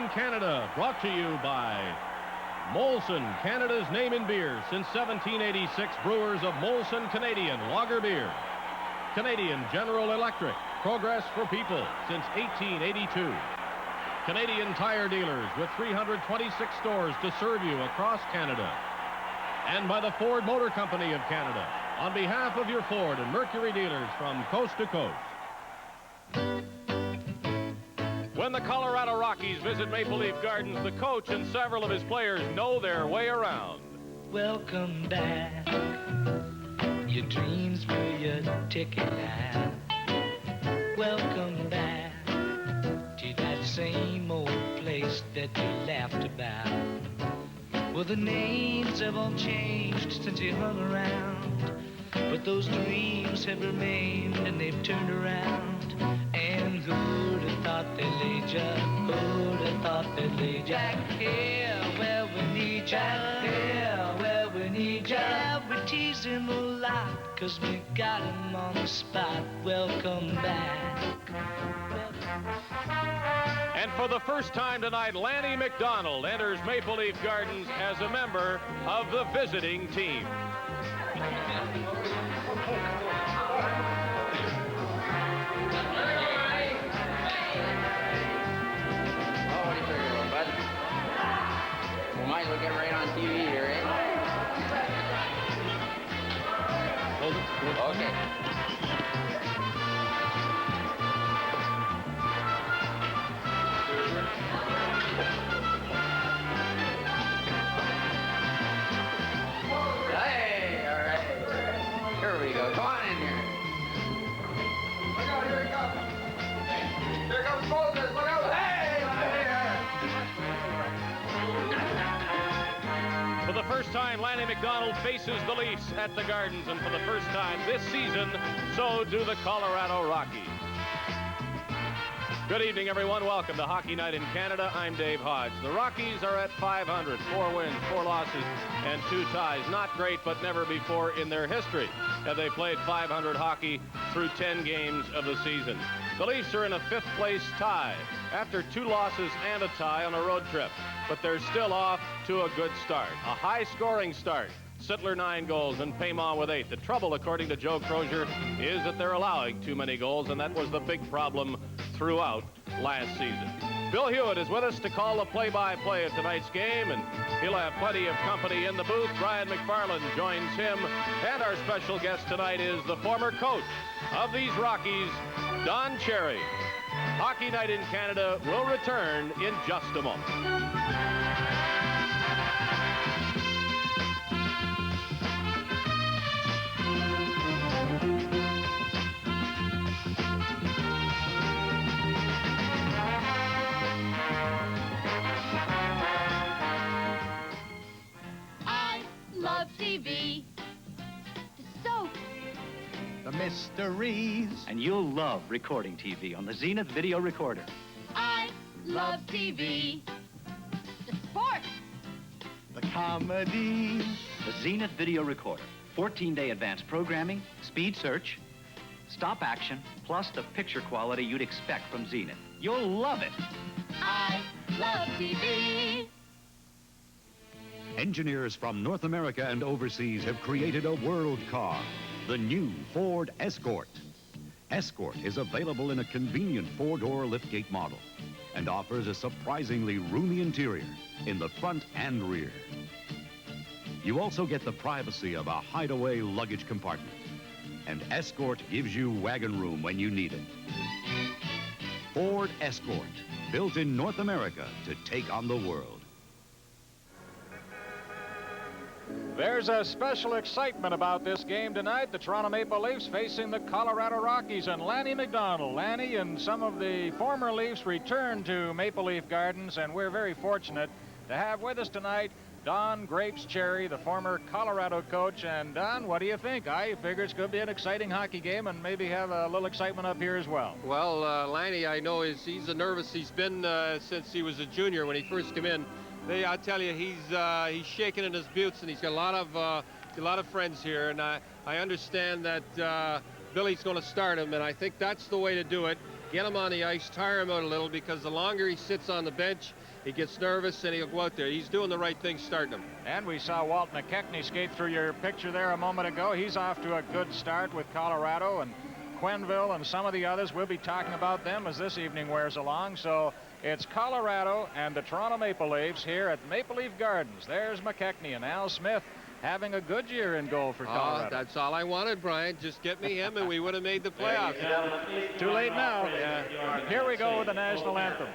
in Canada, brought to you by Molson, Canada's name in beer since 1786, brewers of Molson Canadian Lager Beer. Canadian General Electric, progress for people since 1882. Canadian Tire Dealers with 326 stores to serve you across Canada. And by the Ford Motor Company of Canada, on behalf of your Ford and Mercury dealers from coast to coast. When the Colorado Rockies visit Maple Leaf Gardens, the coach and several of his players know their way around. Welcome back. Your dreams were your ticket out. Welcome back to that same old place that you laughed about. Well, the names have all changed since you hung around, but those dreams have remained and they've turned around. And who'd have thought they'd lead ya? Who'd have thought they'd lead ya? Back here where we need ya. Back here where we need ya. Yeah, we tease him a lot, 'cause we got him on the spot. Welcome back. And for the first time tonight, Lanny McDonald enters Maple Leaf Gardens as a member of the visiting team. Might as well get right on TV here, eh? Hold it. Okay. Hey, all right. Here we go. Come on in here. Look out, here he comes. Here comes Moses. Look out. Hey, For the first time, Lanny McDonald faces the Leafs at the Gardens, and for the first time this season, so do the Colorado Rockies. Good evening, everyone. Welcome to Hockey Night in Canada. I'm Dave Hodge. The Rockies are at 500, 4 wins, 4 losses, and 2 ties. Not great, but never before in their history have they played 500 hockey through 10 games of the season. The Leafs are in a 5th place tie after 2 losses and a tie on a road trip, but they're still off to a good start. A high-scoring start. Sittler 9 goals and Payman with 8. The trouble, according to Joe Crozier, is that they're allowing too many goals, and that was the big problem throughout last season. Bill Hewitt is with us to call the play-by-play of tonight's game, and he'll have plenty of company in the booth. Brian McFarland joins him, and our special guest tonight is the former coach of these Rockies, Don Cherry. Hockey Night in Canada will return in just a moment. Love TV. The soap. The mysteries. And you'll love recording TV on the Zenith video recorder. I love TV. The sports. The comedy. The Zenith video recorder. 14-day advanced programming, speed search, stop action, plus the picture quality you'd expect from Zenith. You'll love it. I love TV. Engineers from North America and overseas have created a world car, the new Ford Escort. Escort is available in a convenient 4-door liftgate model and offers a surprisingly roomy interior in the front and rear. You also get the privacy of a hideaway luggage compartment, and Escort gives you wagon room when you need it. Ford Escort, built in North America to take on the world. There's a special excitement about this game tonight. The Toronto Maple Leafs facing the Colorado Rockies, and Lanny McDonald. Lanny and some of the former Leafs return to Maple Leaf Gardens, and we're very fortunate to have with us tonight Don Grapes Cherry, the former Colorado coach. And Don, what do you think? I figure it's going to be an exciting hockey game and maybe have a little excitement up here as well. Well, Lanny, I know he's nervous. He's been since he was a junior when he first came in. I tell you, he's shaking in his boots, and he's got a lot of friends here. And I understand that Billy's going to start him, and I think that's the way to do it. Get him on the ice, tire him out a little, because the longer he sits on the bench, He gets nervous and he'll go out there. He's doing the right thing starting him. And we saw Walt McKechnie skate through your picture there a moment ago. He's off to a good start with Colorado, and Quenneville and some of the others. We'll be talking about them as this evening wears along. So it's Colorado and the Toronto Maple Leafs here at Maple Leaf Gardens. There's McKechnie and Al Smith having a good year in goal for Colorado. That's all I wanted, Brian. Just get me him and we would have made the playoffs. Too late now. Here we go with the national anthem.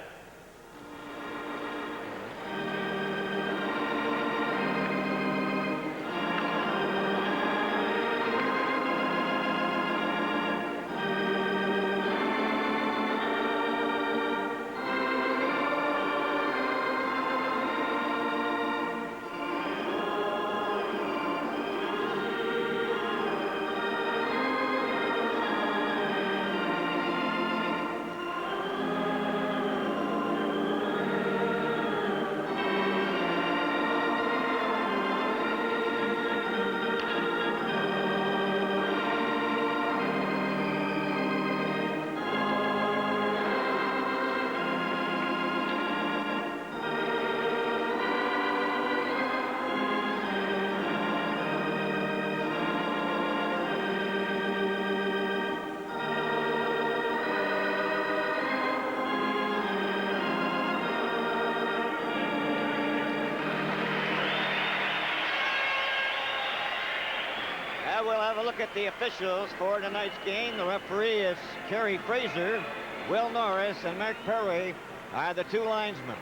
We'll have a look at the officials for tonight's game. The referee is Kerry Fraser. Will Norris and Mark Perry are the two linesmen.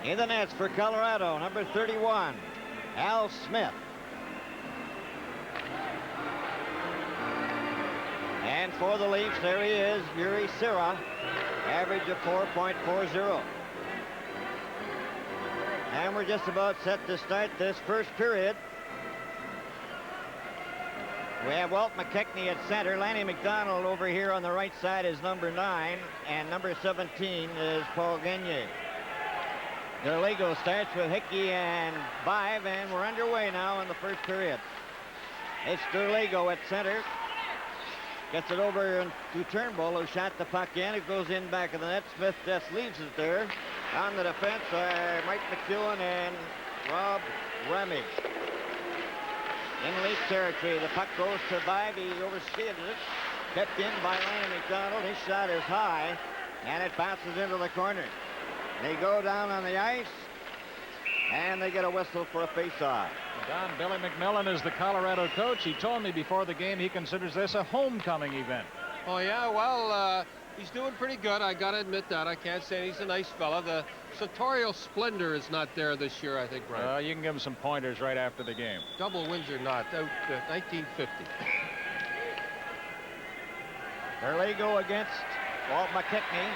In the nets for Colorado, number 31, Al Smith. And for the Leafs, there he is, Yuri Sira, average of 4.40. And we're just about set to start this first period. We have Walt McKechnie at center. Lanny McDonald over here on the right side is number 9. And number 17 is Paul Gagné. Derligo starts with Hickey and Bive, and we're underway now in the first period. It's Derligo at center. Gets it over to Turnbull, who shot the puck in. It goes in back of the net. Smith just leaves it there. On the defense are Mike McEwen and Rob Ramage. In Leaf territory, the puck goes to Bive. He overskated it. Kept in by Lanny McDonald. His shot is high, and it bounces into the corner. They go down on the ice, and they get a whistle for a face-off. Don, Billy McMillan is the Colorado coach. He told me before the game he considers this a homecoming event. Oh, yeah, well, he's doing pretty good. I got to admit that. I can't say he's a nice fella. The sartorial splendor is not there this year, I think, Brian. You can give him some pointers right after the game. Double wins or not, out 1950. Derligo against Walt McKechnie.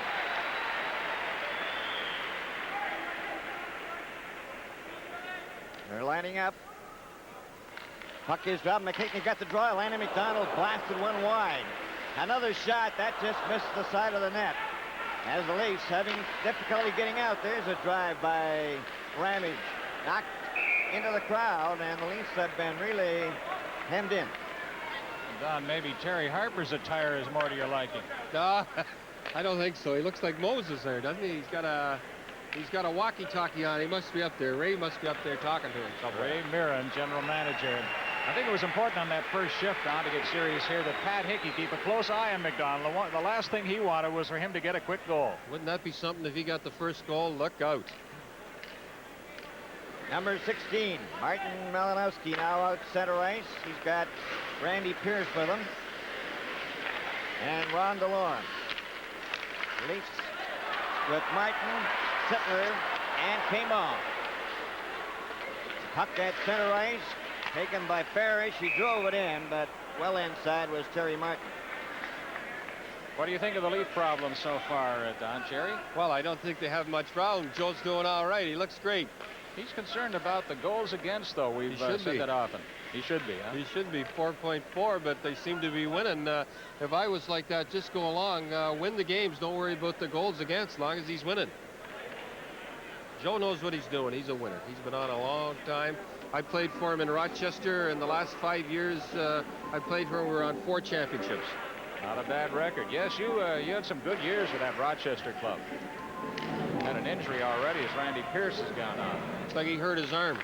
They're lining up. Puck is dropped. McKechnie got the draw. Lanny McDonald blasted one wide. Another shot. That just missed the side of the net. As the Leafs having difficulty getting out. There's a drive by Ramage. Knocked into the crowd, and the Leafs have been really hemmed in. Don, maybe Terry Harper's attire is more to your liking. No, I don't think so. He looks like Moses there, doesn't he? He's got a walkie-talkie on. He must be up there. Ray must be up there talking to him somewhere. Ray Mirren, general manager. I think it was important on that first shift, Don, to get serious here, that Pat Hickey keep a close eye on McDonald. The last thing he wanted was for him to get a quick goal. Wouldn't that be something if he got the first goal? Look out. Number 16, Martin Malinowski, now out center ice. He's got Randy Pierce with him. And Ron DeLorme. Leafs with Martin, Sittler, and Camo. Puck at center ice, taken by Parrish. He drove it in, but well inside was Terry Martin. What do you think of the Leaf problem so far, Don? Jerry? Well, I don't think they have much problem. Joe's doing all right. He looks great. He's concerned about the goals against, though. We've said that often. He should be, huh? He should be 4.4, but they seem to be winning. If I was like that, just go along, win the games. Don't worry about the goals against, as long as he's winning. Joe knows what he's doing. He's a winner. He's been on a long time. I played for him in Rochester in the last 5 years. I played for him. We're on 4 championships. Not a bad record. Yes, you had some good years with that Rochester club. Had an injury already as Randy Pierce has gone on. Looks like he hurt his arm.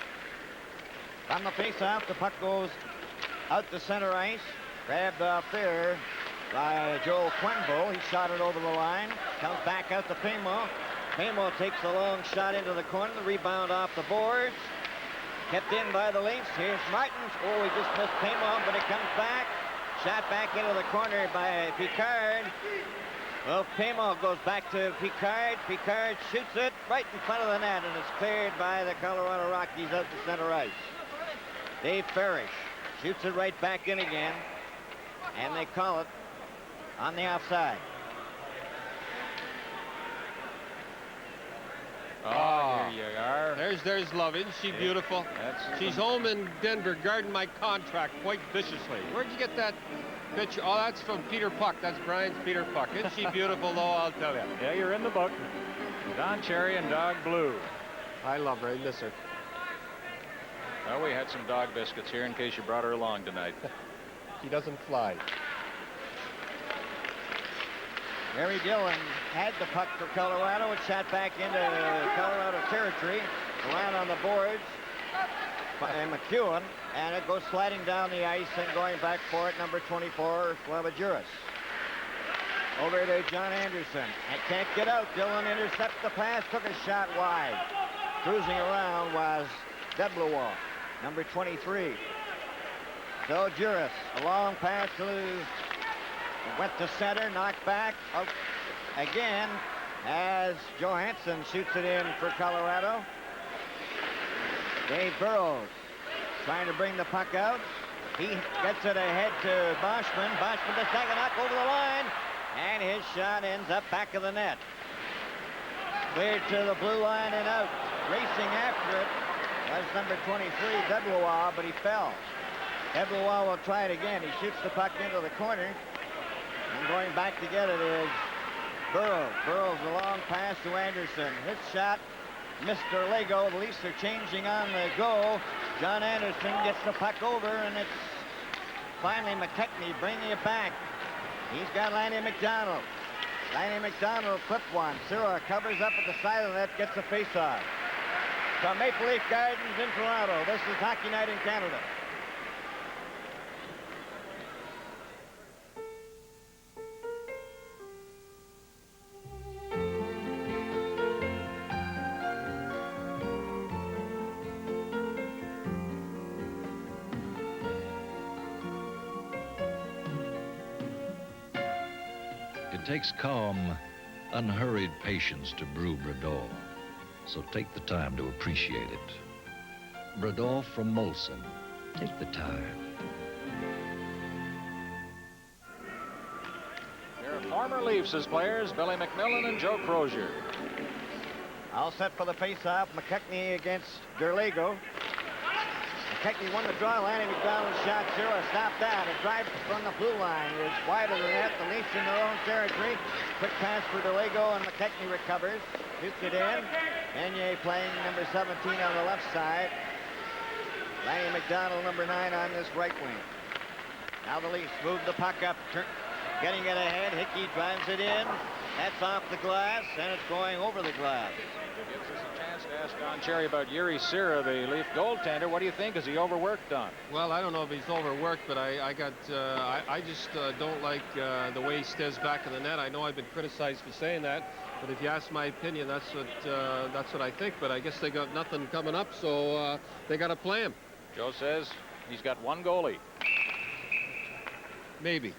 On the face-off, the puck goes out to center ice. Grabbed off there by Joel Quenville. He shot it over the line. Comes back out to Pamo. Pamo takes a long shot into the corner. The rebound off the boards. Kept in by the Leafs. Here's Martins. Oh, he just missed Pamo, but it comes back. Shot back into the corner by Picard. Well, Pamo goes back to Picard. Picard shoots it right in front of the net, and it's cleared by the Colorado Rockies out to center ice. Dave Farish shoots it right back in again, and they call it on the offside. Oh, here you are. There's Love. Isn't she beautiful? She's home in Denver, guarding my contract quite viciously. Where'd you get that picture? Oh, that's from Peter Puck. That's Brian's Peter Puck. Isn't she beautiful, though? I'll tell you. Yeah, you're in the book. Don Cherry and Dog Blue. I love her. I miss her. Well, we had some dog biscuits here in case you brought her along tonight. She doesn't fly. Mary Dillon had the puck for Colorado. It shot back into Colorado territory. Around on the boards by McEwen, and it goes sliding down the ice and going back for it, number 24, Slavajuris. Over to John Anderson. And can't get out. Dillon intercepts the pass, took a shot wide. Cruising around was Deblois, number 23. So Juris, a long pass to went to center, knocked back out again as Johansson shoots it in for Colorado. Dave Burrows trying to bring the puck out. He gets it ahead to Boschman. Boschman the second knock over the line, and his shot ends up back of the net. Cleared to the blue line and out. Racing after it was number 23, Deblois, but he fell. Deblois will try it again. He shoots the puck into the corner. And going back to get it is Burrows. Burrows a long pass to Anderson. His shot, Mr. Lego. The Leafs are changing on the go. John Anderson gets the puck over, and it's finally McKechnie bringing it back. He's got Lanny McDonald. Lanny McDonald clipped one. Sura covers up at the side of the net, gets a face-off. From Maple Leaf Gardens in Toronto, this is Hockey Night in Canada. It takes calm, unhurried patience to brew Bradol, so take the time to appreciate it. Bradol from Molson. Take the time. Here are former Leafs as players, Billy McMillan and Joe Crozier. All set for the face-off. McKechnie against Derlego. McKechnie won the draw. Lanny McDonald shot. Sura stopped that. A drive from the blue line is wide of the net. The Leafs in their own territory. Quick pass for Derlego, and McKechnie recovers. Shoots it in. Meunier playing number 17 on the left side. Lanny McDonald, number 9 on this right wing. Now the Leafs move the puck up. Getting it ahead. Hickey drives it in. That's off the glass, and it's going over the glass. It gives us a chance to ask Don Cherry about Yuri Sira, the Leaf goaltender. What do you think? Is he overworked, Don? Well, I don't know if he's overworked, but I just don't like the way he stays back in the net. I know I've been criticized for saying that, but if you ask my opinion, that's what I think. But I guess they got nothing coming up, so they got to play him. Joe says he's got one goalie. Maybe.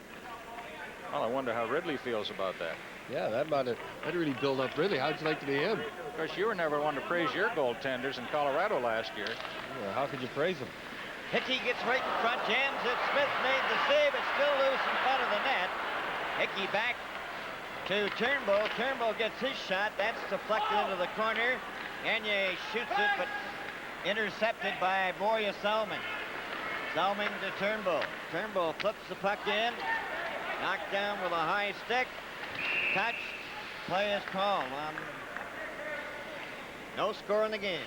Well, I wonder how Ridley feels about that. Yeah, that'd really build up Ridley. How'd you like to be him? Of course, you were never one to praise your goaltenders in Colorado last year. Well, how could you praise him? Hickey gets right in front, jams it. Smith made the save. It's still loose in front of the net. Hickey back to Turnbull. Turnbull gets his shot. That's deflected into the corner. Meunier shoots it, but intercepted by Borja Salming. Salming to Turnbull. Turnbull flips the puck in. Knocked down with a high stick. Touch. Play is called. No score in the game.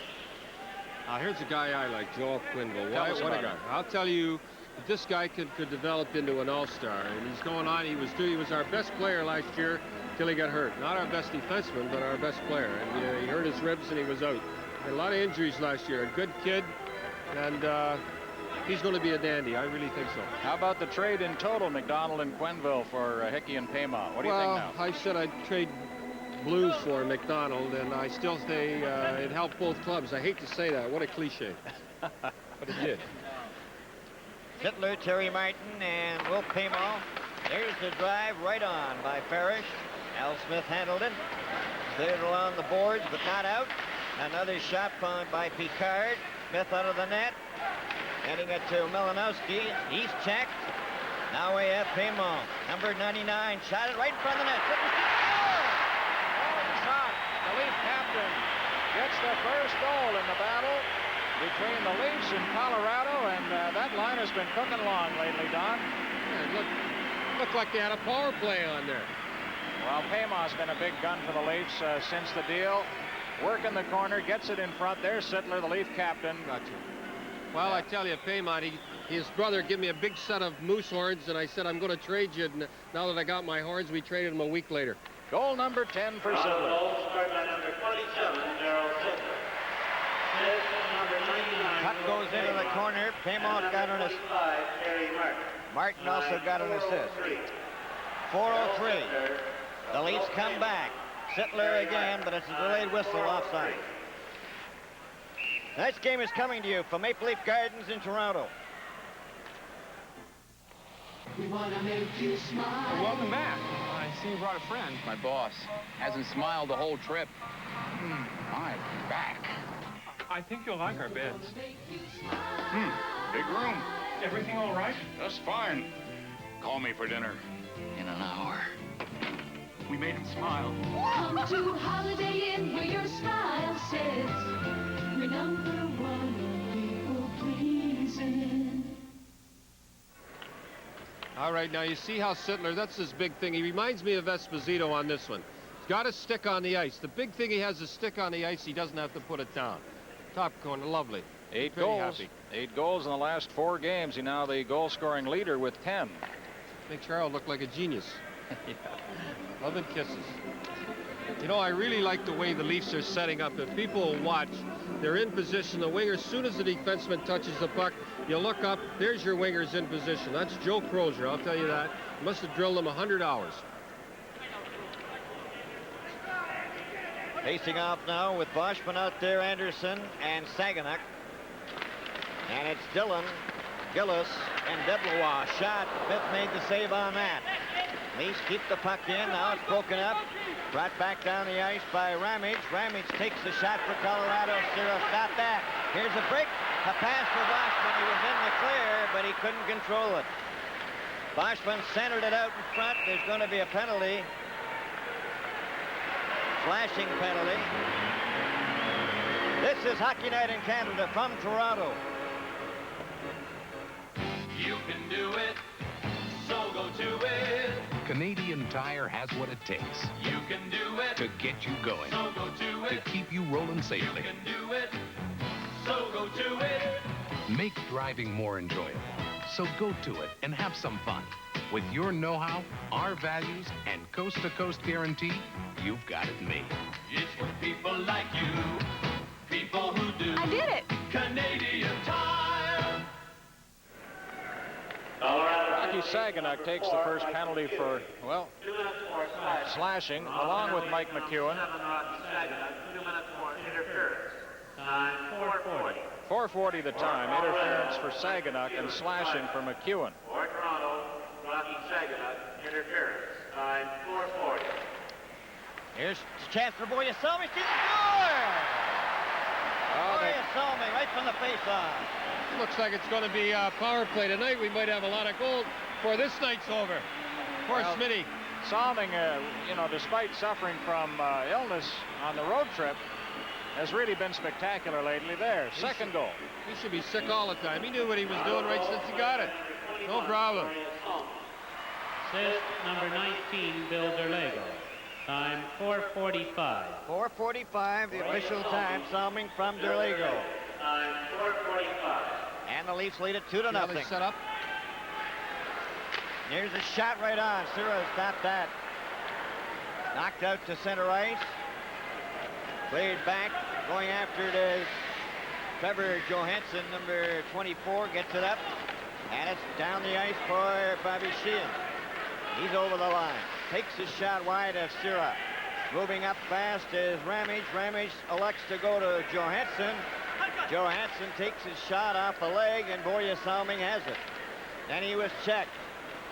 Here's a guy I like, Joel Quenville. What a guy. I'll tell you, that this guy could develop into an all-star. And he's going on. He was our best player last year till he got hurt. Not our best defenseman, but our best player. And he hurt his ribs and he was out. Had a lot of injuries last year. A good kid, and he's going to be a dandy. I really think so. How about the trade in total, McDonald and Quenneville for Hickey and Paymont? What do you think now? Well, I said I'd trade Blues for McDonald, and I still say it helped both clubs. I hate to say that. What a cliche. But it did. Sittler, Terry Martin, and Will Paymont. There's the drive right on by Parrish. Al Smith handled it. Cleared along the boards, but not out. Another shot by Picard. Smith out of the net. Getting it to Milanowski. He's checked. Now we have Paymont. Number 99. Shot it right in front of the net. Shot. The Leaf captain gets the first goal in the battle between the Leafs and Colorado, and that line has been cooking along lately, Don. Yeah, looked like they had a power play on there. Well, Paymont's been a big gun for the Leafs since the deal. Working the corner, gets it in front. There's Sittler, the Leaf captain. Gotcha. Well, I tell you, Paymont, his brother gave me a big set of moose horns, and I said, I'm going to trade you. And now that I got my horns, we traded them a week later. Goal number 10 for Sittler. Scored by number 27, Darrell Sittler. Puck goes into the corner. Paymont got an assist. Martin also got an assist. 4:03. The Leafs come back. Sittler again, but it's a delayed whistle offside. Tonight's game is coming to you from Maple Leaf Gardens in Toronto. We want to make you smile. Welcome back. I see you brought a friend. My boss hasn't smiled the whole trip. My back. I think you'll like our beds. Big room. Everything all right? Just fine. Call me for dinner. In an hour. We made him smile. Come to Holiday Inn where your smile sits. We're number one people pleasing. All right, now you see how Sittler, that's his big thing. He reminds me of Esposito on this one. He's got a stick on the ice. The big thing, he has a stick on the ice. He doesn't have to put it down. Top corner, lovely. 8 Pretty goals. happy. 8 goals in the last 4 games. He's now the goal-scoring leader with 10. Makes Charles look like a genius. Yeah. Love and kisses. You know, I really like the way the Leafs are setting up. If people watch, they're in position. The winger, as soon as the defenseman touches the puck, you look up, there's your wingers in position. That's Joe Crozier, I'll tell you that. Must have drilled him 100 hours. Facing off now with Boschman out there, Anderson and Saganuk. And it's Dillon, Gillis, and Deblois. Shot. Smith made the save on that. Leafs keep the puck in. Now it's broken up. Brought back down the ice by Ramage. Ramage takes the shot for Colorado. Ciro stopped that. Here's a break. A pass for Boschman. He was in the clear, but he couldn't control it. Boschman centered it out in front. There's going to be a penalty. Flashing penalty. This is Hockey Night in Canada from Toronto. You can do it, so go to it. Canadian Tire has what it takes. You can do it, to get you going. So go to it. To keep you rolling safely. You can do it, so go to it. Make driving more enjoyable. So go to it and have some fun. With your know-how, our values, and coast-to-coast guarantee, you've got it made. It's for people like you, people who do. I did it. Canadian Tire. Rocky Saganuk takes the first penalty for, well, slashing, along with Mike McEwen. 4:40 the time. Interference for Saganuk and slashing for McEwen. For Toronto, Rocky Saganuk, interference. Time 4:40. Here's a chance for Boyasomi to score! Boyasomi right from the face-off. Looks like it's going to be a power play tonight. We might have a lot of goals before this night's over. Poor Smitty. Salming, despite suffering from illness on the road trip, has really been spectacular lately there. Second goal. He should be sick all the time. He knew what he was doing right since he got it. No problem. Assist number 19, Bill Derlego. Time 4:45. 4:45, the official time, Salming from Derlego. Time 4:45. And the Leafs lead it 2-0. Set up. Here's a shot right on. Sura stopped that. Knocked out to center ice. Played back. Going after it is Trevor Johansson, number 24, gets it up. And it's down the ice for Bobby Sheehan. He's over the line. Takes his shot wide of Sura. Moving up fast is Ramage. Ramage elects to go to Johansson. Johansson takes his shot off the leg, and Boya Salming has it. Then he was checked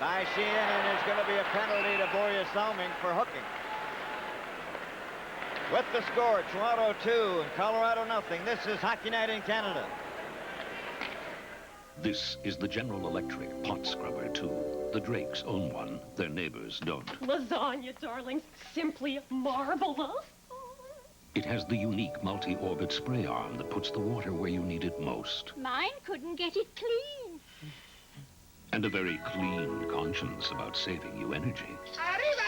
by Sheehan, and there's going to be a penalty to Boya Salming for hooking. With the score, Toronto 2 and Colorado nothing. This is Hockey Night in Canada. This is the General Electric Pot Scrubber 2. The Drakes own one. Their neighbors don't. Lasagna, darlings. Simply marvelous. It has the unique multi-orbit spray arm that puts the water where you need it most. Mine couldn't get it clean. And a very clean conscience about saving you energy. Arriba!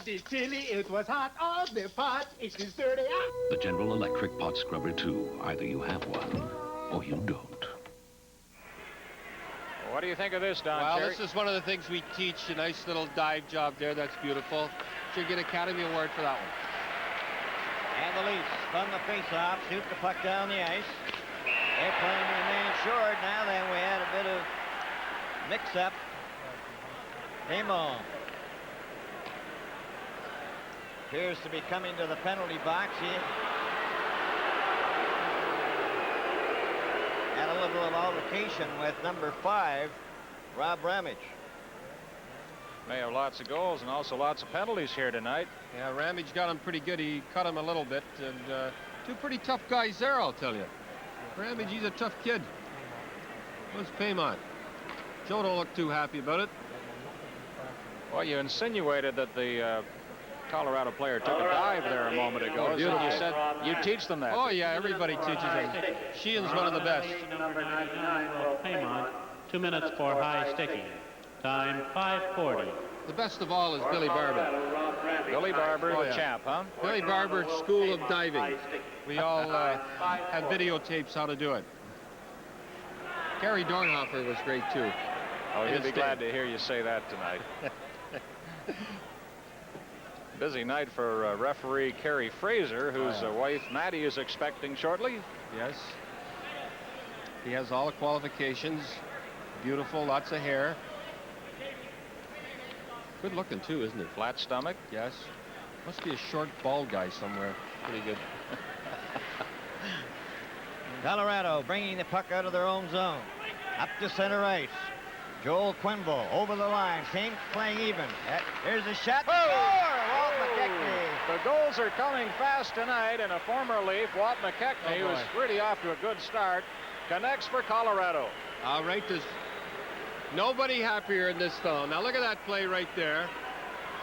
The chili, it was hot on the pot. It is dirty. The General Electric Pot Scrubber 2. Either you have one or you don't. What do you think of this, Don? Well, Cherry? this is one of the things we teach. A nice little dive job there. That's beautiful. Should get Academy Award for that one. And the Leafs from the face-off shoot the puck down the ice. They're playing the man short now. Then we had a bit of mix-up. Demo appears to be coming to the penalty box. He had a little of altercation with number 5, Rob Ramage. May have lots of goals and also lots of penalties here tonight. Yeah, Ramage got him pretty good. He cut him a little bit. And two pretty tough guys there, I'll tell you. Ramage, he's a tough kid. What's Paymont? Joe don't look too happy about it. Well, you insinuated that the Colorado player took a dive there a moment ago. So you said you teach them that. Oh, yeah, everybody teaches them. Sheehan's one of the best. Number 99, Will Paymont. 2 minutes for high sticking. Time 5:40. The best of all is Billy Barber. Billy Barber, Oh, the yeah. champ, huh? Billy Barber, School of Diving. We all had videotapes how to do it. Gary Dornhofer was great, too. Oh, he'll His be day. glad to hear you say that tonight. Busy night for referee Kerry Fraser, whose wife Maddie is expecting shortly. Yes. He has all the qualifications. Beautiful, lots of hair. Good looking, too, isn't it? Flat stomach. Yes. Must be a short, bald guy somewhere. Pretty good. Colorado bringing the puck out of their own zone. Up to center ice. Joel Quenneville over the line. Team playing even. Here's a shot. Score! Walt McKechnie. The goals are coming fast tonight, and a former Leaf, Walt McKechnie, who's really off to a good start, connects for Colorado. All right, there's nobody happier in this zone. Now look at that play right there.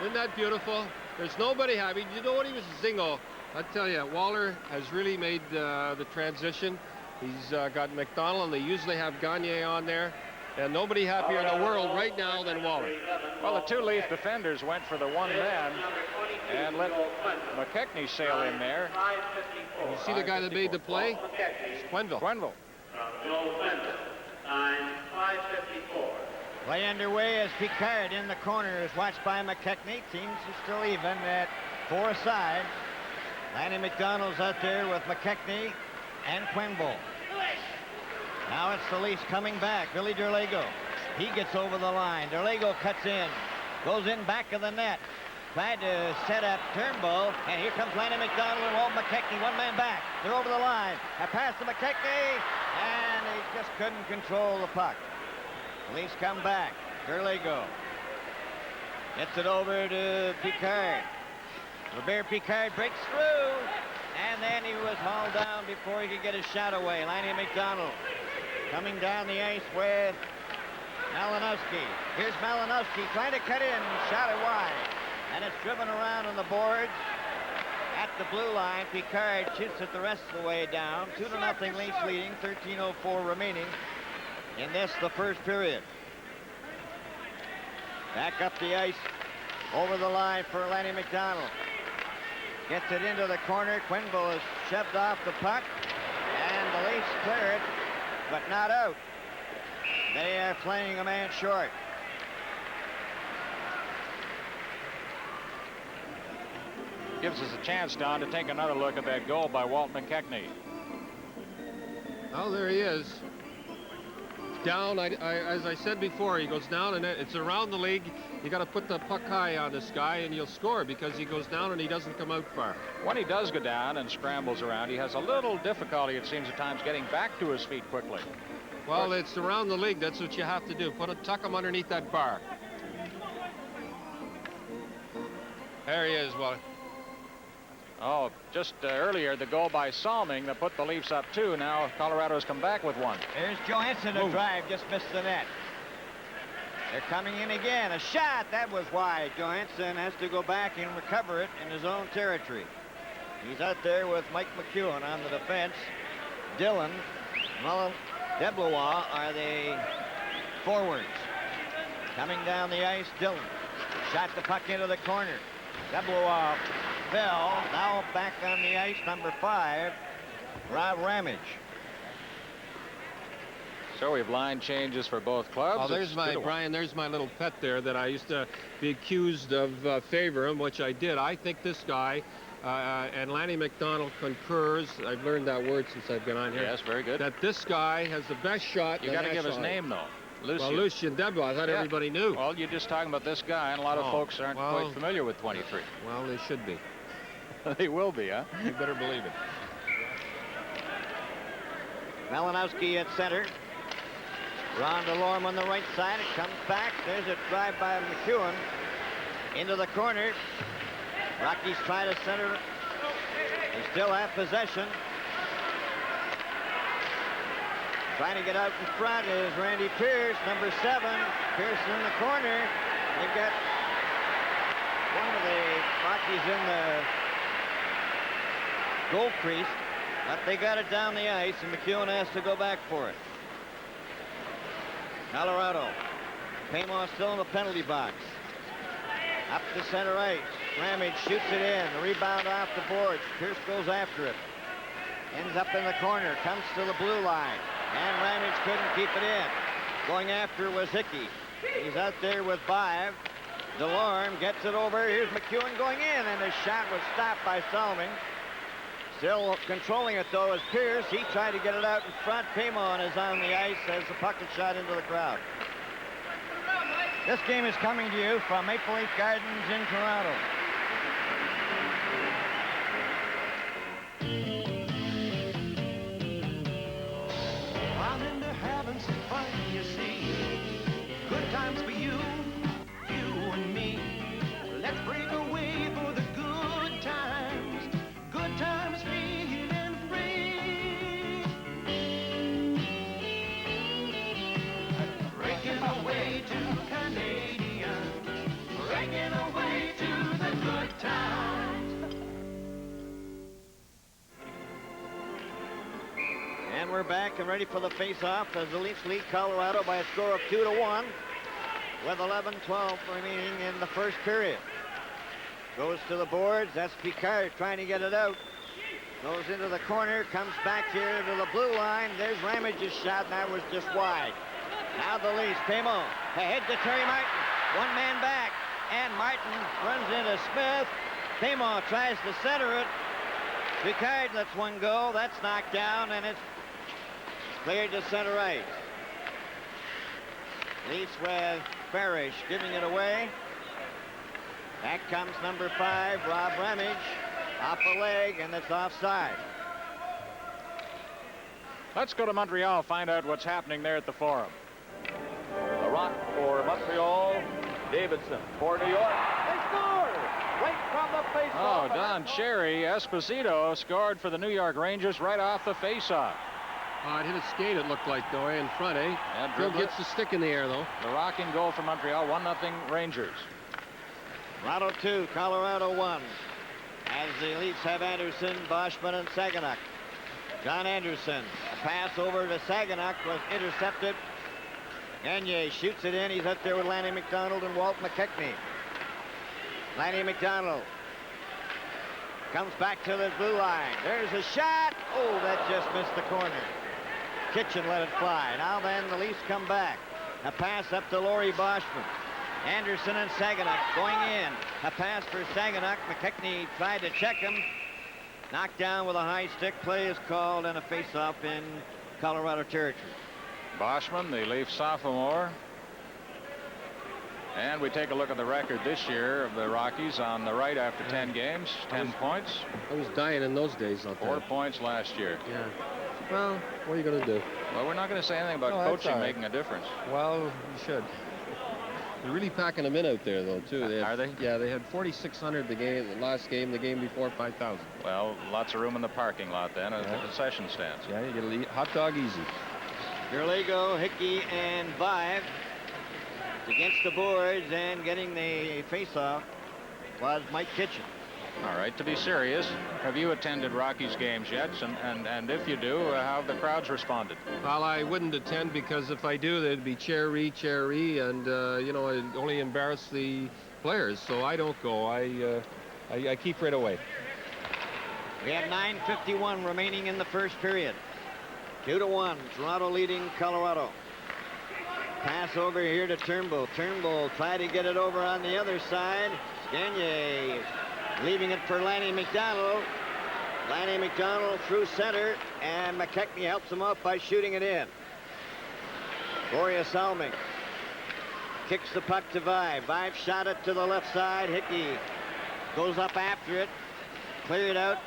Isn't that beautiful? There's nobody happy. You know what, he was a zingo. I tell you, Waller has really made the transition. He's got McDonald, and they usually have Gagne on there. And nobody happier in the world right now than Waller. Well, the two Leaf defenders went for the one man and let McKechnie sail in there. You see the guy that made the play? It's Quenneville. Quenneville. Time 5:54. Play underway as Picard in the corner is watched by McKechnie. Teams are still even at 4 aside. Lanny McDonald's out there with McKechnie and Quenneville. Now it's the Leafs coming back. Billy Derlego. He gets over the line. Derlego cuts in. Goes in back of the net. Tried to set up Turnbull. And here comes Lanny McDonald and Walt McKechnie. One man back. They're over the line. A pass to McKechnie. And he just couldn't control the puck. The Leafs come back. Derlego gets it over to Picard. Robert Picard breaks through. And then he was hauled down before he could get his shot away. Lanny McDonald coming down the ice with Malinowski. Here's Malinowski trying to cut in, shot it wide. And it's driven around on the boards at the blue line. Picard shoots it the rest of the way down. 2-0 Leafs leading, 13:04 remaining in this, the first period. Back up the ice, over the line for Lanny McDonald. Gets it into the corner. Quenneville is shoved off the puck. And the Leafs clear it, but not out. They are playing a man short. gives us a chance, Don, to take another look at that goal by Walt McKechnie. Oh, there he is. Down, as I said before, he goes down, and it's around the league. You got to put the puck high on this guy, and you'll score because he goes down and he doesn't come out far. When he does go down and scrambles around, he has a little difficulty, it seems at times, getting back to his feet quickly. Well, it's around the league. That's what you have to do. Tuck him underneath that bar. There he is. Well, oh, just earlier, the goal by Salming that put the Leafs up 2. Now Colorado's come back with 1. There's Johansson to drive, just missed the net. They're coming in again. A shot, that was wide. Johansson has to go back and recover it in his own territory. He's out there with Mike McEwen on the defense. Dillon, Mullen, Deblois are the forwards. Coming down the ice, Dillon. Shot the puck into the corner. Deblois fell. Now back on the ice, number 5, Rob Ramage. So we have line changes for both clubs. Oh, there's Brian, there's my little pet there that I used to be accused of favoring, which I did. I think this guy, and Lanny McDonald concurs, I've learned that word since I've been on here. Yes, very good. That this guy has the best shot. You got to give his name, though. Lucien. Well, Lucien Deblois. I thought everybody knew. Well, you're just talking about this guy, and a lot of folks aren't quite familiar with 23. Well, they should be. They will be, huh? You better believe it. Malinowski at center. Ron DeLorme on the right side. It comes back. There's a drive by McEwen into the corner. Rockies try to center it. They still have possession. Trying to get out in front is Randy Pierce, number 7. Pierce in the corner. They've got one of the Rockies in the goal crease, but they got it down the ice, and McEwen has to go back for it. Colorado. Paymon still in the penalty box. Up to center ice. Ramage shoots it in. The rebound off the boards. Pierce goes after it. Ends up in the corner. Comes to the blue line. And Ramage couldn't keep it in. Going after was Hickey. He's out there with 5. DeLorme gets it over. Here's McEwen going in, and the shot was stopped by Salming. Still controlling it, though, is Pierce. He tried to get it out in front. Paymon is on the ice as the puck is shot into the crowd. This game is coming to you from Maple Leaf Gardens in Toronto. I'm into having some fun, you see. Good times for you, you and me. Let's break away for the good times. Good times feeling free. Breaking away to Canadian. Breaking away to the good times. And we're back and ready for the face-off as the Leafs lead Colorado by a score of 2-1 with 11:12 remaining in the first period. Goes to the boards. That's Picard trying to get it out. Goes into the corner, comes back here to the blue line. There's Ramage's shot, and that was just wide. Now the Leafs, Paymon ahead to Terry Martin. One man back, and Martin runs into Smith. Paymon tries to center it. Picard lets one go. That's knocked down, and it's cleared to center ice. Leafs with Parrish giving it away. Back comes number 5, Rob Ramage. Off a leg, and it's offside. Let's go to Montreal, find out what's happening there at the Forum. The rock for Montreal. Davidson for New York. They score! Right from the face-off. Oh, Don Cherry Esposito scored for the New York Rangers right off the face-off. It hit a skate, it looked like, though, in front, eh? Bill gets the stick in the air, though. The rocking goal for Montreal, 1-0 Rangers. Toronto 2, Colorado 1. As the Leafs have Anderson, Boschman, and Saganuk. John Anderson, a pass over to Saganuk was intercepted. Gagne shoots it in. He's up there with Lanny McDonald and Walt McKechnie. Lanny McDonald comes back to the blue line. There's a shot. Oh, that just missed the corner. Kitchen let it fly. Now then, the Leafs come back. A pass up to Laurie Boschman. Anderson and Saganuk going in. A pass for Saganuk. McKechnie tried to check him. Knocked down with a high stick. Play is called and a face-off in Colorado territory. Boschman, the Leaf sophomore. And we take a look at the record this year of the Rockies. On the right after 10 games, 10 points. I was dying in those days out there. 4 points last year. Yeah. Well, what are you going to do? Well, we're not going to say anything about coaching making a difference. Well, you should. They're really packing them in out there, though, too. Are they? Yeah, they had 4,600 the last game, the game before 5,000. Well, lots of room in the parking lot then at the concession stands. Yeah, you get a hot dog easy. Gerlago, Hickey, and Vive against the boards, and getting the face-off was Mike Kitchen. All right, to be serious, have you attended Rockies games yet? And if you do, how have the crowds responded? Well, I wouldn't attend because if I do, there'd be cheery, and, you know, it'd only embarrass the players. So I don't go. I keep right away. We have 9:51 remaining in the first period. 2-1, Toronto leading Colorado. Pass over here to Turnbull. Turnbull tried to get it over on the other side. Gagne leaving it for Lanny McDonald. Lanny McDonald through center, and McKechnie helps him up by shooting it in. Boria Salming kicks the puck to Vive. Vive shot it to the left side. Hickey goes up after it. Cleared out.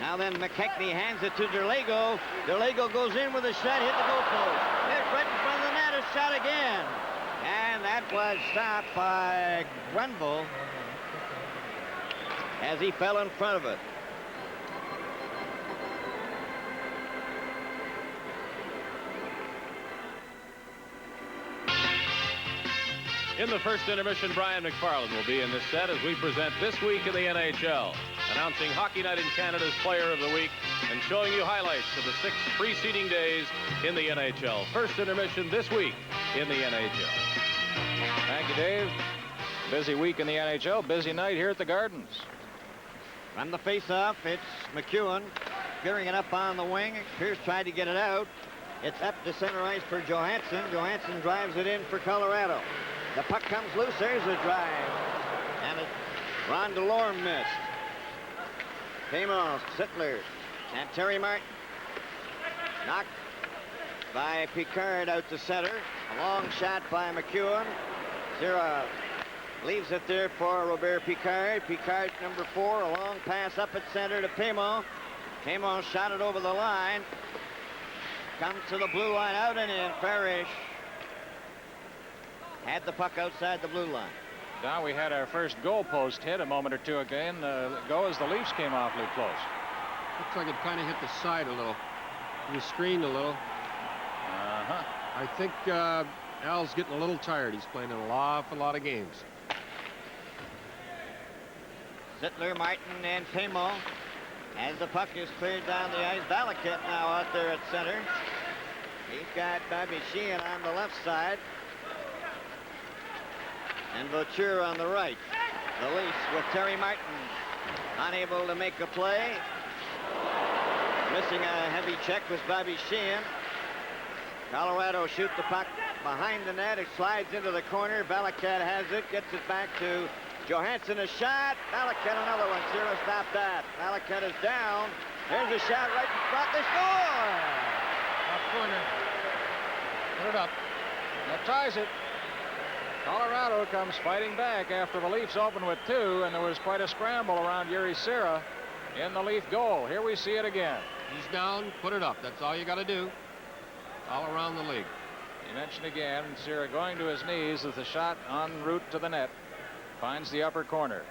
Now then McKechnie hands it to Gerlago. Gerlago goes in with a shot, hit the goalpost. Hit right in front of the net, a shot again. And that was stopped by Grenville as he fell in front of it. In the first intermission, Brian McFarland will be in this set as we present This Week in the NHL, announcing Hockey Night in Canada's Player of the Week and showing you highlights of the 6 preceding days in the NHL. First intermission this week in the NHL. Thank you, Dave. Busy week in the NHL, busy night here at the Gardens. From the face-off, it's McEwen clearing it up on the wing. Pierce tried to get it out. It's up to center ice for Johansson. Johansson drives it in for Colorado. The puck comes loose. There's a drive. And Ron Delorme missed. Came off Sittler and Terry Martin. Knocked by Picard out to center. A long shot by McEwen. Zira leaves it there for Robert Picard. Picard, number 4, a long pass up at center to Paymo. Paymo shot it over the line. Comes to the blue line, out and in. Parrish had the puck outside the blue line. Now we had our first goalpost hit a moment or two ago as the Leafs came awfully close. Looks like it kind of hit the side a little. It was screened a little. I think Al's getting a little tired. He's playing an awful lot of games. Sittler, Martin, and Paymo. As the puck is cleared down the ice, Valaket now out there at center. He's got Bobby Sheehan on the left side. And Vauture on the right. The Leafs with Terry Martin unable to make a play. Missing a heavy check was Bobby Sheehan. Colorado shoot the puck behind the net. It slides into the corner. Valaket has it, gets it back to Johansson. A shot. Valaket another one. Zero stopped that. Valaket is down. There's a shot right in front. They score! Off corner. Put it up. That ties it. Colorado comes fighting back after the Leafs opened with 2, and there was quite a scramble around Yuri Sira in the Leaf goal. Here we see it again. He's down, put it up. That's all you got to do. All around the league. You mentioned again, Sira going to his knees as the shot en route to the net. Finds the upper corner.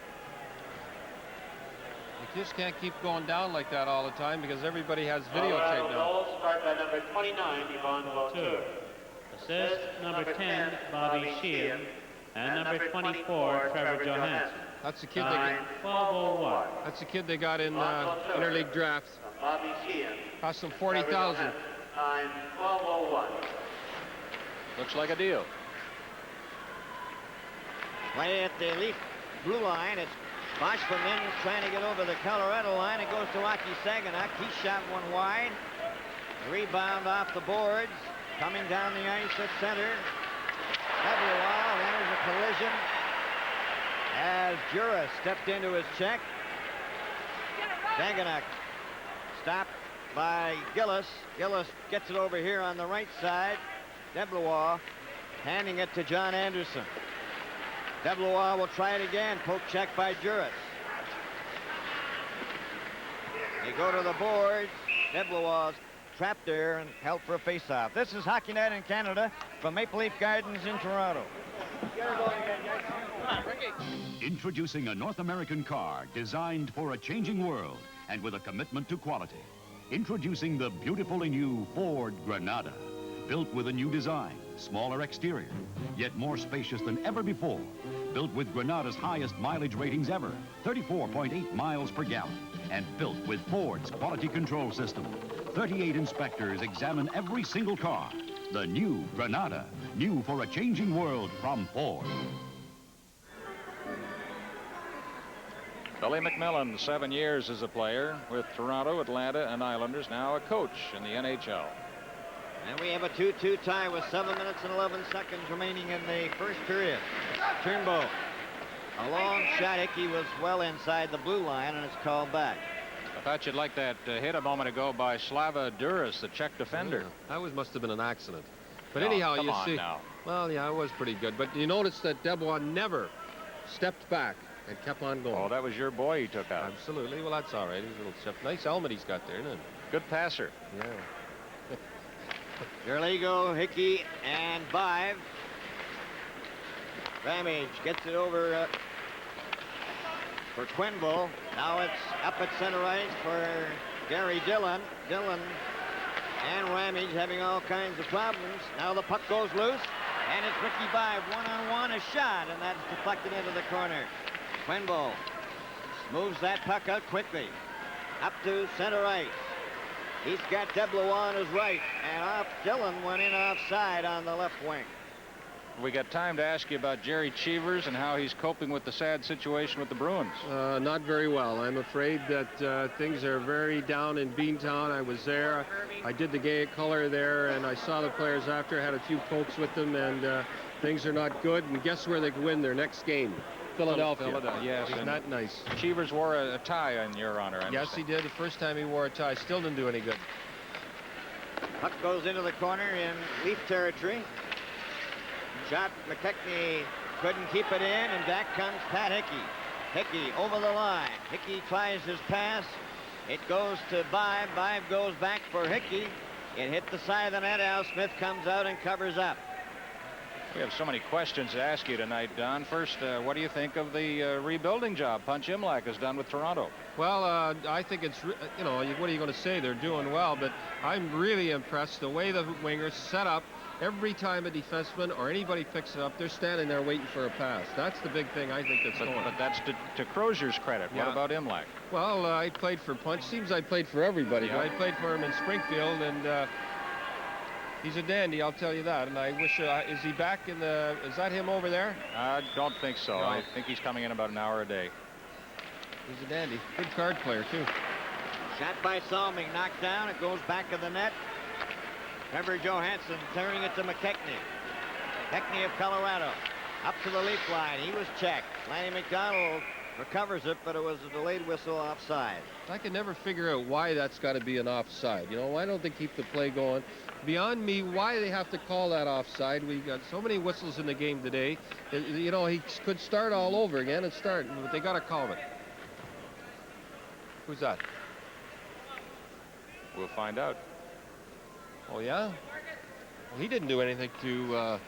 You just can't keep going down like that all the time because everybody has videotape now. Goal start by number 29, Yvonne Vauture. Assist number 10, Bobby Sheehan, and number 24, Trevor Johansson. That's the kid. 9-12-01. That's the kid they got in interleague drafts. Bobby Sheehan. Cost them $40,000. 9-12-01. Looks like a deal. Play at the Leaf blue line. It's Boschman then trying to get over the Colorado line. It goes to Aki Saganuk. He shot one wide. Rebound off the boards. Coming down the ice at center. Develois, there's a collision as Juris stepped into his check. Dagenuk stopped by Gillis. Gillis gets it over here on the right side. Develois handing it to John Anderson. Develois will try it again. Poke check by Juris. They go to the boards. Develois trapped there and held for a face-off. This is Hockey Night in Canada from Maple Leaf Gardens in Toronto. Introducing a North American car designed for a changing world and with a commitment to quality. Introducing the beautifully new Ford Granada. Built with a new design, smaller exterior, yet more spacious than ever before. Built with Granada's highest mileage ratings ever, 34.8 miles per gallon. And built with Ford's quality control system. 38 inspectors examine every single car. The new Granada, new for a changing world from Ford. Billy McMillan, 7 years as a player with Toronto, Atlanta, and Islanders, now a coach in the NHL. And we have a 2-2 tie with 7 minutes and 11 seconds remaining in the first period. Turnbow. A long shot. Hickey was well inside the blue line, and it's called back. I thought you'd like that hit a moment ago by Slava Duris, the Czech defender. Yeah, that must have been an accident. But No, anyhow, come you on see. now. Well, yeah, it was pretty good. But you notice that Debevois never stepped back and kept on going. Oh, that was your boy he took out. Absolutely. Well, that's all right. He's a little chip. Nice helmet he's got there, isn't it? Good passer. Yeah. Gerligo, Hickey, and Bive. Ramage gets it over for Quinville. Now it's up at center ice for Gary Dillon. Dillon and Ramage having all kinds of problems. Now the puck goes loose, and it's Ricky Bive one-on-one, a shot, and that's deflected into the corner. Quinville moves that puck out quickly. Up to center ice. He's got Debelois on his right, and off Dillon went in offside on the left wing. We got time to ask you about Jerry Cheevers and how he's coping with the sad situation with the Bruins. Not very well. I'm afraid that things are very down in Beantown. I was there. I did the gay color there, and I saw the players after. Had a few pokes with them, and things are not good. And guess where they win their next game? Philadelphia. Yes. Isn't that nice? Cheevers wore a tie in your honor. I Yes, he did. The first time he wore a tie. Still didn't do any good. Puck goes into the corner in Leaf territory. Shot, McKechnie couldn't keep it in, and back comes Pat Hickey. Hickey over the line. Hickey tries his pass. It goes to Bive. Bive goes back for Hickey. It hit the side of the net. Al Smith comes out and covers up. We have so many questions to ask you tonight, Don. First, what do you think of the rebuilding job Punch Imlach has done with Toronto? Well, I think it's, you know, what are you going to say? They're doing well, but I'm really impressed the way the wingers set up. Every time a defenseman or anybody picks it up, they're standing there waiting for a pass. That's the big thing I think that's going on. But that's to Crozier's credit. Yeah. What about Imlach? Well, I played for Punch. Seems I played for everybody. Yeah. I played for him in Springfield, and he's a dandy, I'll tell you that. And I wish, is he back in the, is that him over there? I don't think so. No. I think he's coming in about an hour a day. He's a dandy. Good card player, too. Shot by Salming, knocked down. It goes back of the net. Trevor Johansson turning it to McKechnie. McKechnie of Colorado. Up to the leaf line. He was checked. Lanny McDonald recovers it, but it was a delayed whistle offside. I can never figure out why that's got to be an offside. You know, why don't they keep the play going? Beyond me, why they have to call that offside. We got so many whistles in the game today. You know, he could start all over again and start, but they got to call it. Who's that? We'll find out. Oh, yeah? Well, he didn't do anything to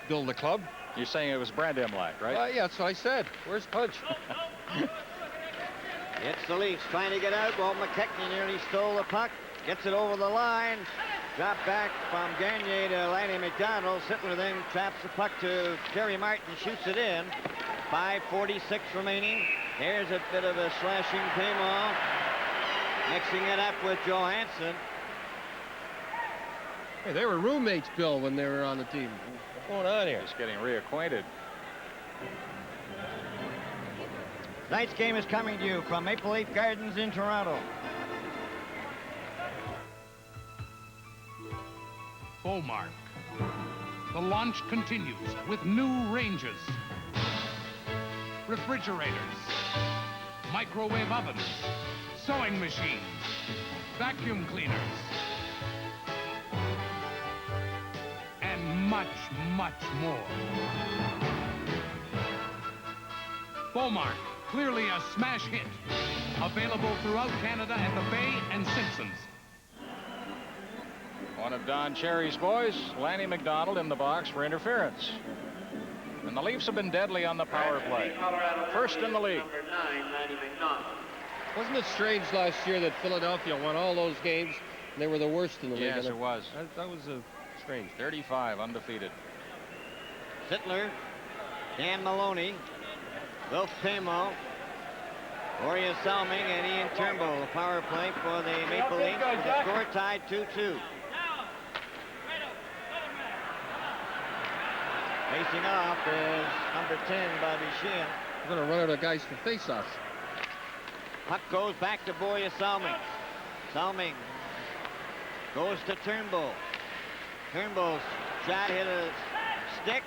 build the club. You're saying it was Brad Imlach, right? Yeah, that's what I said. Where's Punch? It's the Leafs trying to get out. Well, McKechnie nearly stole the puck. Gets it over the line. Drop back from Gagner to Lanny McDonald. Sittler then traps the puck to Terry Martin. Shoots it in. 5:46 remaining. Here's a bit of a slashing Paymal. Mixing it up with Johansson. Hey, they were roommates, Bill, when they were on the team. What's going on here? Just getting reacquainted. Tonight's game is coming to you from Maple Leaf Gardens in Toronto. Beaumark. the launch continues with new ranges, refrigerators, microwave ovens, sewing machines, vacuum cleaners, and much, much more. Beaumont, clearly a smash hit. Available throughout Canada at the Bay and Simpsons. One of Don Cherry's boys, Lanny McDonald, in the box for interference. And the Leafs have been deadly on the power play. First in the league. Number 9, Lanny McDonald. Wasn't it strange last year that Philadelphia won all those games and they were the worst in the league? Yes, it was. That was strange. 35 undefeated. Sittler, Dan Maloney, Wilf Pamo, Boria Salming, and Ian Turnbull. The power play for the Maple Leafs with the score tied 2-2. Facing off is number 10, Bobby Sheehan. We're going to run out of guys for face-offs. Puck goes back to Boria Salming. Salming goes to Turnbull. Turnbull's shot hit a stick,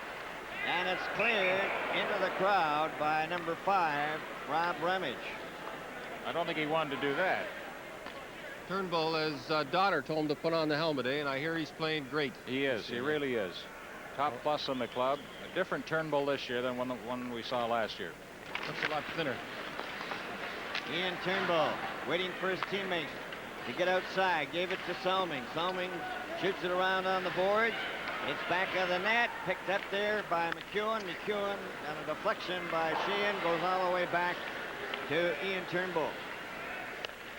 and it's cleared into the crowd by number 5, Rob Remage. I don't think he wanted to do that. Turnbull, his daughter told him to put on the helmet, and I hear he's playing great. He is. He really is. Top plus on the club. A different Turnbull this year than one we saw last year. Looks a lot thinner. Ian Turnbull waiting for his teammates to get outside. Gave it to Salming. Salming shoots it around on the boards. It's back of the net. Picked up there by McEwen. McEwen on a deflection by Sheehan goes all the way back to Ian Turnbull.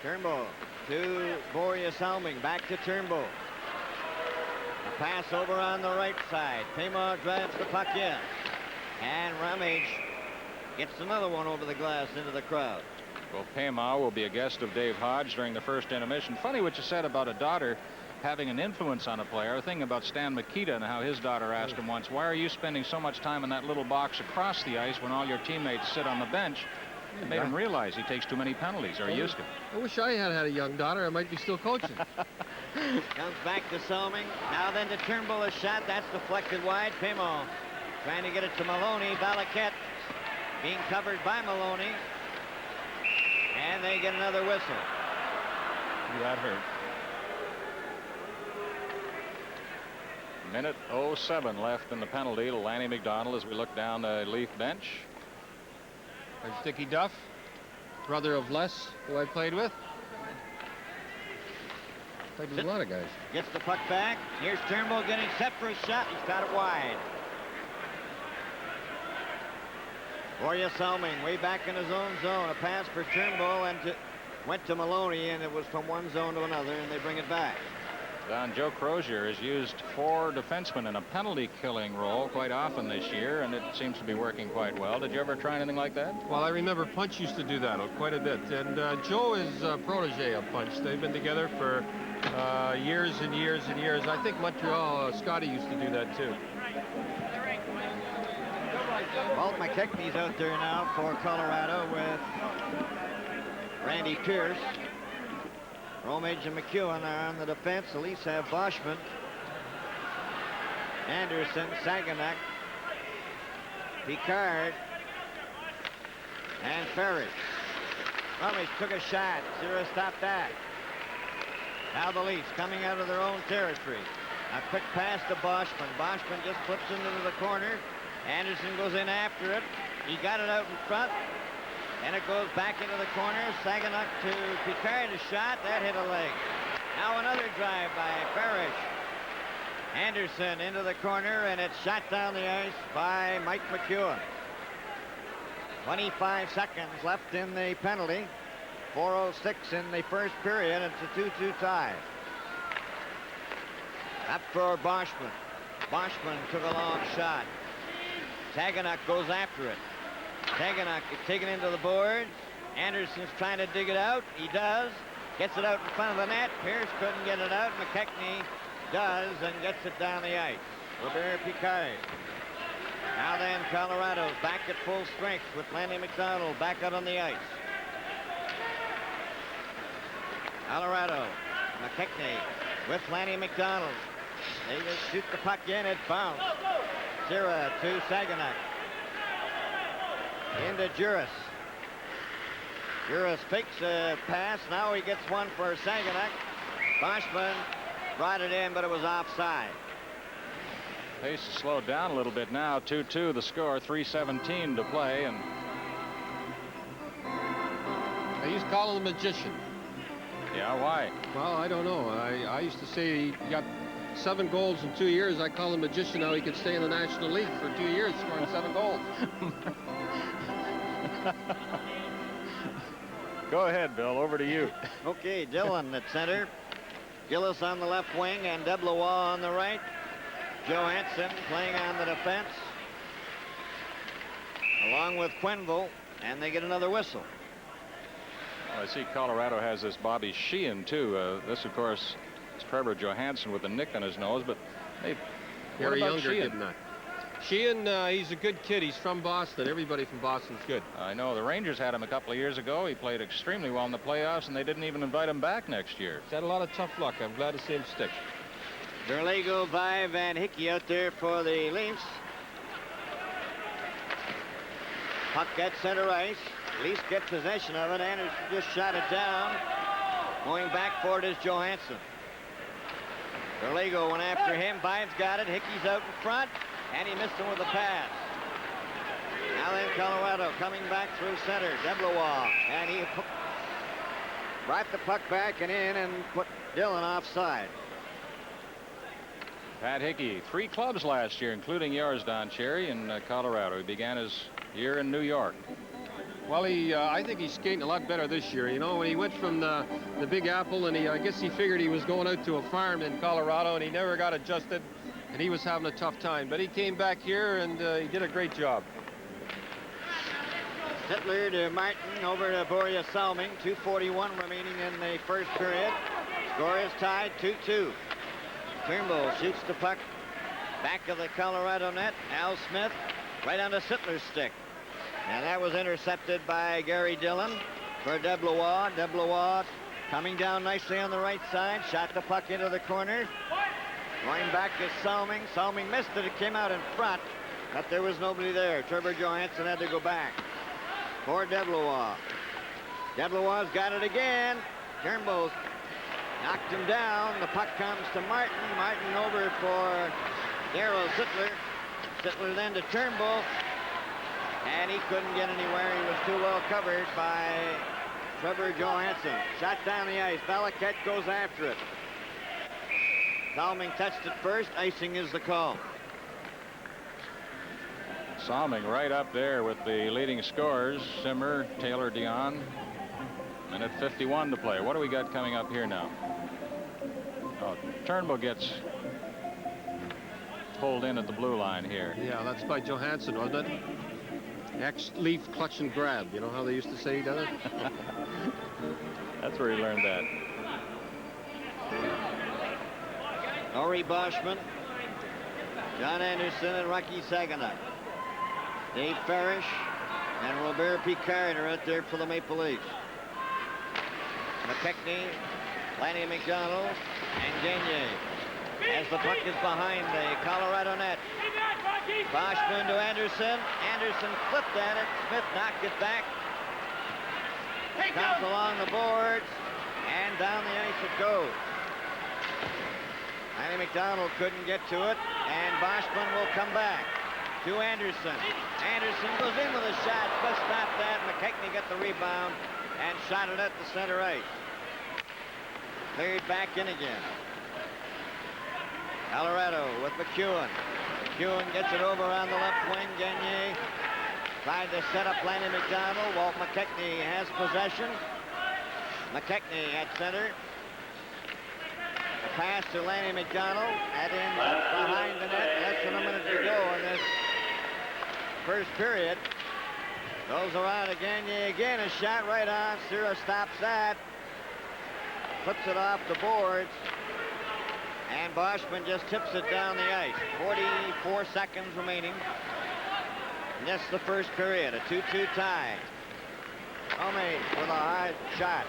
Turnbull to Boria Salming. Back to Turnbull. A pass over on the right side. Pamo drives the puck in. And Ramage gets another one over the glass into the crowd. Well, Pamo will be a guest of Dave Hodge during the first intermission. Funny what you said about a daughter having an influence on a player. I think about Stan Mikita and how his daughter asked him once, why are you spending so much time in that little box across the ice when all your teammates sit on the bench? It made him realize he takes too many penalties, or used to. I wish I had a young daughter. I might be still coaching. Comes back to Salming. Now then to Turnbull, a shot. That's deflected wide. Pamo trying to get it to Maloney. Balaket being covered by Maloney. And they get another whistle. He got hurt. Minute 07 left in the penalty to Lanny McDonald as we look down the Leaf bench. There's Dickie Duff, brother of Les, who I played with. Played with a lot of guys. Gets the puck back. Here's Turnbull getting set for a shot. He's got it wide. Boria Salming way back in his own zone. A pass for Turnbull and went to Maloney, and it was from one zone to another, and they bring it back. Don Joe Crozier has used 4 defensemen in a penalty-killing role quite often this year, and it seems to be working quite well. Did you ever try anything like that? Well, I remember Punch used to do that quite a bit, and Joe is a protege of Punch. They've been together for years and years and years. I think Montreal, Scotty used to do that too. Walt McKechnie's out there now for Colorado with Randy Pierce. Romage and McEwen are on the defense. The Leafs have Boschman, Anderson, Saganak, Picard, and Ferris. Romage took a shot. Zero stopped that. Now the Leafs coming out of their own territory. A quick pass to Boschman. Boschman just flips into the corner. Anderson goes in after it. He got it out in front. And it goes back into the corner. Saganak to Picard, a shot. That hit a leg. Now another drive by Parrish. Anderson into the corner, and it's shot down the ice by Mike McEwen. 25 seconds left in the penalty. 4:06 in the first period. It's a 2-2 tie. Up for Boschman. Boschman took a long shot. Saganak goes after it. Saganak is taken into the boards. Anderson's trying to dig it out. He does. Gets it out in front of the net. Pierce couldn't get it out. McKechnie does and gets it down the ice. Robert Picard. Now then, Colorado's back at full strength with Lanny McDonald back out on the ice. Colorado. McKechnie with Lanny McDonald. They just shoot the puck in. It bounced. Zira to Saganak. Into Juris. Juris fakes a pass. Now he gets one for Saganak. Boschman brought it in, but it was offside. Pace has slowed down a little bit now. 2-2 the score. 3:17 to play. And he's calling the magician. Yeah, why? Well, I don't know. I used to say he got 7 goals in 2 years. I call him magician. Now he could stay in the National League for 2 years scoring 7 goals. Go ahead, Bill. Over to you. Okay, Dillon at center. Gillis on the left wing and Deblois on the right. Johansson playing on the defense along with Quenneville, and they get another whistle. Well, I see Colorado has this Bobby Sheehan too. This, of course, is Trevor Johansson with a nick on his nose, but hey, Gary Younger Sheehan? did not. Sheehan, he's a good kid. He's from Boston. Everybody from Boston's good. I know. The Rangers had him a couple of years ago. He played extremely well in the playoffs, and they didn't even invite him back next year. He's had a lot of tough luck. I'm glad to see him stick. Derlego, Vive, and Hickey out there for the Leafs. Puck at center ice. Leafs get possession of it. Anderson just shot it down. Going back for it is Johansson. Derlego went after him. Vive's got it. Hickey's out in front, and he missed him with a pass. Now then Colorado coming back through center. Deblois, and he brought the puck back and in and put Dillon offside. Pat Hickey, 3 clubs last year, including yours, Don Cherry, in Colorado. He began his year in New York. Well, I think he's skating a lot better this year. You know, when he went from the Big Apple, and I guess he figured he was going out to a farm in Colorado, and he never got adjusted, and he was having a tough time. But he came back here, and he did a great job. Sittler to Martin, over to Borja Salming. 2:41 remaining in the first period. Score is tied 2-2. Turnbull shoots the puck back of the Colorado net. Al Smith right onto Sittler's stick. And that was intercepted by Gary Dillon for Deblois. Deblois coming down nicely on the right side. Shot the puck into the corner. Going back to Salming. Salming missed it. It came out in front, but there was nobody there. Trevor Johansson had to go back for Deblois. Deblois got it again. Turnbull knocked him down. The puck comes to Martin. Martin over for Darryl Sittler. Sittler then to Turnbull. And he couldn't get anywhere. He was too well covered by Trevor Johansson. Shot down the ice. Balaket goes after it. Salming touched it first. Icing is the call. Salming right up there with the leading scorers, Simmer, Taylor, Dion. Minute 51 to play. What do we got coming up here now? Oh, Turnbull gets pulled in at the blue line here. Yeah, that's by Johansson, wasn't it? Ex-Leaf clutch and grab. You know how they used to say he does it? That's where he learned that. Ori Boschman, John Anderson, and Rocky Saginaw. Dave Parrish and Robert Picard are out there for the Maple Leafs. McKechnie, Lanny McDonald, and Gagne. As the puck is behind the Colorado net. Boschman to Anderson. Anderson flipped at it. Smith knocked it back. Comes along the boards, and down the ice it goes. Lanny McDonald couldn't get to it, and Boschman will come back to Anderson. Anderson goes in with a shot. Smith stopped that. McKechnie got the rebound and shot it at the center ice. Cleared back in again. Colorado with McEwen. McEwen gets it over on the left wing. Gagne tried to set up Lanny McDonald. Walt McKechnie has possession. McKechnie at center. A pass to Lanny McDonald. That ends up behind the net. Less than a minute to go in this first period. Goes around to Gagne again. A shot right on. Sura stops that. Flips it off the boards. And Boschman just tips it down the ice. 44 seconds remaining. And that's the first period. A 2-2 tie. Homey with a hard shot.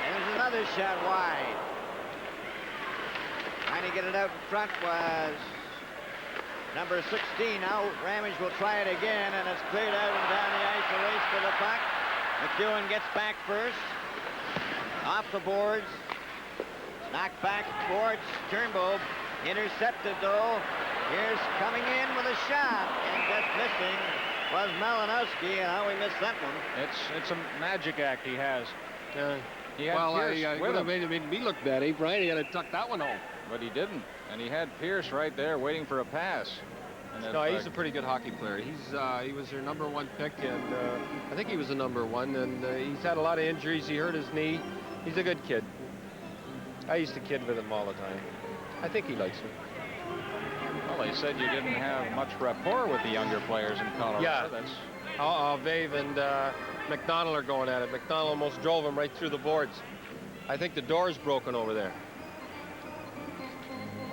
And there's another shot wide. Trying to get it out in front was number 16. Now Ramage will try it again, and it's cleared out and down the ice. A race for the puck. McEwen gets back first. Off the boards. Knocked back towards Turnbull. Intercepted though. Here's coming in with a shot, and just missing was Malinowski, and how we missed that one. It's a magic act he has. He had Well, Pierce I with would have him. made me look bad, eh, Brian? He had to tuck that one home. But he didn't, and he had Pierce right there waiting for a pass. And No, he's a pretty good hockey player. He was their #1 pick, and I think he was the #1, and he's had a lot of injuries. He hurt his knee. He's a good kid. I used to kid with him all the time. I think he likes me. Well, they said you didn't have much rapport with the younger players in Colorado. Yeah. That's Vave and McDonald are going at it. McDonald almost drove him right through the boards. I think the door's broken over there.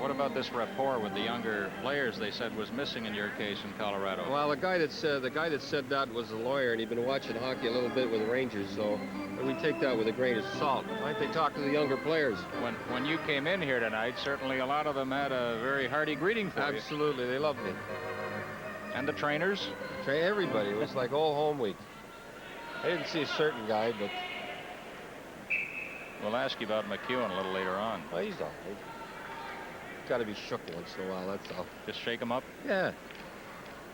What about this rapport with the younger players they said was missing in your case in Colorado? Well, the guy that said that was a lawyer, and he'd been watching hockey a little bit with the Rangers, so we take that with a grain of salt. Why don't they talk to the younger players? When you came in here tonight, certainly a lot of them had a very hearty greeting for you. Absolutely, they loved me. And the trainers? Everybody. It was like old home week. I didn't see a certain guy, but... We'll ask you about McEwen a little later on. Well, he's all right. Got to be shook once in a while, that's all. Just shake him up? Yeah.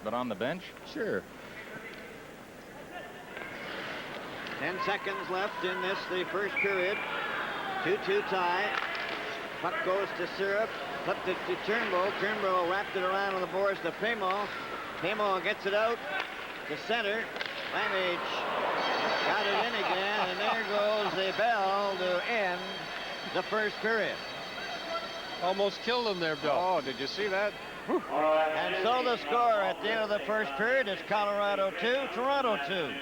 But on the bench? Sure. 10 seconds left in this, the first period. 2-2 tie. Puck goes to Syrup. Flipped it to Turnbull. Turnbull wrapped it around on the boards to Pamo. Pamo gets it out to center. Ramage got it in again, and there goes the bell to end the first period. Almost killed him there, Bill. Oh, did you see that? And so the score at the end of the first period is Colorado 2, Toronto 2.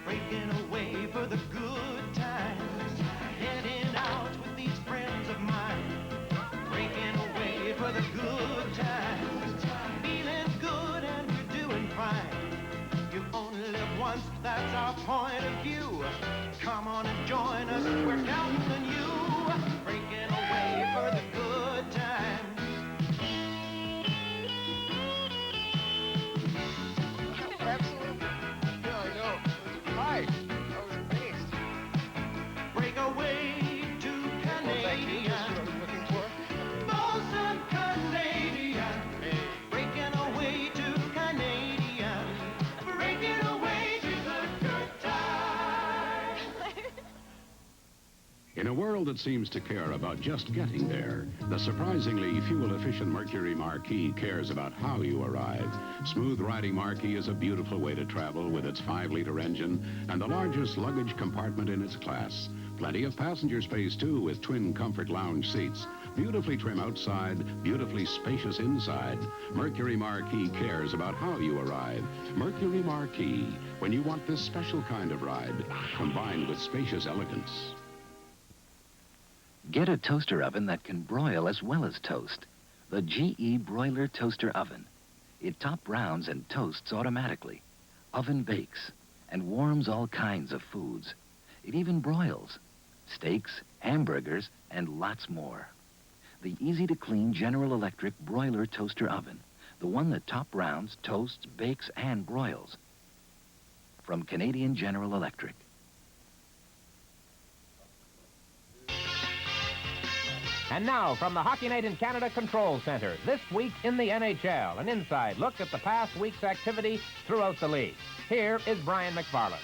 Breaking away for the good times, heading out with these friends of mine. Breaking away for the good times, feeling good and we're doing fine. You only live once, that's our point of view. Come on and join us, we're counting on you. Breaking away for the good times. Absolutely. Yeah, I know. Hi. I was amazed. Break away to Well, thank you. That's what I was looking for. Molson Canadian, breaking away to Canadian, breaking away to the good times. In a world that seems to care about just getting there, the surprisingly fuel-efficient Mercury Marquis cares about how you arrive. Smooth Riding Marquis is a beautiful way to travel with its 5-liter engine and the largest luggage compartment in its class. Plenty of passenger space, too, with twin comfort lounge seats. Beautifully trim outside, beautifully spacious inside. Mercury Marquis cares about how you arrive. Mercury Marquis, when you want this special kind of ride, combined with spacious elegance. Get a toaster oven that can broil as well as toast. The GE Broiler Toaster Oven. It top browns and toasts automatically. Oven bakes and warms all kinds of foods. It even broils steaks, hamburgers, and lots more. The easy-to-clean General Electric Broiler Toaster Oven. The one that top browns, toasts, bakes, and broils. From Canadian General Electric. And now, from the Hockey Night in Canada Control Center, this week in the NHL, an inside look at the past week's activity throughout the league. Here is Brian McFarland.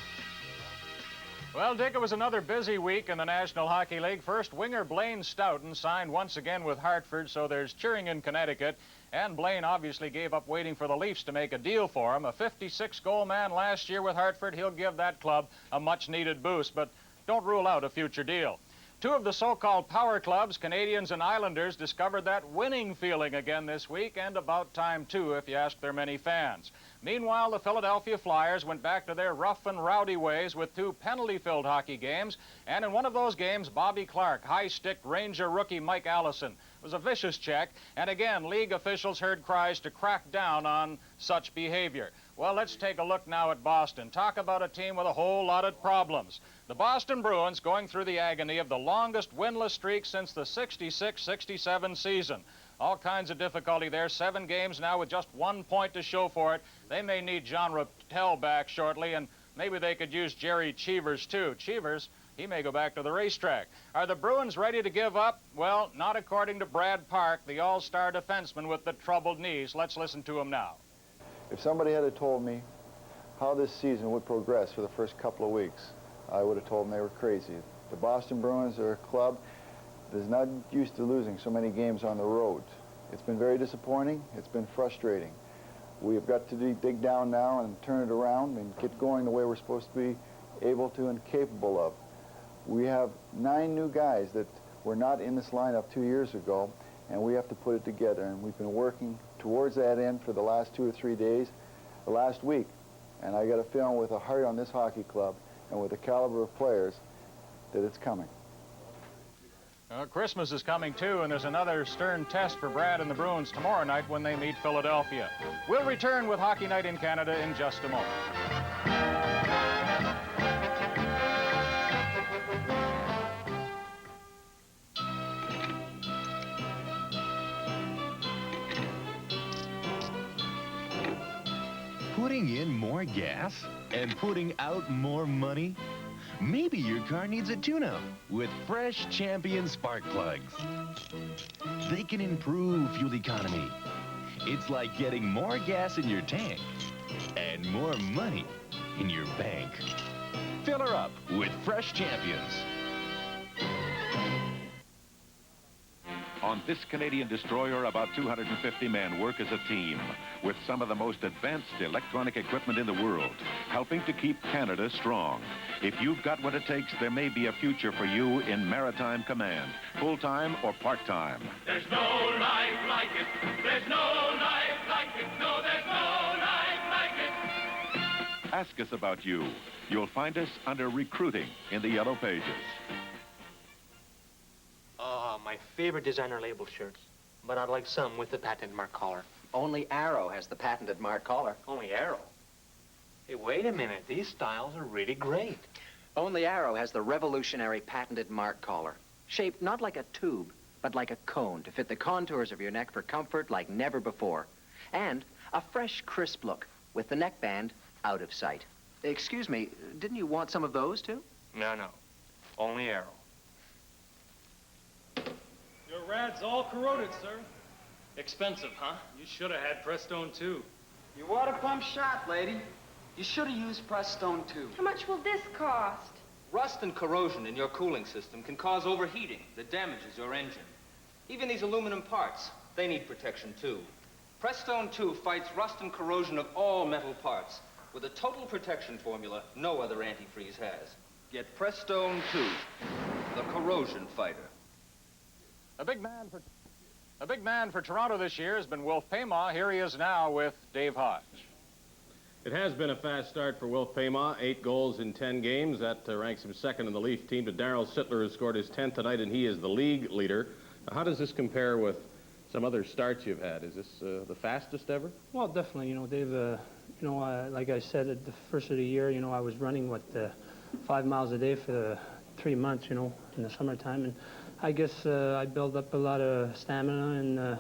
Well, Dick, it was another busy week in the National Hockey League. First, winger Blaine Stoughton signed once again with Hartford, so there's cheering in Connecticut. And Blaine obviously gave up waiting for the Leafs to make a deal for him. A 56-goal man last year with Hartford. He'll give that club a much-needed boost, but don't rule out a future deal. Two of the so-called power clubs, Canadians and Islanders, discovered that winning feeling again this week, and about time, too, if you ask their many fans. Meanwhile, the Philadelphia Flyers went back to their rough and rowdy ways with two penalty-filled hockey games, and in one of those games, Bobby Clarke high-sticked Ranger rookie Mike Allison. It was a vicious check, and again, league officials heard cries to crack down on such behavior. Well, let's take a look now at Boston. Talk about a team with a whole lot of problems. The Boston Bruins going through the agony of the longest winless streak since the 66-67 season. All kinds of difficulty there. 7 games now with just 1 point to show for it. They may need John Rappel back shortly, and maybe they could use Jerry Cheevers, too. Cheevers, he may go back to the racetrack. Are the Bruins ready to give up? Well, not according to Brad Park, the all-star defenseman with the troubled knees. Let's listen to him now. If somebody had told me how this season would progress for the first couple of weeks, I would have told them they were crazy. The Boston Bruins are a club that's not used to losing so many games on the road. It's been very disappointing. It's been frustrating. We've got to dig down now and turn it around and get going the way we're supposed to be able to and capable of. We have 9 new guys that were not in this lineup 2 years ago, and we have to put it together. And we've been working towards that end for the last 2 or 3 days, the last week. And I got a feeling with a heart on this hockey club and with the caliber of players that it's coming. Christmas is coming, too, and there's another stern test for Brad and the Bruins tomorrow night when they meet Philadelphia. We'll return with Hockey Night in Canada in just a moment. Putting in more gas and putting out more money? Maybe your car needs a tune-up with fresh Champion spark plugs. They can improve fuel economy. It's like getting more gas in your tank and more money in your bank. Fill her up with fresh Champions. On this Canadian destroyer, about 250 men work as a team with some of the most advanced electronic equipment in the world, helping to keep Canada strong. If you've got what it takes, there may be a future for you in Maritime Command, full-time or part-time. There's no life like it. There's no life like it. No, there's no life like it. Ask us about you. You'll find us under Recruiting in the Yellow Pages. My favorite designer label shirts, but I'd like some with the patented mark collar. Only Arrow has the patented mark collar. Only Arrow? Hey, wait a minute. These styles are really great. Only Arrow has the revolutionary patented mark collar, shaped not like a tube, but like a cone to fit the contours of your neck for comfort like never before. And a fresh, crisp look with the neckband out of sight. Excuse me, didn't you want some of those, too? No. Only Arrow. Your rad's all corroded, sir. Expensive, huh? You should have had Prestone, too. Your water pump shot, lady. You should have used Prestone, too. How much will this cost? Rust and corrosion in your cooling system can cause overheating that damages your engine. Even these aluminum parts, they need protection, too. Prestone 2 fights rust and corrosion of all metal parts with a total protection formula no other antifreeze has. Get Prestone 2, the corrosion fighter. A big man for Toronto this year has been Wilf Payma. Here he is now with Dave Hodge. It has been a fast start for Wilf Payma, 8 goals in 10 games. That ranks him second in the Leaf team to Darryl Sittler, who scored his 10th tonight, and he is the league leader. How does this compare with some other starts you've had? Is this the fastest ever? Well, definitely. Dave, like I said at the first of the year, I was running, 5 miles a day for 3 months, in the summertime. And I guess I built up a lot of stamina, and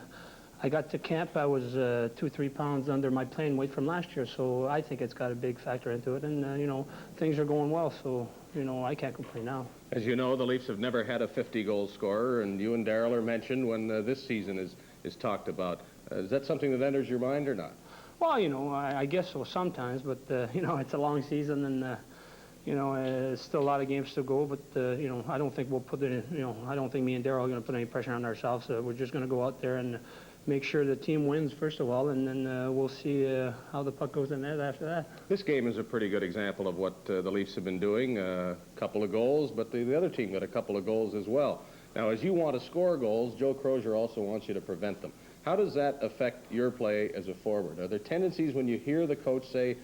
I got to camp. I was 2-3 pounds under my playing weight from last year, so I think it's got a big factor into it. And, things are going well, so, I can't complain now. As you know, the Leafs have never had a 50-goal scorer, and you and Darryl are mentioned when this season is talked about. Is that something that enters your mind or not? Well, I guess so sometimes, but, it's a long season, and still a lot of games to go, but, I don't think we'll put it in, I don't think me and Darryl are going to put any pressure on ourselves. We're just going to go out there and make sure the team wins, first of all, and then we'll see how the puck goes in there after that. This game is a pretty good example of what the Leafs have been doing. A couple of goals, but the other team got a couple of goals as well. Now, as you want to score goals, Joe Crozier also wants you to prevent them. How does that affect your play as a forward? Are there tendencies when you hear the coach say,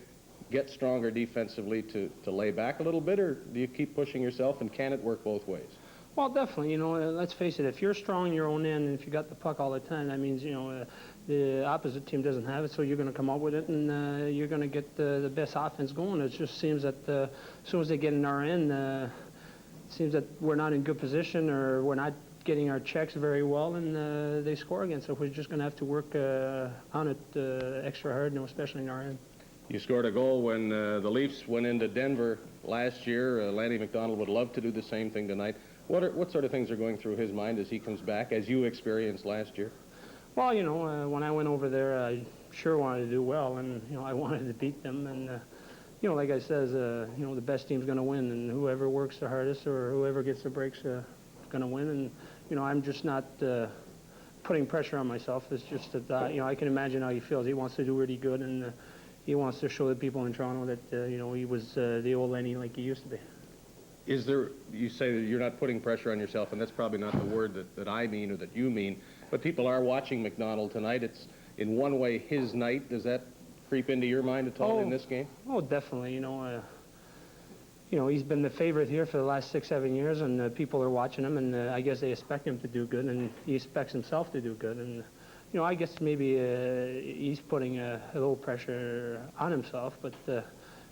get stronger defensively to lay back a little bit, or do you keep pushing yourself, and can it work both ways? Well, definitely. You know, let's face it. If you're strong in your own end, and if you got the puck all the time, that means, you know, the opposite team doesn't have it, so you're going to come up with it, and you're going to get the best offense going. It just seems that as soon as they get in our end, it seems that we're not in good position, or we're not getting our checks very well, and they score again. So we're just going to have to work on it extra hard, you know, especially in our end. You scored a goal when the Leafs went into Denver last year. Lanny McDonald would love to do the same thing tonight. What sort of things are going through his mind as he comes back, as you experienced last year? Well, you know, when I went over there, I sure wanted to do well, and, you know, I wanted to beat them. And, you know, like I says, you know, the best team's going to win, and whoever works the hardest or whoever gets the breaks is going to win. And, you know, I'm just not putting pressure on myself. It's just that, you know, I can imagine how he feels. He wants to do really good, and he wants to show the people in Toronto that, you know, he was the old Lenny like he used to be. Is there, you say that you're not putting pressure on yourself, and that's probably not the word that I mean or that you mean, but people are watching McDonald tonight. It's, in one way, his night. Does that creep into your mind at all in this game? Oh, definitely. You know, he's been the favorite here for the last 6-7 years, and people are watching him, and I guess they expect him to do good, and he expects himself to do good. And, you know, I guess maybe he's putting a little pressure on himself, but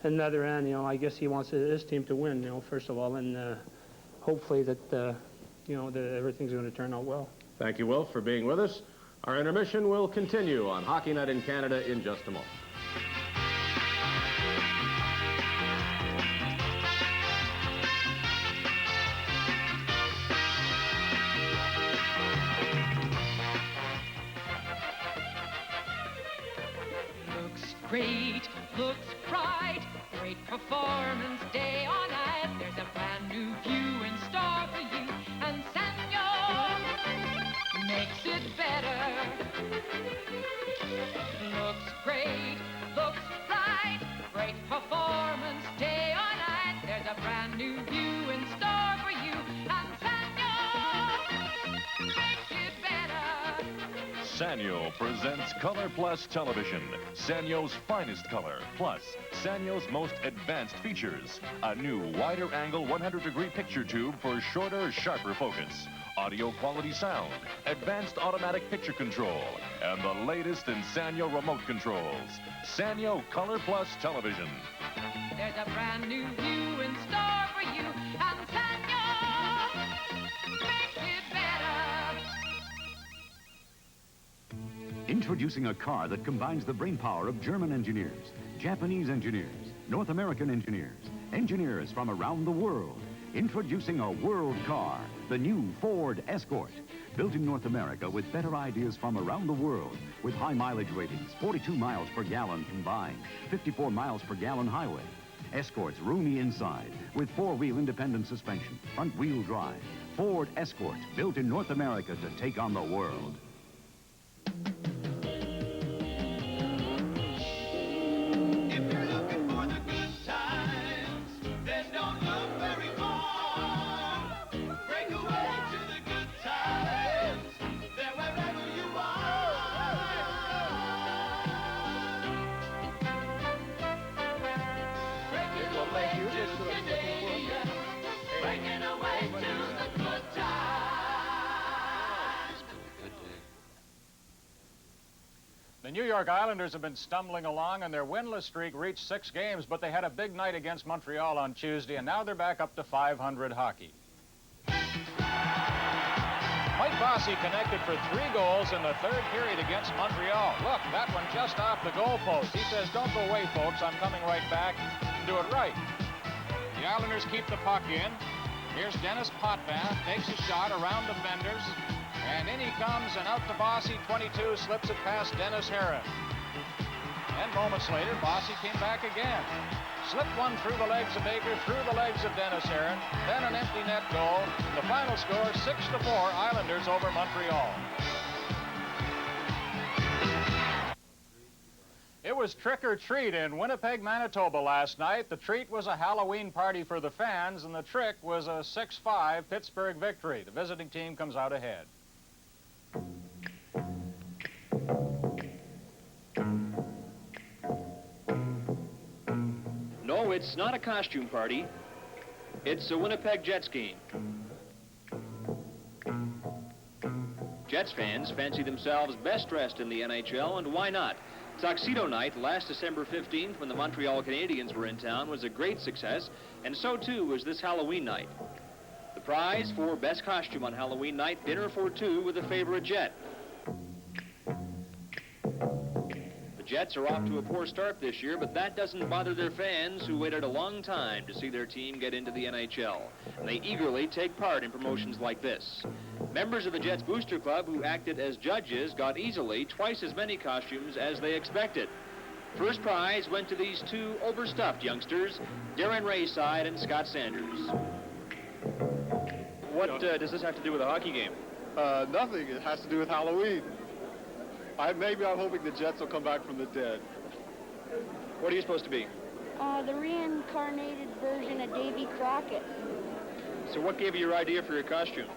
on the other end, you know, I guess he wants his team to win, you know, first of all, and hopefully that, you know, everything's going to turn out well. Thank you, Wilf, for being with us. Our intermission will continue on Hockey Night in Canada in just a moment. Looks great, looks bright, great performance day or night. There's a brand new view in store for you, and Sanyo makes it better. Looks great, looks bright, great performance day or night. There's a brand new view in store for you, and Sanyo makes it better. Sanyo presents Color Plus Television, Sanyo's finest color, plus Sanyo's most advanced features. A new wider angle 100-degree picture tube for shorter, sharper focus. Audio quality sound, advanced automatic picture control, and the latest in Sanyo remote controls. Sanyo Color Plus Television. There's a brand new view in store for you, and Sanyo makes it better. Introducing a car that combines the brainpower of German engineers, Japanese engineers, North American engineers, engineers from around the world. Introducing a world car, the new Ford Escort. Built in North America with better ideas from around the world, with high mileage ratings, 42 miles per gallon combined, 54 miles per gallon highway. Escort's roomy inside, with four-wheel independent suspension, front-wheel drive. Ford Escort, built in North America to take on the world. The New York Islanders have been stumbling along, and their winless streak reached 6 games, but they had a big night against Montreal on Tuesday, and now they're back up to .500 hockey. Mike Bossy connected for 3 goals in the third period against Montreal. Look, that one just off the goalpost. He says, don't go away, folks. I'm coming right back and do it right. The Islanders keep the puck in. Here's Dennis Potvin, takes a shot around defenders. And in he comes, and out to Bossy, 22, slips it past Dennis Herron. And moments later, Bossy came back again. Slipped one through the legs of Baker, through the legs of Dennis Herron, then an empty net goal. The final score, 6-4, Islanders over Montreal. It was trick or treat in Winnipeg, Manitoba last night. The treat was a Halloween party for the fans, and the trick was a 6-5 Pittsburgh victory. The visiting team comes out ahead. No, it's not a costume party. It's a Winnipeg Jets game. Jets fans fancy themselves best dressed in the NHL, and why not? Tuxedo Night last December 15th when the Montreal Canadiens were in town was a great success, and so too was this Halloween night. The prize for best costume on Halloween night, dinner for two with a favorite Jet. The Jets are off to a poor start this year, but that doesn't bother their fans who waited a long time to see their team get into the NHL. And they eagerly take part in promotions like this. Members of the Jets Booster Club who acted as judges got easily twice as many costumes as they expected. First prize went to these two overstuffed youngsters, Darren Rayside and Scott Sanders. What does this have to do with a hockey game? Nothing. It has to do with Halloween. Maybe I'm hoping the Jets will come back from the dead. What are you supposed to be? The reincarnated version of Davy Crockett. So what gave you your idea for your costume?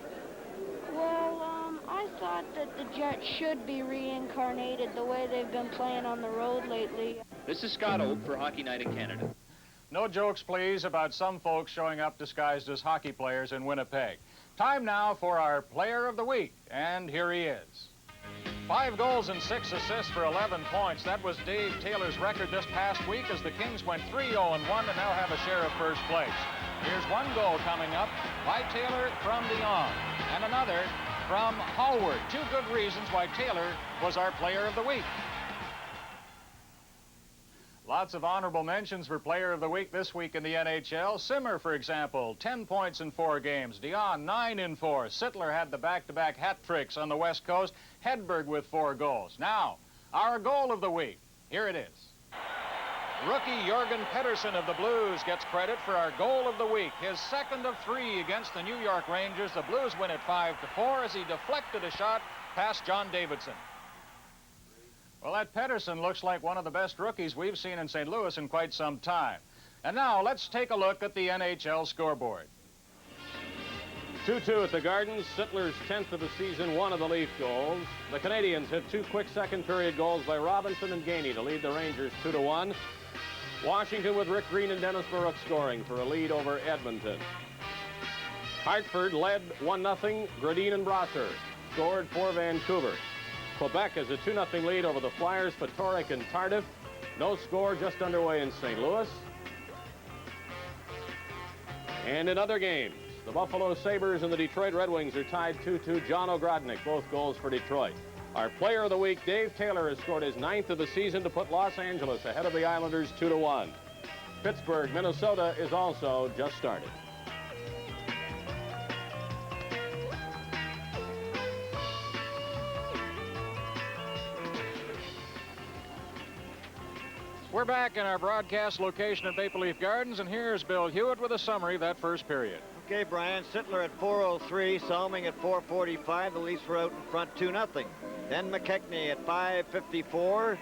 Well, I thought that the Jets should be reincarnated the way they've been playing on the road lately. This is Scott Oak for Hockey Night in Canada. No jokes, please, about some folks showing up disguised as hockey players in Winnipeg. Time now for our Player of the Week, and here he is. 5 goals and 6 assists for 11 points. That was Dave Taylor's record this past week as the Kings went 3-0-1 and now have a share of first place. Here's one goal coming up by Taylor from Dion and another from Hallward. Two good reasons why Taylor was our Player of the Week. Lots of honorable mentions for Player of the Week this week in the NHL. Simmer, for example, 10 points in 4 games. Dion, 9 in 4. Sittler had the back-to-back hat tricks on the West Coast. Hedberg with 4 goals. Now, our goal of the week. Here it is. Rookie Jorgen Pettersson of the Blues gets credit for our goal of the week. His second of 3 against the New York Rangers. The Blues win it 5-4 as he deflected a shot past John Davidson. Well, that Pettersson looks like one of the best rookies we've seen in St. Louis in quite some time. And now let's take a look at the NHL scoreboard. 2-2 at the Gardens. Sittler's 10th of the season, 1 of the Leaf goals. The Canadiens hit 2 quick second period goals by Robinson and Gainey to lead the Rangers 2-1. Washington with Rick Green and Dennis Baruch scoring for a lead over Edmonton. Hartford led 1-0. Gradin and Brasser scored for Vancouver. Quebec has a 2-0 lead over the Flyers. Fatorik and Tardif. No score, just underway in St. Louis. And in other games, the Buffalo Sabres and the Detroit Red Wings are tied 2-2. John Ogrodnik, both goals for Detroit. Our Player of the Week, Dave Taylor, has scored his 9th of the season to put Los Angeles ahead of the Islanders 2-1. Pittsburgh, Minnesota is also just started. We're back in our broadcast location at Maple Leaf Gardens, and here's Bill Hewitt with a summary of that first period. Okay, Brian. Sittler at 4:03, Salming at 4:45. The Leafs were out in front 2-0. Then McKechnie at 5:54.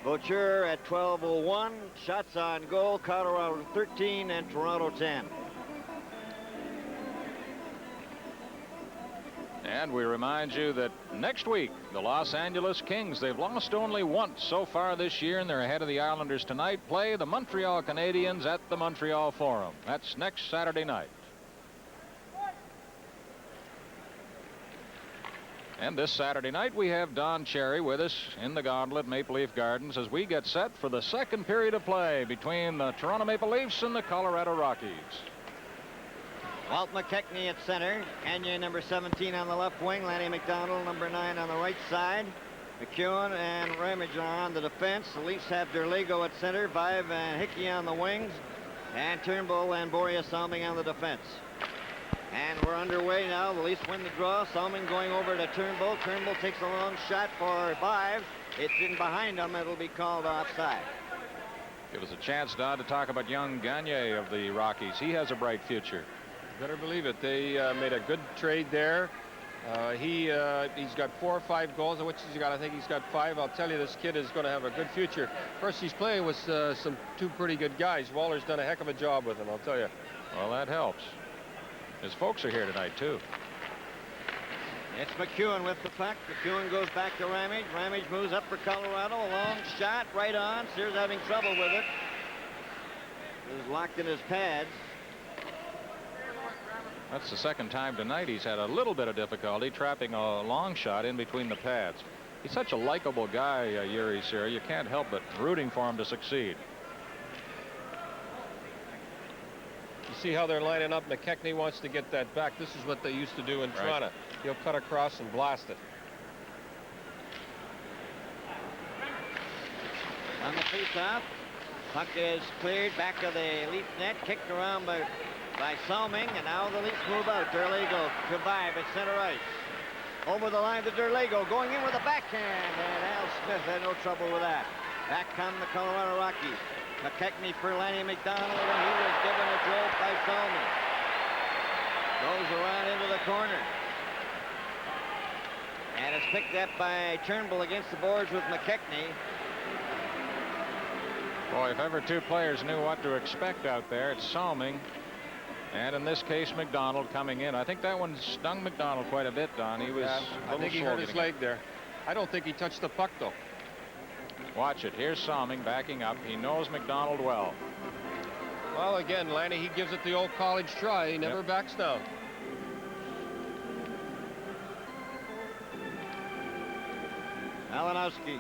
Boucher at 12:01. Shots on goal, Colorado 13 and Toronto 10. And we remind you that next week, the Los Angeles Kings, they've lost only once so far this year, and they're ahead of the Islanders tonight, play the Montreal Canadiens at the Montreal Forum. That's next Saturday night. And this Saturday night, we have Don Cherry with us in the Gauntlet, Maple Leaf Gardens, as we get set for the second period of play between the Toronto Maple Leafs and the Colorado Rockies. Walt McKechnie at center. Gagne, number 17 on the left wing. Lanny McDonald, number 9 on the right side. McEwen and Ramage are on the defense. The Leafs have Derlego at center. Vive and Hickey on the wings. And Turnbull and Boria Salming on the defense. And we're underway now. The Leafs win the draw. Salming going over to Turnbull. Turnbull takes a long shot for Vive. It's in behind him. It'll be called offside. Give us a chance, Don, to talk about young Gagne of the Rockies. He has a bright future. Better believe it. They made a good trade there. He's got 4 or 5 goals, of which he's got, I think he's got 5. I'll tell you, this kid is going to have a good future. First, he's playing with two pretty good guys. Waller's done a heck of a job with him, I'll tell you. Well, that helps. His folks are here tonight, too. It's McEwen with the puck. McEwen goes back to Ramage. Ramage moves up for Colorado. A long shot right on. Sears having trouble with it. He's locked in his pads. That's the second time tonight he's had a little bit of difficulty trapping a long shot in between the pads. He's such a likable guy, Yuri Sir. You can't help but rooting for him to succeed. You see how they're lining up? McKechnie wants to get that back. This is what they used to do in Toronto. He'll cut across and blast it. On the face-off, puck is cleared back of the Leaf net, kicked around by Salming, and now the Leafs move out. Derlego to Vive at center ice. Over the line to Derlego, going in with a backhand, and Al Smith had no trouble with that. Back come the Colorado Rockies. McKechnie for Lanny McDonald, and he was given a jolt by Salming. Goes around into the corner. And it's picked up by Turnbull against the boards with McKechnie. Boy, if ever two players knew what to expect out there, it's Salming. And in this case, McDonald coming in. I think that one stung McDonald quite a bit, Don. He was I think he hurt his leg there. I don't think he touched the puck, though. Watch it. Here's Salming backing up. He knows McDonald well. Well, again, Lanny, he gives it the old college try. He never backs down. Malinowski,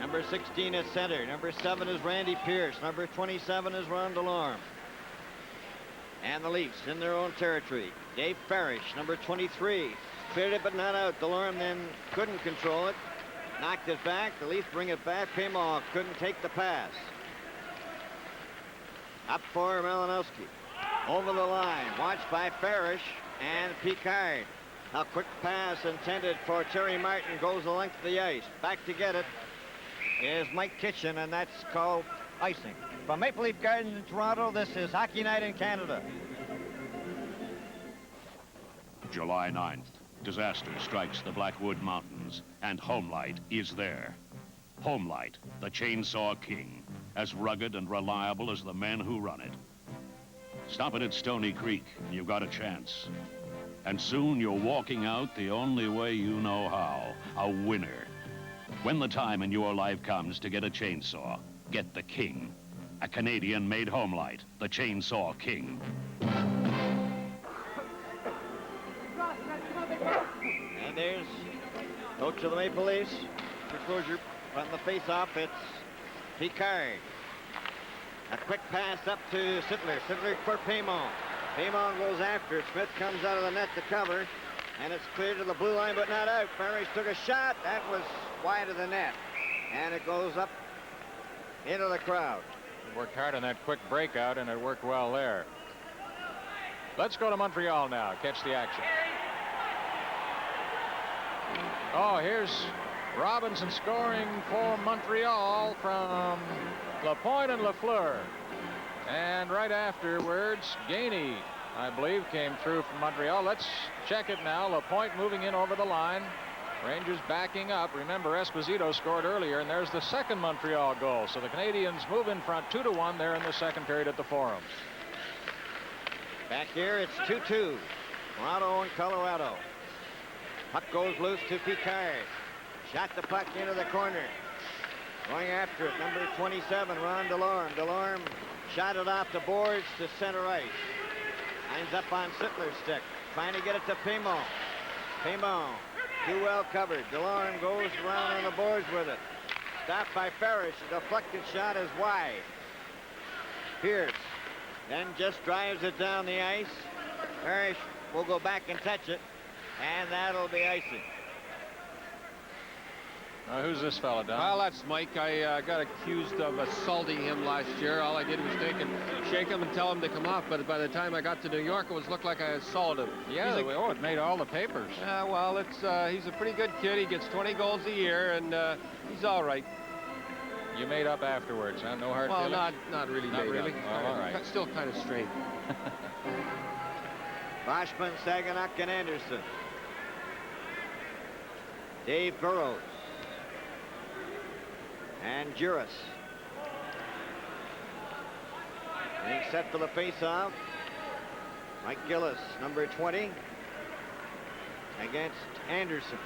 number 16 at center. Number 7 is Randy Pierce. Number 27 is Ron DeLorme. And the Leafs in their own territory. Dave Parrish, number 23. Cleared it, but not out. DeLorme then couldn't control it. Knocked it back. The Leafs bring it back. Paymal couldn't take the pass. Up for Malinowski. Over the line. Watched by Parrish and Picard. A quick pass intended for Terry Martin. Goes the length of the ice. Back to get it is Mike Kitchen, and that's called icing. From Maple Leaf Gardens in Toronto, this is Hockey Night in Canada. July 9th, disaster strikes the Blackwood Mountains, and Homelight is there. Homelight, the chainsaw king, as rugged and reliable as the men who run it. Stop it at Stony Creek, and you've got a chance. And soon you're walking out the only way you know how, a winner. When the time in your life comes to get a chainsaw, get the King. A Canadian-made Homelight, the Chainsaw King. And there's coach of the Maple Leafs. Foreclosure on the face-off. It's Picard. A quick pass up to Sittler. Sittler for Paymon. Paymon goes after it. Smith comes out of the net to cover. And it's cleared to the blue line, but not out. Parrish took a shot. That was wide of the net. And it goes up into the crowd. Worked hard on that quick breakout, and it worked well there. Let's go to Montreal now. Catch the action. Oh, here's Robinson scoring for Montreal from Lapointe and Lafleur. And right afterwards, Gainey, I believe, came through from Montreal. Let's check it now. Lapointe moving in over the line. Rangers backing up. Remember, Esposito scored earlier, and there's the second Montreal goal. So the Canadians move in front 2-1 there in the second period at the Forum. Back here, it's 2-2. Toronto and Colorado. Puck goes loose to Picard. Shot the puck into the corner. Going after it, number 27, Ron DeLorme. DeLorme shot it off the boards to center ice. Lines up on Sittler's stick. Trying to get it to Paymon. Paymon. Too well covered. DeLorme goes around on the boards with it. Stopped by Parrish. The deflected shot is wide. Pierce then just drives it down the ice. Parrish will go back and touch it, and that'll be icing. Now, who's this fella, Don? Well, that's Mike. I got accused of assaulting him last year. All I did was shake him and tell him to come off. But by the time I got to New York, it looked like I assaulted him. Yeah, it made all the papers. Well, he's a pretty good kid. He gets 20 goals a year, and he's all right. You made up afterwards, huh? No hard feelings? Well, not really. Not really? Well, all right. Still kind of straight. Boschman, Saginaw, and Anderson. Dave Burrows. And Juris. Being set for the face-off. Mike Gillis, number 20, against Anderson.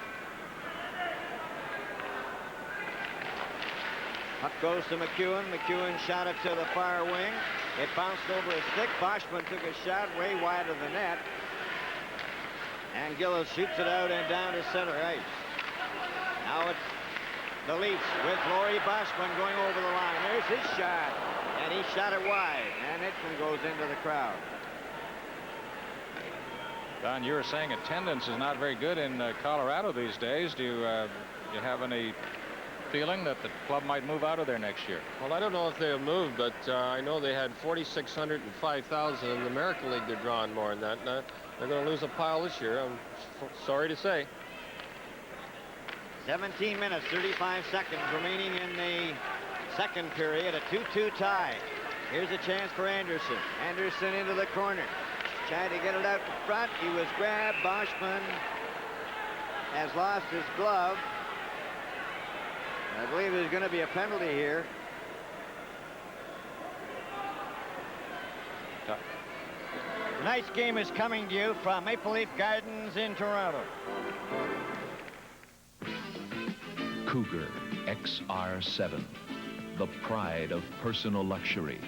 Puck goes to McEwen. McEwen shot it to the far wing. It bounced over a stick. Boschman took a shot way wide of the net. And Gillis shoots it out and down to center ice. Now it's the Leafs with Laurie Boschman going over the line. There's his shot. And he shot it wide. And it goes into the crowd. Don, you were saying attendance is not very good in Colorado these days. Do you have any feeling that the club might move out of there next year? Well, I don't know if they'll move, but I know they had 4,600 and 5,000 in the American League. They're drawing more than that. And, they're going to lose a pile this year. I'm sorry to say. 17 minutes, 35 seconds remaining in the second period. A 2-2 tie. Here's a chance for Anderson. Anderson into the corner. Tried to get it out in front. He was grabbed. Boschman has lost his glove. I believe there's going to be a penalty here. Tonight's game is coming to you from Maple Leaf Gardens in Toronto. Cougar XR7, the pride of personal luxury,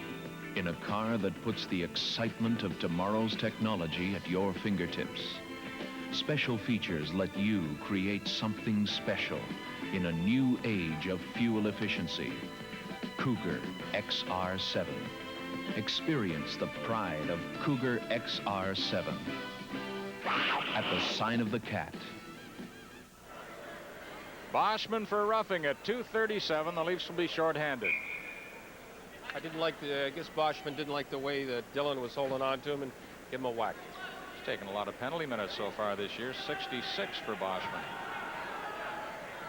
in a car that puts the excitement of tomorrow's technology at your fingertips. Special features let you create something special in a new age of fuel efficiency. Cougar XR7. Experience the pride of Cougar XR7 at the sign of the cat. Boschman for roughing at 2:37. The Leafs will be shorthanded. I guess Boschman didn't like the way that Dillon was holding on to him and give him a whack. He's taken a lot of penalty minutes so far this year. 66 for Boschman.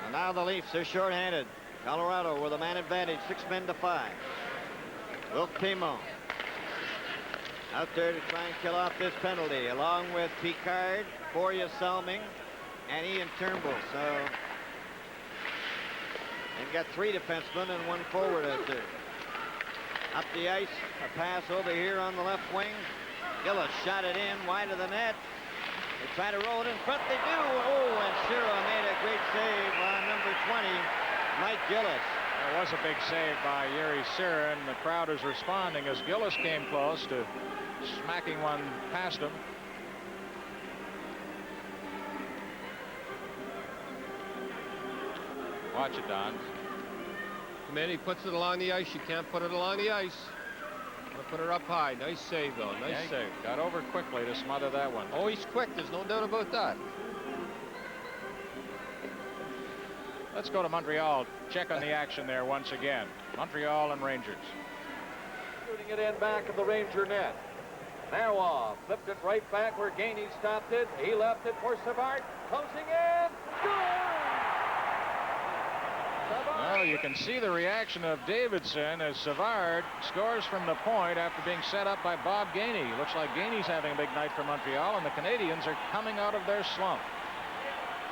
And now the Leafs are shorthanded. Colorado with a man advantage, 6 men to 5. Wilf Pimon out there to try and kill off this penalty, along with Picard, Borja Salming, and Ian Turnbull. So they've got 3 defensemen and 1 forward out there. Up the ice, a pass over here on the left wing. Gillis shot it in wide of the net. They try to roll it in front. They do. Oh, and Cira made a great save on number 20, Mike Gillis. There was a big save by Yuri Cira, and the crowd is responding as Gillis came close to smacking one past him. Watch it, Don. Come in, he puts it along the ice. You can't put it along the ice. Put her up high. Nice save, though. Nice save. Got over quickly to smother that one. Oh, he's quick. There's no doubt about that. Let's go to Montreal. Check on the action there once again. Montreal and Rangers. Shooting it in back of the Ranger net. Narwhal flipped it right back where Gainey stopped it. He left it for Savard. Closing in. Score! Well, you can see the reaction of Davidson as Savard scores from the point after being set up by Bob Gainey. Looks like Gainey's having a big night for Montreal, and the Canadians are coming out of their slump.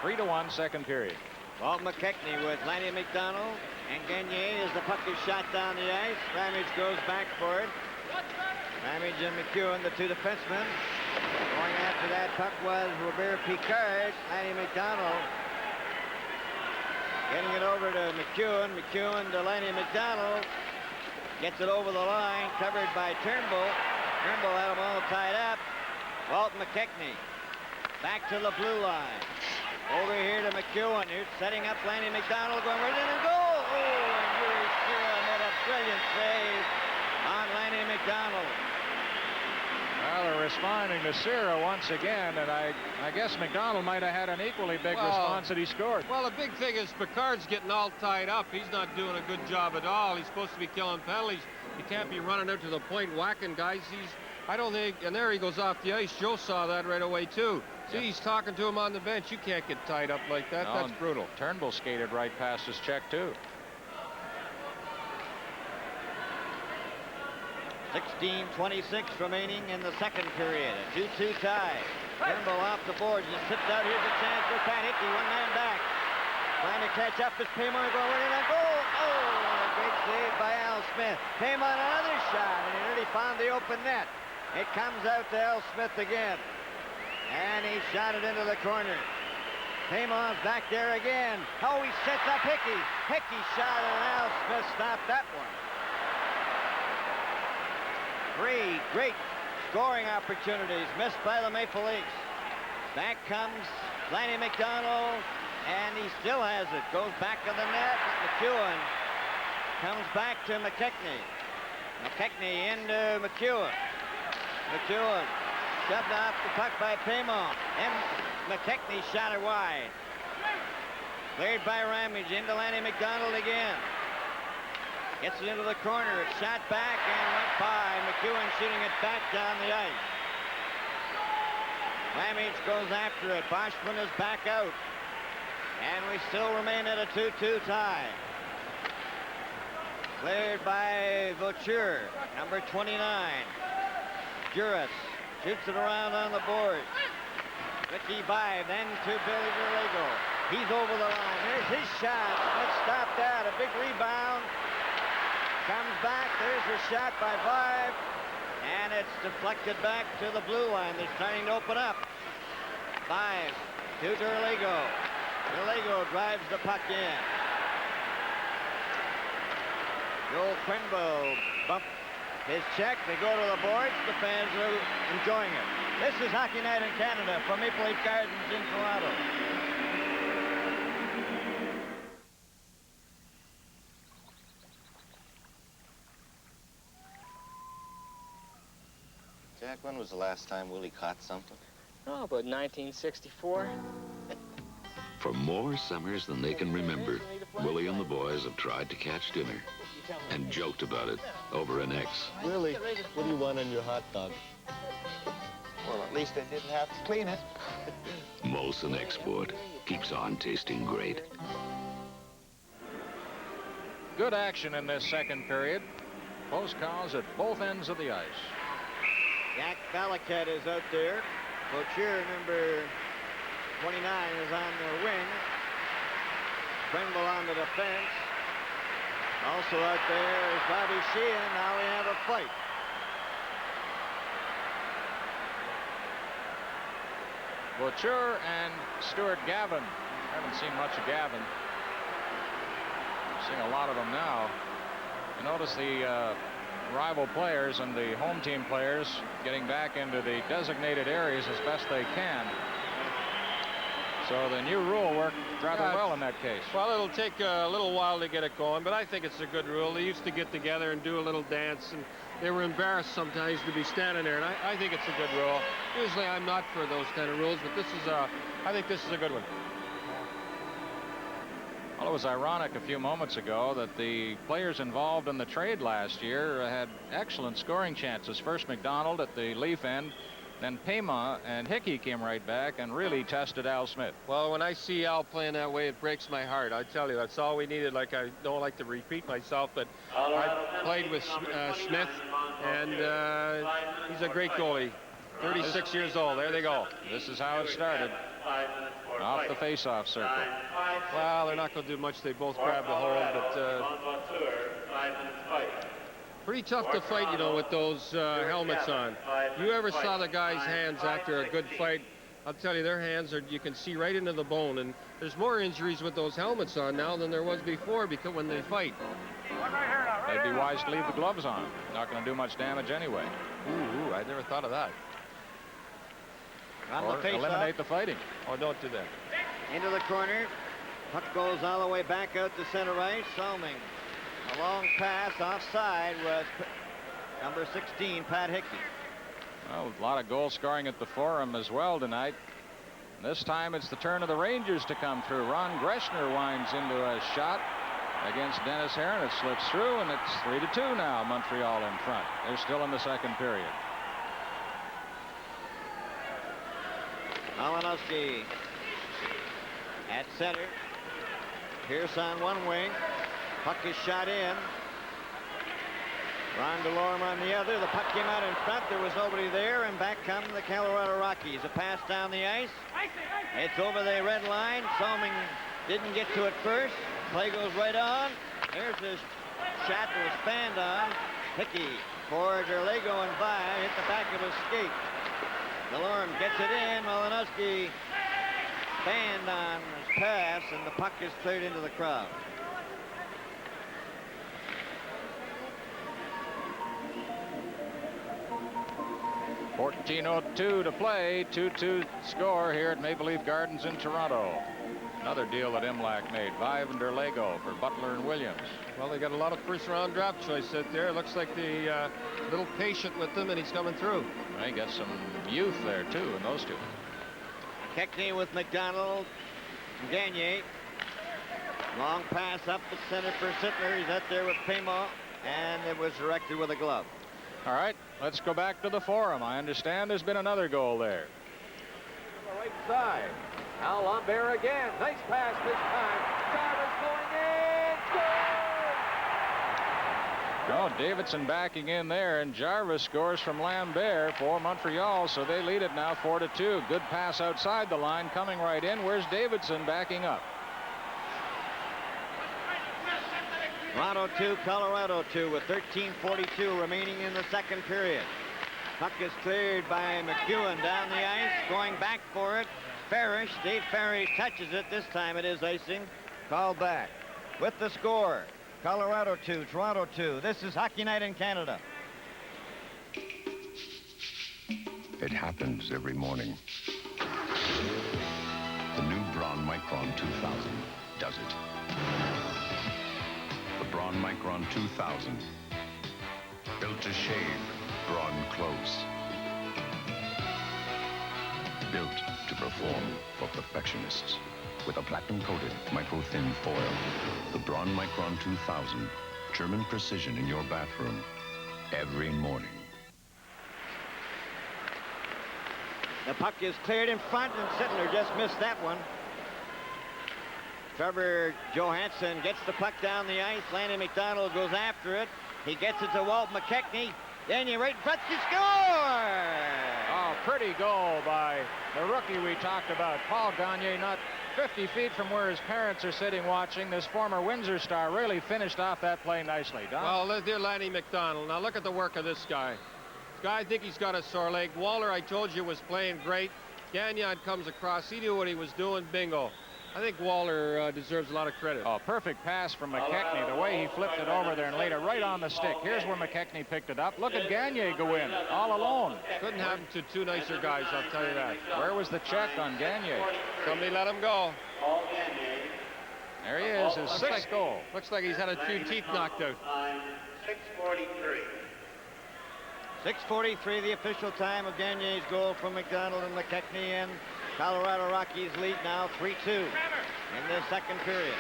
3-1 second period. Walt McKechnie with Lanny McDonald and Gagné as the puck is shot down the ice. Ramage goes back for it. Ramage and McEwen, the 2 defensemen. Going after that puck was Robert Picard. Lanny McDonald getting it over to McEwen. McEwen to Lanny McDonald. Gets it over the line, covered by Turnbull. Turnbull had them all tied up. Walt McKechnie back to the blue line. Over here to McEwen. Here's setting up Lanny McDonald, going right in and goal. Oh, and Yuri Cira made a brilliant save on Lanny McDonald. Well, they're responding to Cira once again, and I guess McDonald might have had an equally big response that he scored. Well, the big thing is Picard's getting all tied up. He's not doing a good job at all. He's supposed to be killing penalties. He can't be running out to the point whacking guys. I don't think, and there he goes off the ice. Joe saw that right away, too. See, he's talking to him on the bench. You can't get tied up like that. No, that's brutal. Turnbull skated right past his check, too. 16:26 remaining in the second period. A 2-2 tie. Turnbull off the boards. Just sits out. Here's a chance for Pat Hickey. 1 man back. Trying to catch up as Payman going right in and goal. Oh, and a great save by Al Smith. Payman another shot, and he nearly found the open net. It comes out to Al Smith again. And he shot it into the corner. Paymon's back there again. Oh, he sets up Hickey. Hickey shot, and Al Smith stopped that one. 3 great scoring opportunities missed by the Maple Leafs. Back comes Lanny McDonald, and he still has it. Goes back of the net. McEwen comes back to McKechnie. McKechnie into McEwen. McEwen shoved off the puck by Paymont. And McKechnie shot it wide. Cleared by Ramage into Lanny McDonald again. Gets it into the corner. It's shot back and went by. McEwen shooting it back down the ice. Ramage goes after it. Boschman is back out. And we still remain at a 2-2 tie. Cleared by Vauture, number 29. Juris shoots it around on the board. Ricky Vive, then to Billy Derlego. He's over the line. There's his shot. Let's stop that. A big rebound. Comes back. There's a shot by Vive. And it's deflected back to the blue line. They're starting to open up. Vive to Derlego. Derlego drives the puck in. Joel Quenbo bump his check. They go to the boards. The fans are enjoying it. This is Hockey Night in Canada from Maple Leaf Gardens in Toronto. Jack, when was the last time Willie caught something? Oh, about 1964. For more summers than they can remember, Willie and the boys have tried to catch dinner and joked about it over an X. Willie, what do you want on your hot dog? Well, at least I didn't have to clean it. Molson Export keeps on tasting great. Good action in this second period. Close calls at both ends of the ice. Jack Balaket is out there. Boucher, number 29, is on the wing. Quenville on the defense. Also out there is Bobby Sheehan. Now we have a fight. Boucher and Stuart Gavin. Haven't seen much of Gavin. Seeing a lot of them now. You notice the rival players and the home team players getting back into the designated areas as best they can. So the new rule worked rather well in that case. Well, it'll take a little while to get it going, but I think it's a good rule. They used to get together and do a little dance, and they were embarrassed sometimes to be standing there, and I think it's a good rule. Usually I'm not for those kind of rules, but I think this is a good one. Well, it was ironic a few moments ago that the players involved in the trade last year had excellent scoring chances. First McDonald at the Leaf end, then Pema and Hickey came right back and really tested Al Smith. Well, when I see Al playing that way, it breaks my heart. I tell you, that's all we needed. Like, I don't like to repeat myself, but I played with Smith, and he's a great goalie. 36 years old. There they go. This is how it started. Off the face-off circle. Well, they're not going to do much. They both grabbed the hold, but pretty tough to fight, you know, with those helmets on. You ever saw the guy's hands after a good fight? I'll tell you, their hands are, you can see right into the bone, and there's more injuries with those helmets on now than there was before because when they fight. They'd be wise to leave the gloves on. Not going to do much damage anyway. Ooh, I never thought of that. On or the face eliminate the fighting. Or don't do that. Into the corner. Puck goes all the way back out to center ice. Salming. A long pass offside was number 16, Pat Hickey. Well, a lot of goal scoring at the Forum as well tonight. This time it's the turn of the Rangers to come through. Ron Greshner winds into a shot against Dennis Herron. It slips through, and it's 3-2 now. Montreal in front. They're still in the second period. Malinowski at center. Pierce on one wing. Puck is shot in. Ron DeLorme on the other. The puck came out in front. There was nobody there, and back come the Colorado Rockies. A pass down the ice. It's over the red line. Salming didn't get to it first. Play goes right on. There's a shot that was fanned on. Hickey for Derlego and by. Hit the back of his skate. DeLorme gets it in. Malinowski fanned on his pass, and the puck is cleared into the crowd. 14:02 to play. 2-2 score here at Maple Leaf Gardens in Toronto. Another deal that Imlach made. Vive and Derlego for Butler and Williams. Well, they got a lot of first-round draft choice out there. It looks like the a little patient with them, and he's coming through. They got some youth there, too, in those two. McKechnie with McDonald. Gagne. Long pass up the center for Sittler. He's out there with Payma, and it was directed with a glove. All right, let's go back to the Forum. I understand there's been another goal there. On the right side. Al Lambert again. Nice pass this time. Jarvis going in. Score! Oh, Davidson backing in there, and Jarvis scores from Lambert for Montreal, so they lead it now 4-2. Good pass outside the line, coming right in. Where's Davidson backing up? Toronto 2, Colorado 2 with 13:42 remaining in the second period. Puck is cleared by McEwen down the ice, going back for it. Farish, Dave Farish touches it. This time it is icing. Called back. With the score, Colorado 2, Toronto 2. This is Hockey Night in Canada. It happens every morning. The new Braun Micron 2000 does it. The Braun Micron 2000, built to shave Braun close. Built to perform for perfectionists. With a platinum-coated micro-thin foil, the Braun Micron 2000, German precision in your bathroom every morning. The puck is cleared in front, and Sittler just missed that one. Trevor Johansson gets the puck down the ice. Lanny McDonald goes after it. He gets it to Walt McKechnie. Gagne right in front to score! Oh, pretty goal by the rookie we talked about. Paul Gagne, not 50 feet from where his parents are sitting watching. This former Windsor star really finished off that play nicely. Don? Well, there's Lanny McDonald. Now look at the work of this guy. This guy, I think he's got a sore leg. Waller, I told you, was playing great. Gagnon comes across. He knew what he was doing. Bingo. I think Waller deserves a lot of credit. Oh, perfect pass from McKechnie. The way he flipped it over there and laid it right on the stick. Here's where McKechnie picked it up. Look at Gagne go in, all alone. Couldn't happen to two nicer guys, I'll tell you that. Where was the check on Gagne? Somebody let him go. There he is, his sixth goal. Looks like he's had a few teeth knocked out. 6:43. 6:43, the official time of Gagne's goal from McDonald and McKechnie, and Colorado Rockies lead now 3-2 in the second period.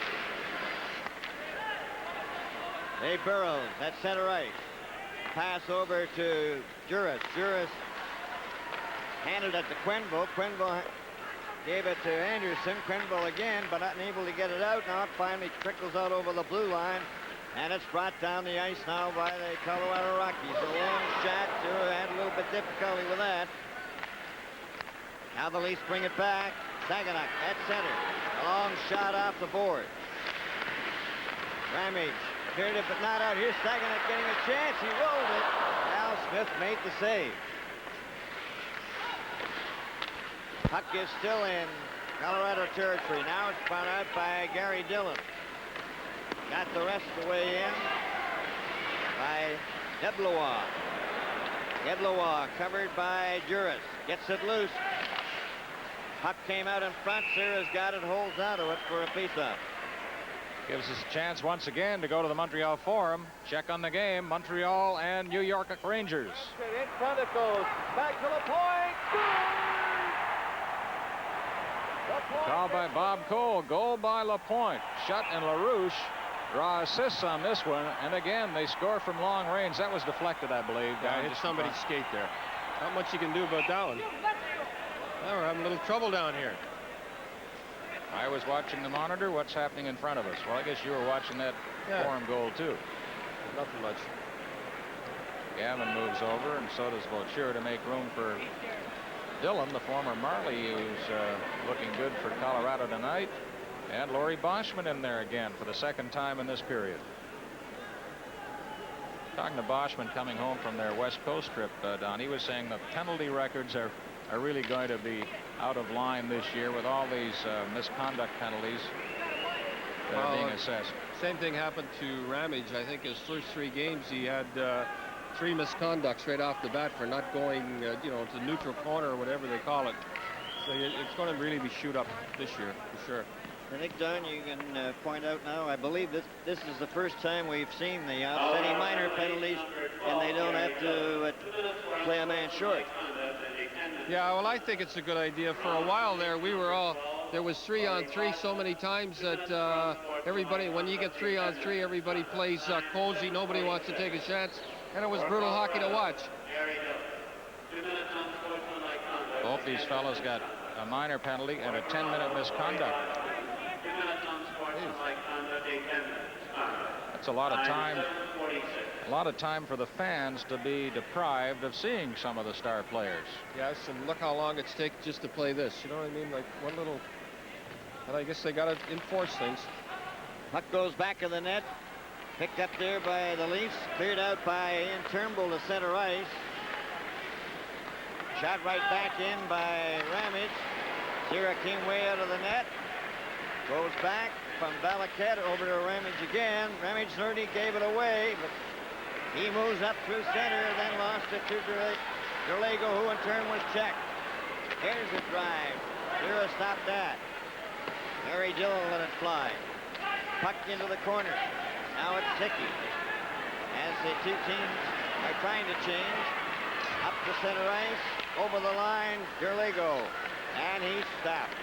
Dave Burrows at center ice. Pass over to Juris. Juris handed it to Quenville. Quenville gave it to Anderson. Quenville again, but not able to get it out. Now it finally trickles out over the blue line, and it's brought down the ice now by the Colorado Rockies. A long shot. Juris had a little bit difficulty with that. Now the Leafs bring it back. Saganuk at center. A long shot off the board. Ramage cleared it, but not out. Here's Saganuk getting a chance. He rolled it. Al Smith made the save. Puck is still in Colorado territory. Now it's brought out by Gary Dillon. Got the rest of the way in by Deblois. Deblois covered by Juris. Gets it loose. Puck came out in front. Sierra's got it, holds onto it for a faceoff. Gives us a chance once again to go to the Montreal Forum. Check on the game. Montreal and New York Rangers. In front it goes. Back to the point. Call by Bob Cole. Goal by LaPointe. Schutt and LaRouche draw assists on this one. And again, they score from long range. That was deflected, I believe. Yeah, hit somebody's skate there. Not much you can do about that one. Well, we're having a little trouble down here. I was watching the monitor. What's happening in front of us? Well, I guess you were watching that Forum goal, too. Nothing much. Gavin moves over, and so does Vaucher to make room for Dillon, the former Marley, who's looking good for Colorado tonight. And Laurie Boschman in there again for the second time in this period. Talking to Boschman coming home from their West Coast trip, Don, he was saying the penalty records are really going to be out of line this year with all these misconduct penalties that are being assessed. Same thing happened to Ramage. I think his first 3 games he had 3 misconducts right off the bat for not going, you know, to neutral corner or whatever they call it. So it's going to really be shoot up this year, for sure. I think, Don, you can point out now, I believe this is the first time we've seen the offsetting minor penalties, and they don't have to play a man short. Yeah, well, I think it's a good idea. For a while there, there was 3-on-3 so many times that everybody, when you get 3-on-3, everybody plays cozy. Nobody wants to take a chance, and it was brutal hockey to watch. Both these fellows got a minor penalty and a 10-minute misconduct. That's a lot of time. A lot of time for the fans to be deprived of seeing some of the star players. Yes, and look how long it's taken just to play this. You know what I mean? Like one little. And I guess they got to enforce things. Puck goes back of the net. Picked up there by the Leafs. Cleared out by Ian Turnbull to center ice. Shot right back in by Ramage. Zira came way out of the net. Goes back from Balaket over to Ramage again. Ramage already gave it away, but he moves up through center, then lost it to Derlego, who in turn was checked. Here's the drive. Zira stopped that. Harry Dillon let it fly. Puck into the corner. Now it's Hickey. As the two teams are trying to change. Up to center ice. Over the line, Derlego. And he's stopped.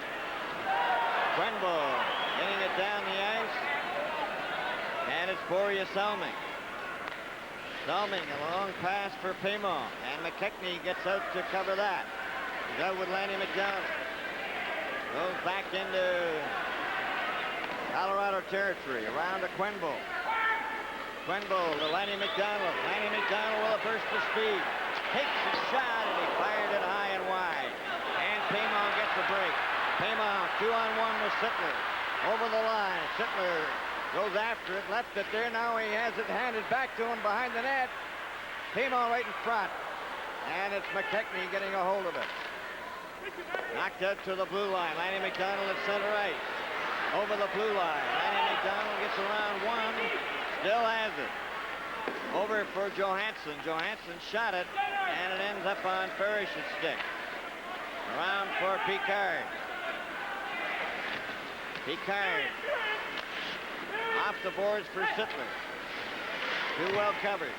Quenville getting it down the ice. And it's Boria Salming. Salming, a long pass for Paymo. And McKechnie gets out to cover that. He's out with Lanny McDonald. Goes back into Colorado territory. Around to Quenville. Quenville to Lanny McDonald. Lanny McDonald with a burst of speed. Takes a shot and he fired it high and wide. And Paymon gets a break. Paymon 2-on-1 with Sittler. Over the line. Sittler goes after it, left it there. Now he has it handed back to him behind the net. Paymon right in front. And it's McKechnie getting a hold of it. Knocked out to the blue line. Lanny McDonald at center ice. Over the blue line. Lanny McDonald gets around one. Still has it. Over for Johansson. Johansson shot it, and it ends up on Parrish's stick. Around for Picard. Picard. Off the boards for Sittler. Too well covered.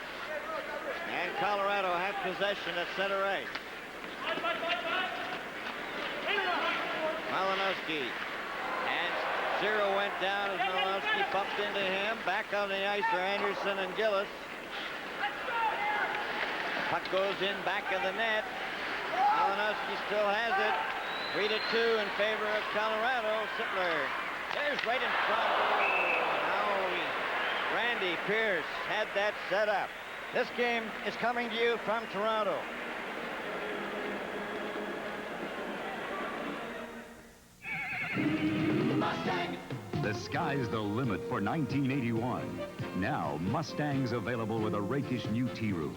And Colorado have possession at center ice. Malinowski. And Zero went down as Malinowski bumped into him. Back on the ice are Anderson and Gillis. Puck goes in back of the net. Malinowski still has it. 3-2 in favor of Colorado. Sittler. There's right in front. Now Randy Pierce had that set up. This game is coming to you from Toronto. Mustang. The sky's the limit for 1981. Now, Mustang's available with a rakish new T-roof.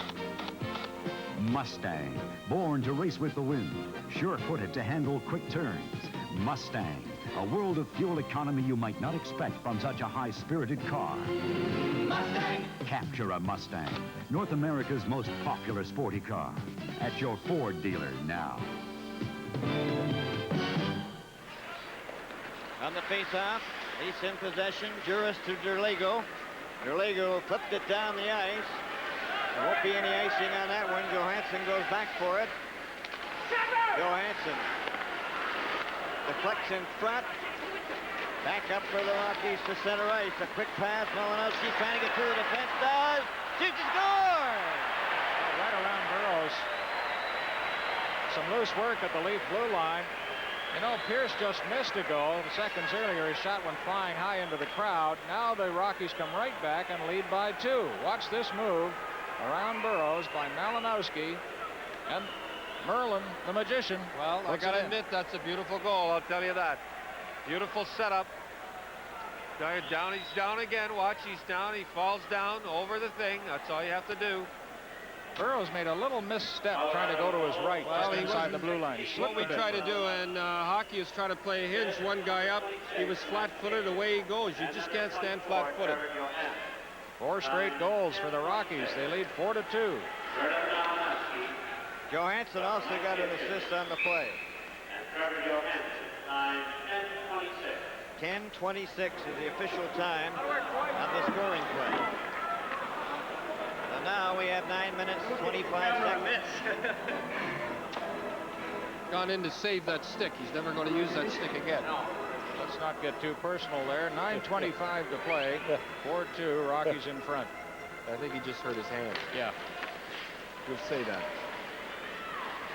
Mustang, born to race with the wind, sure-footed to handle quick turns. Mustang, a world of fuel economy you might not expect from such a high-spirited car. Mustang! Capture a Mustang, North America's most popular sporty car. At your Ford dealer now. On the face-off, Leafs in possession. Juris to Derlego. Derlego flipped it down the ice. There won't be any icing on that one. Johansson goes back for it. Johansson deflects in front. Back up for the Rockies to center ice. A quick pass. Malinowski trying to get through the defense. Does. Shoots and scores! Right around Burroughs. Some loose work at the Leaf blue line. You know, Pierce just missed a goal. Seconds earlier, his shot went flying high into the crowd. Now the Rockies come right back and lead by 2. Watch this move around Burroughs by Malinowski and Merlin, the magician. Well, I got to admit, that's a beautiful goal. I'll tell you that. Beautiful setup. Down, he's down again. Watch, he's down. He falls down over the thing. That's all you have to do. Burroughs made a little misstep trying to go to his right, just inside the blue line. He slipped what we try to do in hockey is try to play a hinge, one guy up. He was flat-footed, away he goes. You just can't stand flat-footed. 4 straight goals for the Rockies. They lead 4-2. Johansson also got an assist on the play. 10:26 is the official time of the scoring play. So now we have 9 minutes, 25 seconds. Gone in to save that stick. He's never going to use that stick again. Let's not get too personal there. 9:25 to play. 4-2, Rockies in front. I think he just hurt his hand. Yeah. You'll say that.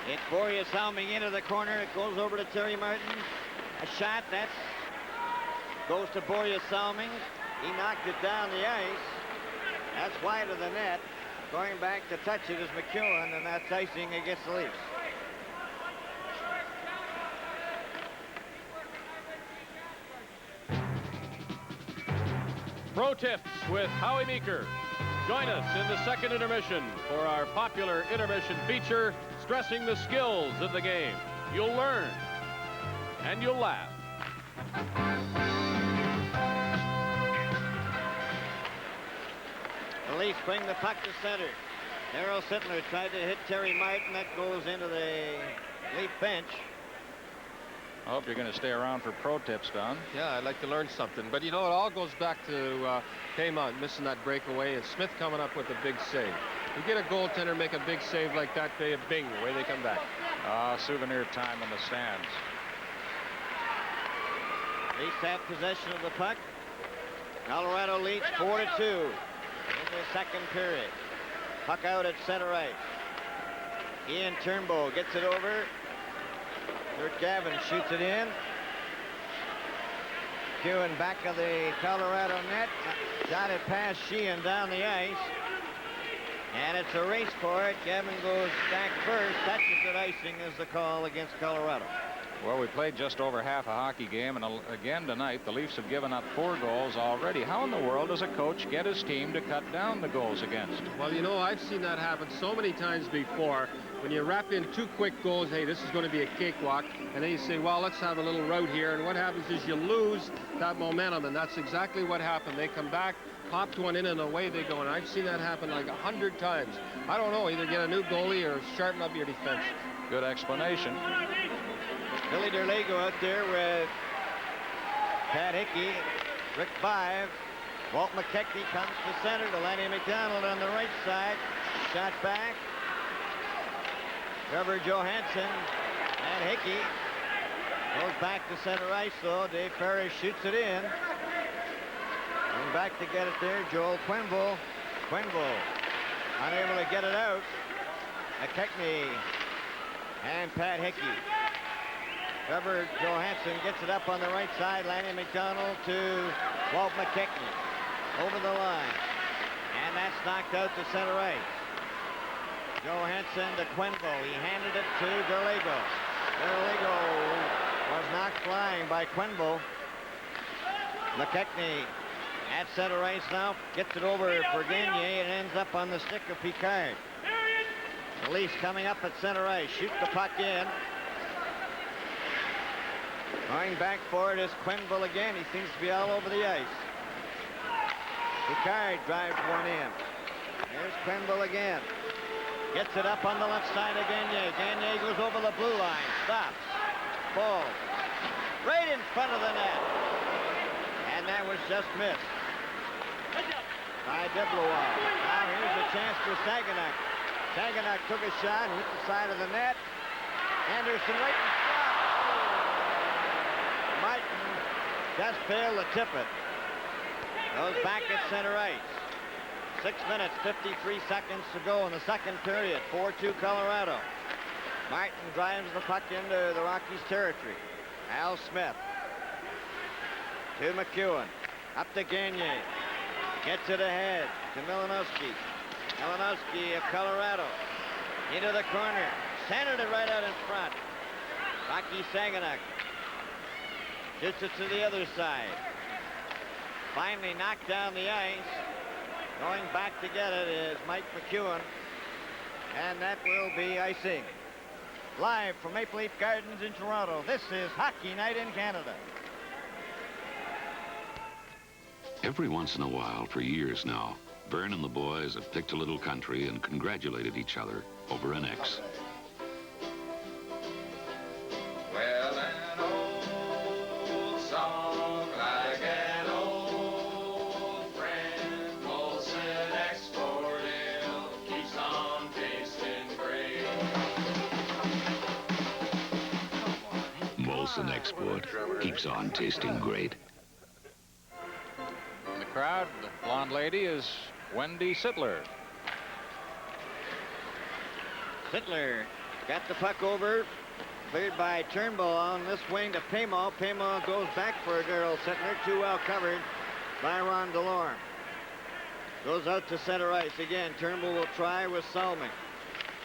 It's Boreas Salming into the corner. It goes over to Terry Martin. A shot that goes to Boreas Salming. He knocked it down the ice. That's wide of the net. Going back to touch it is McEwen, and that's icing against the Leafs. Pro Tips with Howie Meeker. Join us in the second intermission for our popular intermission feature, stressing the skills of the game. You'll learn, and you'll laugh. The Leafs bring the puck to center. Darryl Sittler tried to hit Terry Martin. That goes into the Leaf bench. I hope you're going to stay around for pro tips, Don. Yeah, I'd like to learn something. But, you know, it all goes back to Paymont missing that breakaway and Smith coming up with a big save. You get a goaltender make a big save like that, they bing, away they come back. Souvenir time in the stands. Leafs have possession of the puck. Colorado leads 4-2 in the second period. Puck out at center ice. Ian Turnbow gets it over. Kurt Gavin shoots it in. McEwen back of the Colorado net. Got it past Sheehan down the ice. And it's a race for it. Gavin goes back first. Touches it. Icing is the call against Colorado. Well, we played just over half a hockey game, and again tonight, the Leafs have given up 4 goals already. How in the world does a coach get his team to cut down the goals against? Well, you know, I've seen that happen so many times before. When you wrap in 2 quick goals, hey, this is going to be a cakewalk, and then you say, well, let's have a little rout here, and what happens is you lose that momentum, and that's exactly what happened. They come back, popped one in, and away they go, and I've seen that happen like 100 times. I don't know, either get a new goalie or sharpen up your defense. Good explanation. Billy Derlego out there with Pat Hickey, Rick Five. Walt McKechnie comes to center to Lanny McDonald on the right side. Shot back. Trevor Johansson and Hickey goes back to center ice, though. Dave Ferris shoots it in. And back to get it there, Joel Quenneville. Quenneville unable to get it out. McKechnie and Pat Hickey. Trevor Johansson gets it up on the right side. Lanny McDonald to Walt McKechnie. Over the line. And that's knocked out to center ice. Johansson to Quenneville. He handed it to Derlego. Derlego was knocked flying by Quenneville. McKechnie at center ice now. Gets it over for Gagne and ends up on the stick of Picard. The Leafs coming up at center ice. Shoot the puck in. Going back for it is Quenneville again. He seems to be all over the ice. Picard drives one in. There's Quenneville again. Gets it up on the left side of Gagne. Gagne goes over the blue line. Stops. Falls. Right in front of the net. And that was just missed by Deblois. Now here's a chance for Saginac. Saginac took a shot, hit the side of the net. Anderson right in front. Martin just failed to tip it. Goes back at center ice. 6 minutes, 53 seconds to go in the second period. 4-2 Colorado. Martin drives the puck into the Rockies' territory. Al Smith to McEwen. Up to Gagne. Gets it ahead to Milanowski. Milanowski of Colorado. Into the corner. Centered it right out in front. Rocky Saginac shoots it to the other side. Finally knocked down the ice. Going back to get it is Mike McEwen. And that will be icing. Live from Maple Leaf Gardens in Toronto, this is Hockey Night in Canada. Every once in a while, for years now, Vern and the boys have picked a little country and congratulated each other over an X. Well, an old song like an old friend, Molson Export Ale keeps on tasting great. Molson Export keeps on tasting great. In the crowd, the blonde lady is Wendy Sittler. Sittler got the puck over. Cleared by Turnbull on this wing to Paymo. Paymo goes back for Daryl Sittler. Too well covered by Ron DeLorme. Goes out to center ice again. Turnbull will try with Salming.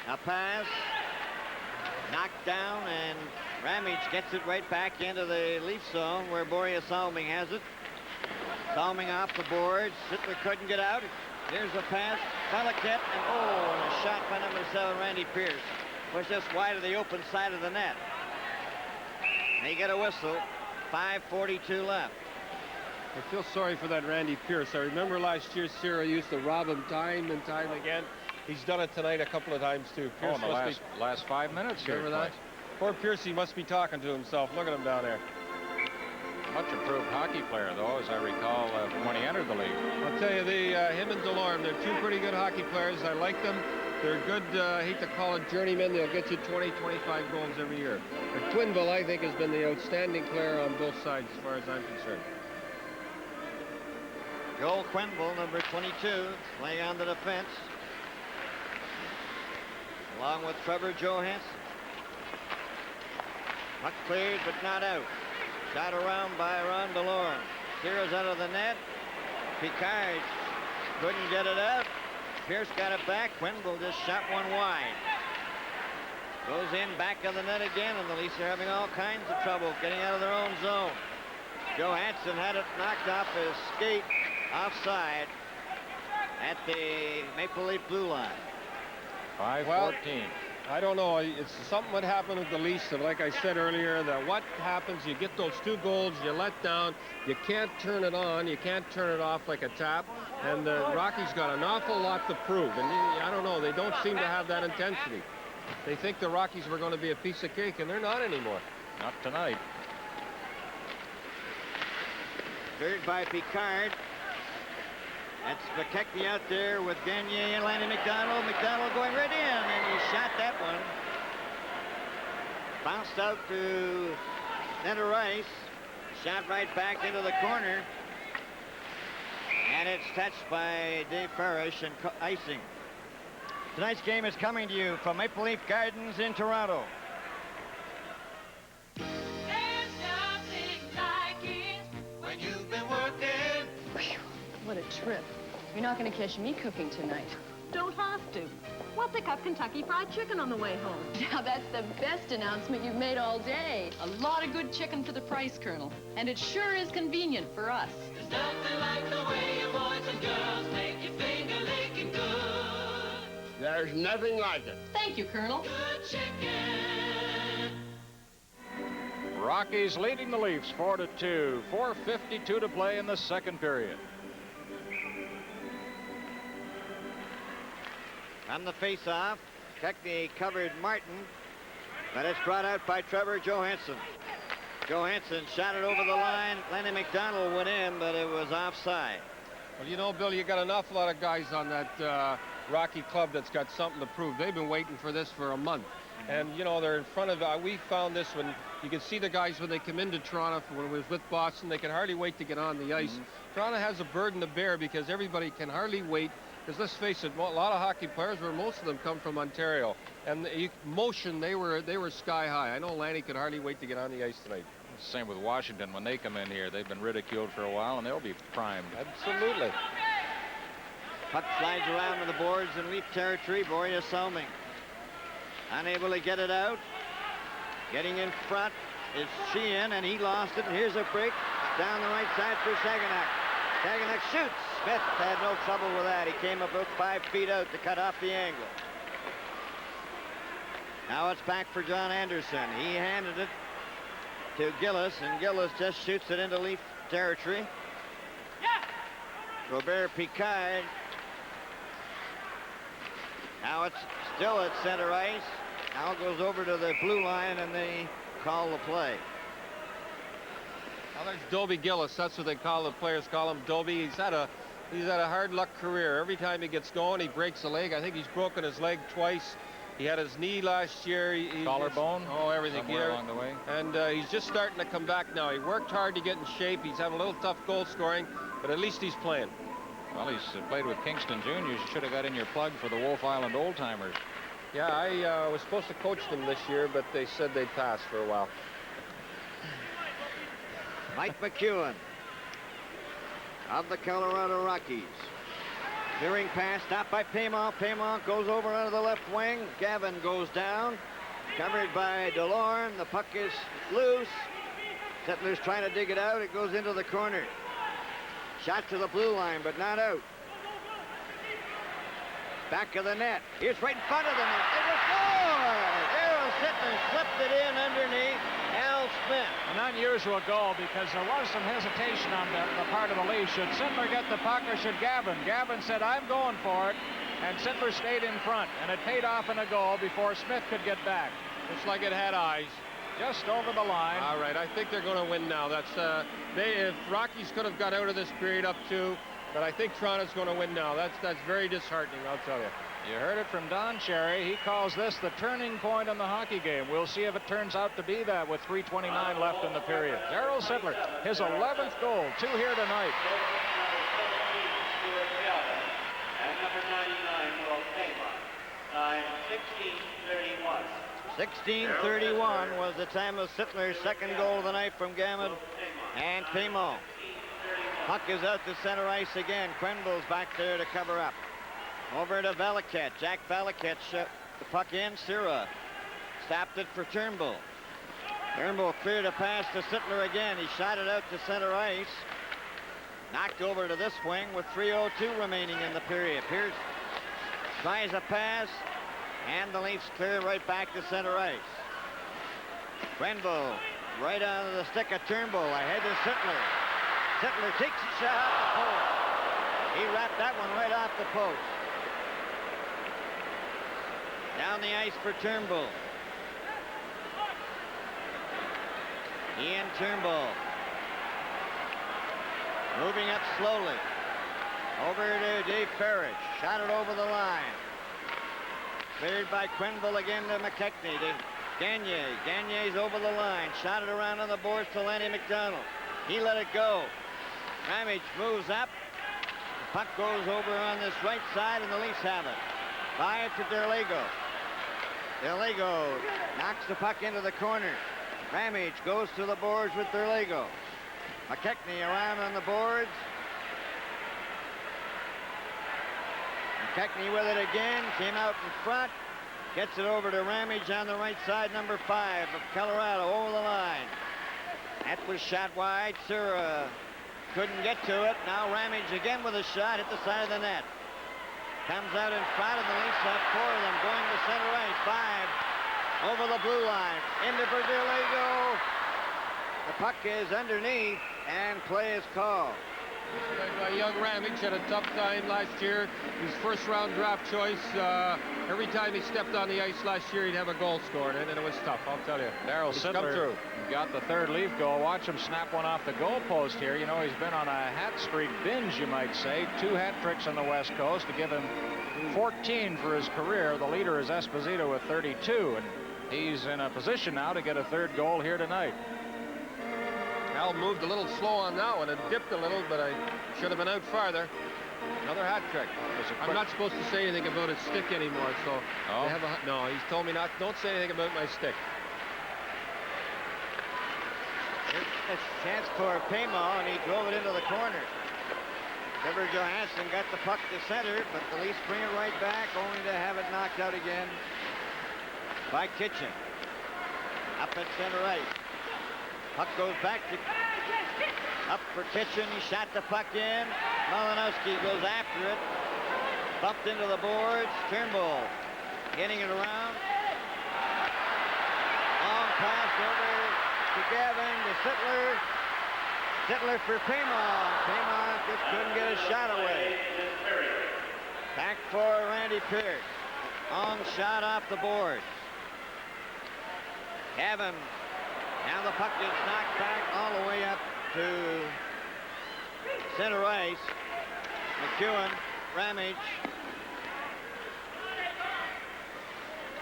A pass. Knocked down, and Ramage gets it right back into the Leaf zone where Boreas Salming has it. Salming off the boards. Sittler couldn't get out. Here's a pass. Feliket, and a shot by number 7, Randy Pierce. Was just wide of the open side of the net. They get a whistle. 5:42 left. I feel sorry for that Randy Pierce. I remember last year Sarah used to rob him time and time again. He's done it tonight a couple of times too. Pierce in the last 5 minutes here. Remember that? Poor Pierce, he must be talking to himself. Look at him down there. Much improved hockey player, though, as I recall, from when he entered the league. I'll tell you, him and DeLorme, they're two pretty good hockey players. I like them. They're good, I hate to call it journeymen. They'll get you 20, 25 goals every year. But Quinville, I think, has been the outstanding player on both sides as far as I'm concerned. Joel Quinville, number 22, playing on the defense. Along with Trevor Johansson. Puck cleared, but not out. Shot around by Ron DeLorme. Zeroes out of the net. Picard couldn't get it out. Pierce got it back. Quinville just shot one wide. Goes in back of the net again, and the Leafs are having all kinds of trouble getting out of their own zone. Johansson had it knocked off his skate offside at the Maple Leaf blue line. 5:14. Well, I don't know. It's something that happened with the Leafs. And like I said earlier, that what happens, you get those 2 goals, you let down, you can't turn it on, you can't turn it off like a tap. And the Rockies got an awful lot to prove. And I don't know, they don't seem to have that intensity. They think the Rockies were going to be a piece of cake, and they're not anymore. Not tonight. Cleared by Picard. That's McKechnie out there with Gagner and Lanny McDonald. McDonald going right in, and he shot that one. Bounced out to center ice. Shot right back into the corner. And it's touched by Dave Farish and icing. Tonight's game is coming to you from Maple Leaf Gardens in Toronto. There's nothing like it when you've been working. Whew, what a trip. You're not going to catch me cooking tonight. Don't have to. We'll pick up Kentucky Fried Chicken on the way home. Now, that's the best announcement you've made all day. A lot of good chicken for the price, Colonel. And it sure is convenient for us. There's nothing like the way your boys and girls make your finger licking good. There's nothing like it. Thank you, Colonel. Good chicken. Rockies leading the Leafs 4-2. 4:52 to play in the second period. On the face-off, McKechnie covered Martin, but it's brought out by Trevor Johansson. Johansson shot it over the line. Lanny McDonald went in, but it was offside. Well, you know, Bill, you got an awful lot of guys on that Rocky club that's got something to prove. They've been waiting for this for a month. And, you know, they're in front of, we found this when you can see the guys when they come into Toronto, when it was with Boston, they can hardly wait to get on the ice. Toronto has a burden to bear because everybody can hardly wait. Because let's face it, a lot of hockey players, where most of them come from Ontario, and the motion, they were sky high. I know Lanny could hardly wait to get on the ice tonight. Same with Washington. When they come in here, they've been ridiculed for a while, and they'll be primed. Absolutely. Puck slides around to the boards in Leaf territory. Boreas Salming unable to get it out. Getting in front is Sheehan, and he lost it. And here's a break down the right side for Saginac. Saginac shoots. Smith had no trouble with that. He came about 5 feet out to cut off the angle. Now it's back for John Anderson. He handed it to Gillis, and Gillis just shoots it into Leaf territory. Robert Picard Now it's still at center ice. Now it goes over to the blue line, and they call the play. Well, there's Dobie Gillis. That's what they call the players. Call him Dobie. He's had a hard luck career. Every time he gets going, he breaks a leg. I think he's broken his leg twice. He had his knee last year. Collarbone. Oh, everything Somewhere along the way. And he's just starting to come back now. He worked hard to get in shape. He's having a little tough goal scoring, but at least he's playing. Well, he's played with Kingston Juniors. You should have got in your plug for the Wolf Island Old Timers. Yeah, I was supposed to coach them this year, but they said they'd pass for a while. Mike McEwen of the Colorado Rockies. Clearing pass, stopped by Paymont. Paymont goes over under the left wing. Gavin goes down. Covered by DeLorme. The puck is loose. Sittler's trying to dig it out. It goes into the corner. Shot to the blue line, but not out. Back of the net. Here's right in front of the net. It was scored! Darryl Sittler slipped it in underneath Al Smith. An unusual goal because there was some hesitation on the part of the Leafs. Should Sittler get the puck or should Gavin? Gavin said, I'm going for it, and Sittler stayed in front, and it paid off in a goal before Smith could get back. Looks like it had eyes. Just over the line. All right, I think they're going to win now. That's if Rockies could have got out of this period up 2, but I think Toronto's going to win now. That's very disheartening, I'll tell you. You heard it from Don Cherry. He calls this the turning point in the hockey game. We'll see if it turns out to be that with 3:29 left in the period. Darryl Sittler, his 11th goal, 2 here tonight. And number 99 will Paymont. Time 16:31. 16:31 was the time of Sittler's second goal of the night from Gavin and Paymont. Puck is out to center ice again. Quenville's back there to cover up. Over to Valiquette. Jack Valiquette shot the puck in. Sira stopped it for Turnbull. Turnbull cleared a pass to Sittler again. He shot it out to center ice. Knocked over to this wing with 3:02 remaining in the period. Pierce tries a pass, and the Leafs clear right back to center ice. Quenville right onto the stick of Turnbull. Ahead to Sittler. Sittler takes a shot off the post. He wrapped that one right off the post. Down the ice for Turnbull. Ian Turnbull. Moving up slowly. Over to Dave Parrish. Shot it over the line. Cleared by Quenville again to McKechnie. To Gagner. Gagner's over the line. Shot it around on the boards to Lanny McDonald. He let it go. Ramage moves up. The puck goes over on this right side, and the Leafs have it. By it to Derlego. Derlego knocks the puck into the corner. Ramage goes to the boards with Derlego. McKechnie around on the boards. McKechnie with it again. Came out in front. Gets it over to Ramage on the right side, number 5 of Colorado, over the line. That was shot wide. Sura couldn't get to it. Now Ramage again with a shot at the side of the net. Comes out in front, and the Leafs have 4 of them going to center ice. 5 over the blue line. Into Derlego. The puck is underneath, and play is called. Young Ramage had a tough time last year. His first-round draft choice. Every time he stepped on the ice last year, he'd have a goal scored, and it was tough, I'll tell you. Darryl Sittler got the 3rd Leaf goal. Watch him snap one off the goal post here. You know, he's been on a hat streak binge, you might say. 2 hat tricks on the West Coast to give him 14 for his career. The leader is Esposito with 32, and he's in a position now to get a 3rd goal here tonight. Al moved a little slow on that one. It dipped a little, but I should have been out farther. Another hat trick. I'm not supposed to say anything about his stick anymore, so they have no, he's told me not. Don't say anything about my stick. It's a chance for Paymont, and he drove it into the corner. Trevor Johansson got the puck to center, but the Leafs bring it right back, only to have it knocked out again by Kitchen. Up at center right. Puck goes back to up for Kitchen. He shot the puck in. Malinowski goes after it. Bumped into the boards. Turnbull getting it around. Long pass over to Gavin to Sittler. Sittler for Paymont. Paymont just couldn't get a shot away. Back for Randy Pierce. Long shot off the boards. Kevin. Now the puck is knocked back all the way up to center ice. McEwen, Ramage.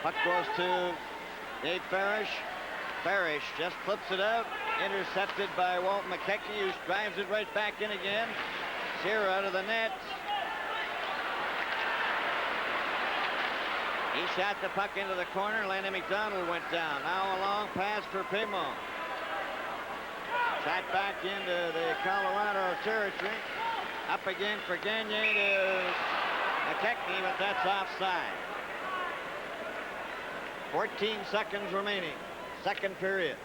Puck goes to Dave Parrish. Parrish just flips it out. Intercepted by Walt McKechnie, who drives it right back in again. Shearer out of the net. He shot the puck into the corner. Lanny McDonald went down. Now a long pass for Pimon. Shot back into the Colorado territory. Up again for Gagné to McKechnie, but that's offside. 14 seconds remaining. Second period.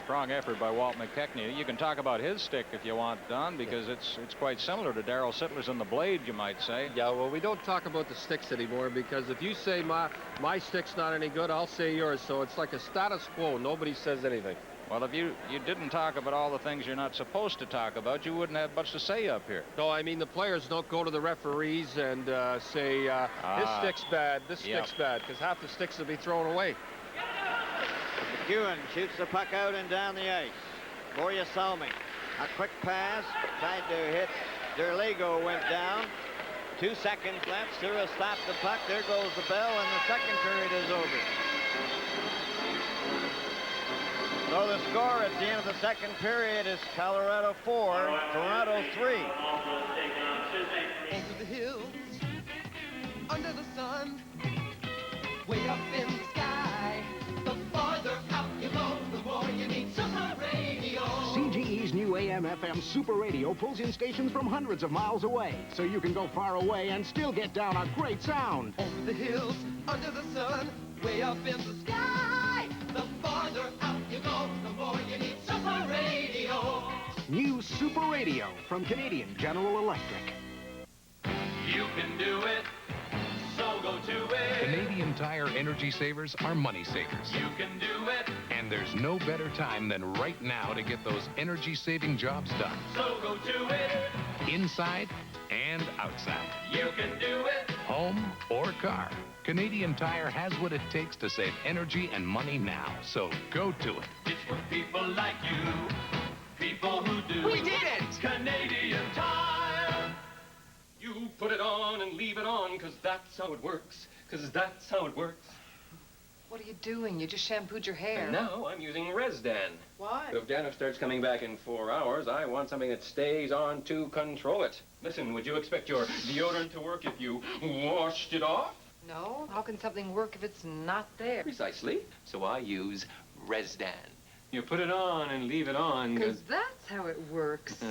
Strong effort by Walt McKechnie. You can talk about his stick if you want, Don, because it's quite similar to Darryl Sittler's in the blade, you might say. Yeah, well, we don't talk about the sticks anymore, because if you say my stick's not any good, I'll say yours. So it's like a status quo. Nobody says anything. Well, if you didn't talk about all the things you're not supposed to talk about, you wouldn't have much to say up here. No, I mean, the players don't go to the referees and say, this stick's bad, this stick's bad, because half the sticks will be thrown away. McEwen shoots the puck out and down the ice. Borja Salmi. A quick pass. Tried to hit. Derlego went down. 2 seconds left. Sura stopped the puck. There goes the bell, and the second period is over. So the score at the end of the second period is Colorado 4, Toronto 3. Over the hills, under the sun, way up in the sky. The farther out you go, the more you need Super Radio. CGE's new AM/FM Super Radio pulls in stations from hundreds of miles away, so you can go far away and still get down a great sound. Over the hills, under the sun, way up in the sky. The farther out you go, the more you need Super Radio. New Super Radio from Canadian General Electric. You can do it, so go to it. Canadian Tire energy savers are money savers. You can do it, And there's no better time than right now to get those energy-saving jobs done. so go to it. Inside and outside. You can do it. Home or car. Canadian Tire has what it takes to save energy and money now. So go to it. It's for people like you, people who do. We did it! Canadian Tire. You put it on and leave it on, 'cause that's how it works. 'Cause that's how it works. What are you doing? You just shampooed your hair. And now I'm using Resdan. Why? If Dana starts coming back in 4 hours, I want something that stays on to control it. Listen, would you expect your deodorant to work if you washed it off? No? How can something work if it's not there? Precisely. So I use Resdan. You put it on and leave it on. Because that's how it works.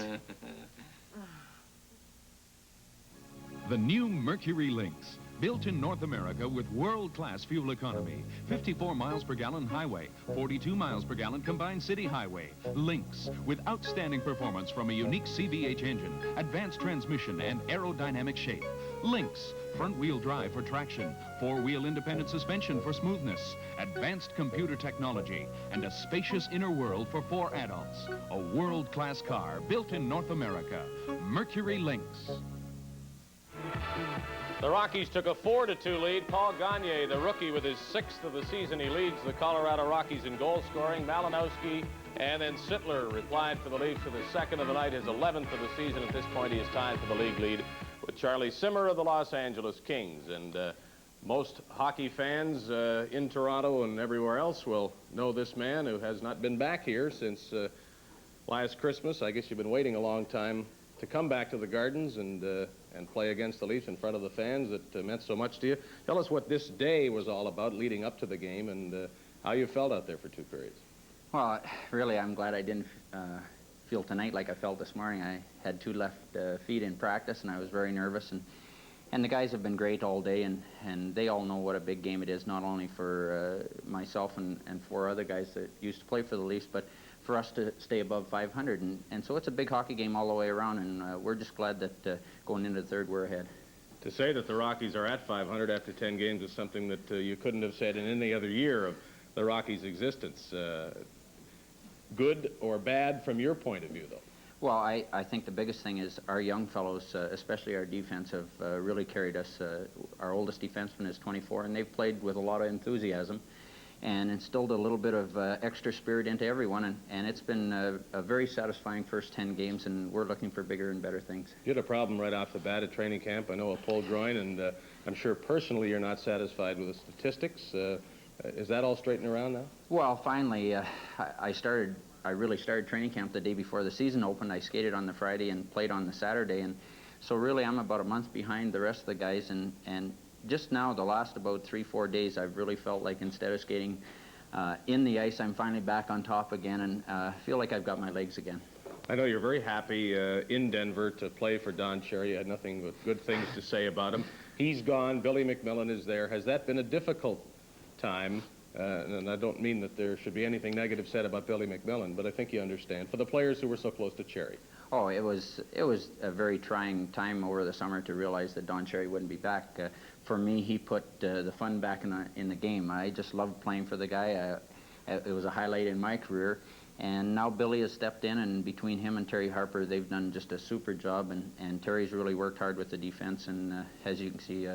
The new Mercury Lynx, built in North America with world-class fuel economy. 54 miles per gallon highway, 42 miles per gallon combined city highway. Lynx, with outstanding performance from a unique CVH engine, advanced transmission, and aerodynamic shape. Lynx, front-wheel drive for traction, four-wheel independent suspension for smoothness, advanced computer technology, and a spacious inner world for 4 adults. A world-class car built in North America. Mercury Lynx. The Rockies took a 4-2 lead. Paul Gagné, the rookie, with his 6th of the season. He leads the Colorado Rockies in goal scoring. Malinowski and then Sittler replied for the Leafs for the 2nd of the night, his 11th of the season. At this point, he is tied for the league lead with Charlie Simmer of the Los Angeles Kings. And most hockey fans in Toronto and everywhere else will know this man who has not been back here since last Christmas. I guess you've been waiting a long time to come back to the Gardens and play against the Leafs in front of the fans that meant so much to you. Tell us what this day was all about leading up to the game and how you felt out there for 2 periods. Well, really, I'm glad I didn't feel tonight like I felt this morning. I had 2 left feet in practice, and I was very nervous. And the guys have been great all day, and they all know what a big game it is, not only for myself and 4 other guys that used to play for the Leafs, but for us to stay above 500. And so it's a big hockey game all the way around, and we're just glad that going into the third, we're ahead. To say that the Rockies are at 500 after 10 games is something that you couldn't have said in any other year of the Rockies' existence. Good or bad from your point of view, though? Well, I think the biggest thing is our young fellows, especially our defense, have really carried us. Our oldest defenseman is 24, and they've played with a lot of enthusiasm and instilled a little bit of extra spirit into everyone, and it's been a very satisfying first 10 games, and we're looking for bigger and better things. You had a problem right off the bat at training camp. I know, a pulled groin, and I'm sure personally you're not satisfied with the statistics. Is that all straightened around now? Well, finally, I really started training camp the day before the season opened. I skated on the Friday and played on the Saturday, and so really I'm about a month behind the rest of the guys, and just now, the last about 3-4 days, I've really felt like instead of skating in the ice, I'm finally back on top again, and feel like I've got my legs again. I know you're very happy in Denver to play for Don Cherry. You had nothing but good things to say about him. He's gone. Billy McMillan is there. Has that been a difficult time? And I don't mean that there should be anything negative said about Billy McMillan, but I think you understand, for the players who were so close to Cherry. Oh, it was a very trying time over the summer to realize that Don Cherry wouldn't be back. For me, he put the fun back in the game. I just loved playing for the guy. It was a highlight in my career. And now Billy has stepped in, and between him and Terry Harper, they've done just a super job, and Terry's really worked hard with the defense, and as you can see,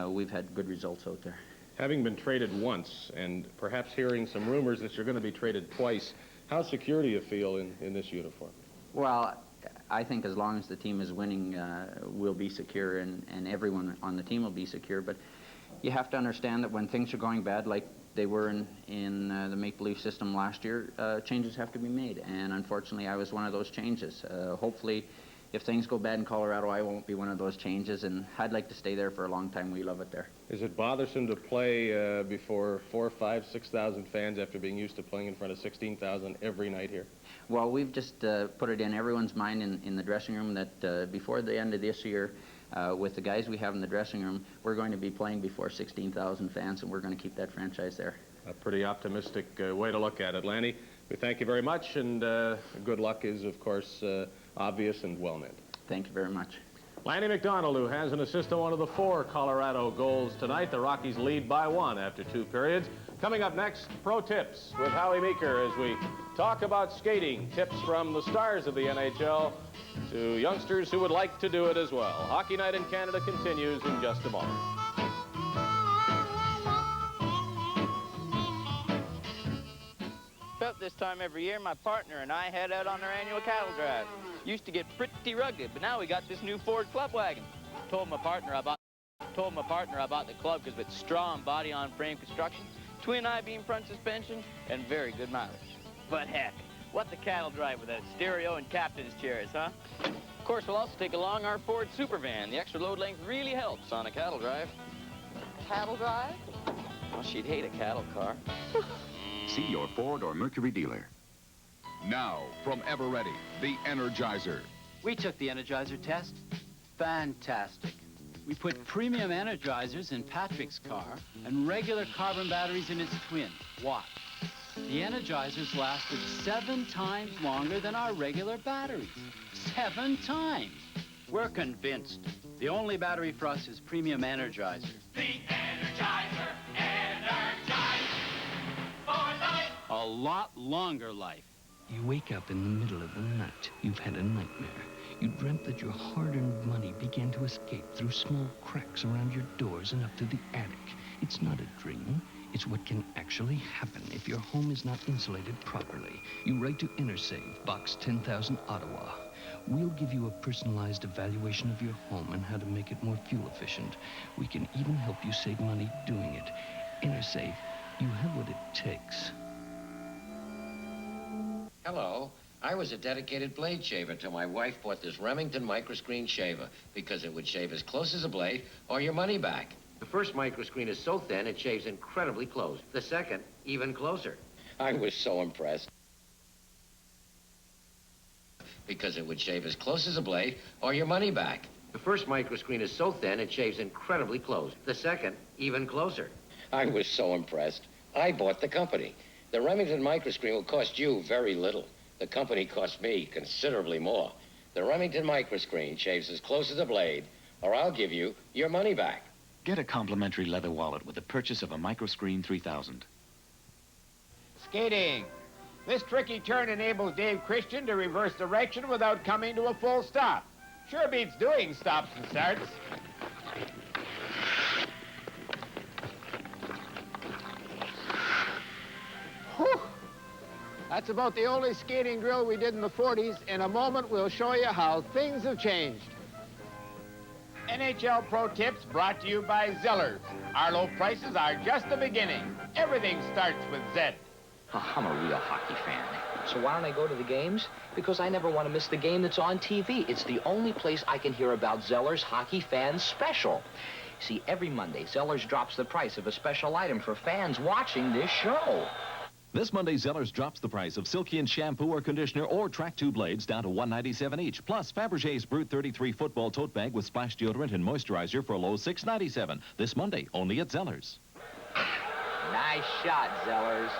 we've had good results out there. Having been traded once, and perhaps hearing some rumors that you're going to be traded twice, how secure do you feel in this uniform? Well, I think as long as the team is winning, we'll be secure, and everyone on the team will be secure. But you have to understand that when things are going bad, like they were in the Maple Leaf system last year, changes have to be made. And unfortunately, I was one of those changes. Hopefully, if things go bad in Colorado, I won't be one of those changes, and I'd like to stay there for a long time. We love it there. Is it bothersome to play before 4,000, 5,000, 6,000 fans after being used to playing in front of 16,000 every night here? Well, we've just put it in everyone's mind in the dressing room that before the end of this year, with the guys we have in the dressing room, we're going to be playing before 16,000 fans, and we're going to keep that franchise there. A pretty optimistic way to look at it. Lanny, we thank you very much, and good luck is, of course, obvious and well meant. Thank you very much. Lanny McDonald, who has an assist on one of the 4 Colorado goals tonight. The Rockies lead by 1 after 2 periods. Coming up next, Pro Tips with Howie Meeker as we talk about skating. Tips from the stars of the NHL to youngsters who would like to do it as well. Hockey Night in Canada continues in just a moment. About this time every year, my partner and I head out on our annual cattle drive. Used to get pretty rugged, but now we got this new Ford club wagon. Told my partner I bought the club because of its strong body-on-frame construction, twin I-beam front suspension, and very good mileage. But heck, what's a cattle drive without stereo and captain's chairs, huh? Of course, we'll also take along our Ford super van. The extra load length really helps on a cattle drive. Cattle drive? Well, she'd hate a cattle car. See your Ford or Mercury dealer. Now, from Ever Ready, the Energizer. We took the Energizer test. Fantastic. We put premium Energizers in Patrick's car and regular carbon batteries in its twin. Watch. The Energizers lasted 7 times longer than our regular batteries. 7 times. We're convinced. The only battery for us is premium Energizer. The Energizer, for life. A lot longer life. You wake up in the middle of the night. You've had a nightmare. You dreamt that your hard-earned money began to escape through small cracks around your doors and up to the attic. It's not a dream. It's what can actually happen if your home is not insulated properly. You write to InnerSave, Box 10,000, Ottawa. We'll give you a personalized evaluation of your home and how to make it more fuel efficient. We can even help you save money doing it. InnerSave, you have what it takes. Hello. I was a dedicated blade shaver till my wife bought this Remington microscreen shaver because it would shave as close as a blade or your money back. The first microscreen is so thin it shaves incredibly close. The second, even closer. I was so impressed. Because it would shave as close as a blade or your money back. The first microscreen is so thin it shaves incredibly close. The second, even closer. I was so impressed. I bought the company. The Remington microscreen will cost you very little. The company cost me considerably more. The Remington microscreen shaves as close as a blade, or I'll give you your money back. Get a complimentary leather wallet with the purchase of a Microscreen 3000. Skating. This tricky turn enables Dave Christian to reverse direction without coming to a full stop. Sure beats doing stops and starts. Whew. That's about the only skating drill we did in the 40s. In a moment, we'll show you how things have changed. NHL Pro Tips brought to you by Zellers. Our low prices are just the beginning. Everything starts with Z. I'm a real hockey fan. So why don't I go to the games? Because I never want to miss the game that's on TV. It's the only place I can hear about Zeller's Hockey Fans Special. See, every Monday, Zeller's drops the price of a special item for fans watching this show. This Monday, Zeller's drops the price of Silky & shampoo or conditioner or Track 2 blades down to $1.97 each. Plus, Fabergé's Brute 33 football tote bag with splash deodorant and moisturizer for a low $6.97. This Monday, only at Zeller's. Nice shot, Zellers.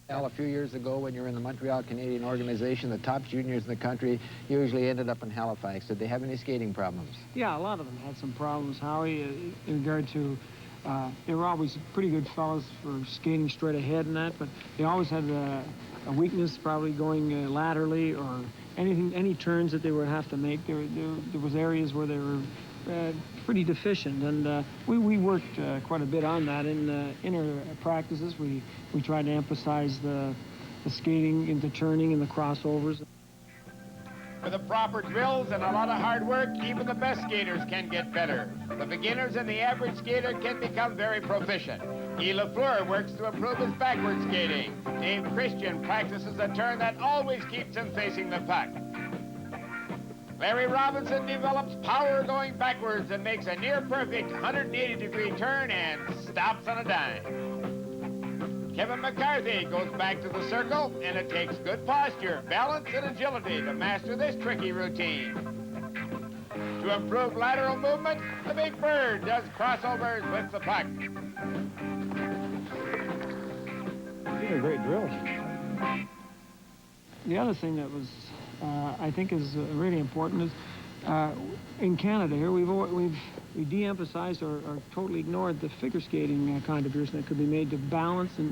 A few years ago, when you were in the Montreal Canadian organization, the top juniors in the country usually ended up in Halifax. Did they have any skating problems? Yeah, a lot of them had some problems, Howie, in regard to, they were always pretty good fellows for skating straight ahead and that, but they always had a weakness probably going laterally or any turns that they would have to make. There was areas where they were pretty deficient, and we worked quite a bit on that in our practices. We tried to emphasize the skating into turning and the crossovers. With the proper drills and a lot of hard work, even the best skaters can get better. The beginners and the average skater can become very proficient. Guy Lafleur works to improve his backward skating. Dave Christian practices a turn that always keeps him facing the puck. Larry Robinson develops power going backwards and makes a near-perfect 180-degree turn and stops on a dime. Kevin McCarthy goes back to the circle, and it takes good posture, balance, and agility to master this tricky routine. To improve lateral movement, the Big Bird does crossovers with the puck. These are great drills. The other thing that was I think is really important is in Canada here we de-emphasized or totally ignored the figure skating contribution that could be made to balance and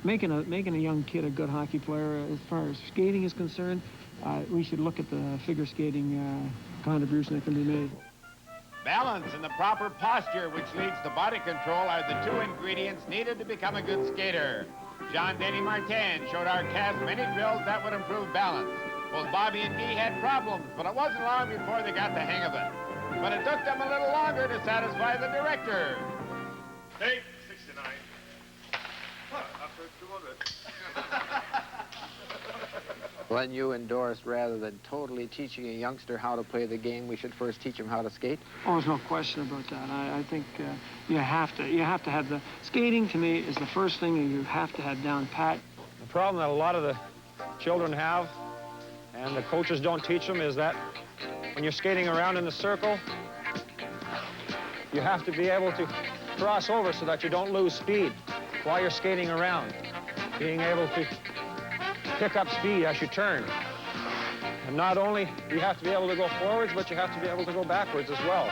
making a young kid a good hockey player. As far as skating is concerned, we should look at the figure skating contribution that can be made. Balance and the proper posture, which leads to body control, are the two ingredients needed to become a good skater. Jean-Denis Martin showed our cast many drills that would improve balance. Both Bobby and Guy had problems, but it wasn't long before they got the hang of it. But it took them a little longer to satisfy the director. Take 69. After 200. When you endorsed, rather than totally teaching a youngster how to play the game, we should first teach him how to skate? Oh, there's no question about that. I think you have to have the skating. To me, is the first thing that you have to have down pat. The problem that a lot of the children have, and the coaches don't teach them, is that when you're skating around in the circle, you have to be able to cross over so that you don't lose speed while you're skating around. Being able to pick up speed as you turn. And not only do you have to be able to go forwards, but you have to be able to go backwards as well.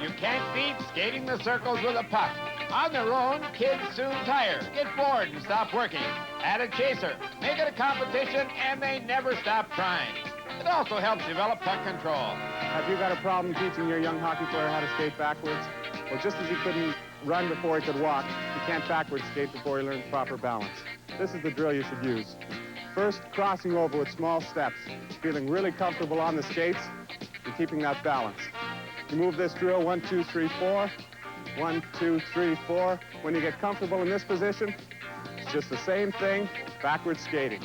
You can't beat skating the circles with a puck. On their own, kids soon tire, get bored, and stop working. Add a chaser, make it a competition, and they never stop trying. It also helps develop puck control. Have you got a problem teaching your young hockey player how to skate backwards? Well, just as he couldn't run before he could walk, you can't backward skate before he learns proper balance. This is the drill you should use. First, crossing over with small steps, feeling really comfortable on the skates and keeping that balance. You move this drill 1, 2, 3, 4. 1, 2, 3, 4. When you get comfortable in this position, it's just the same thing, backward skating.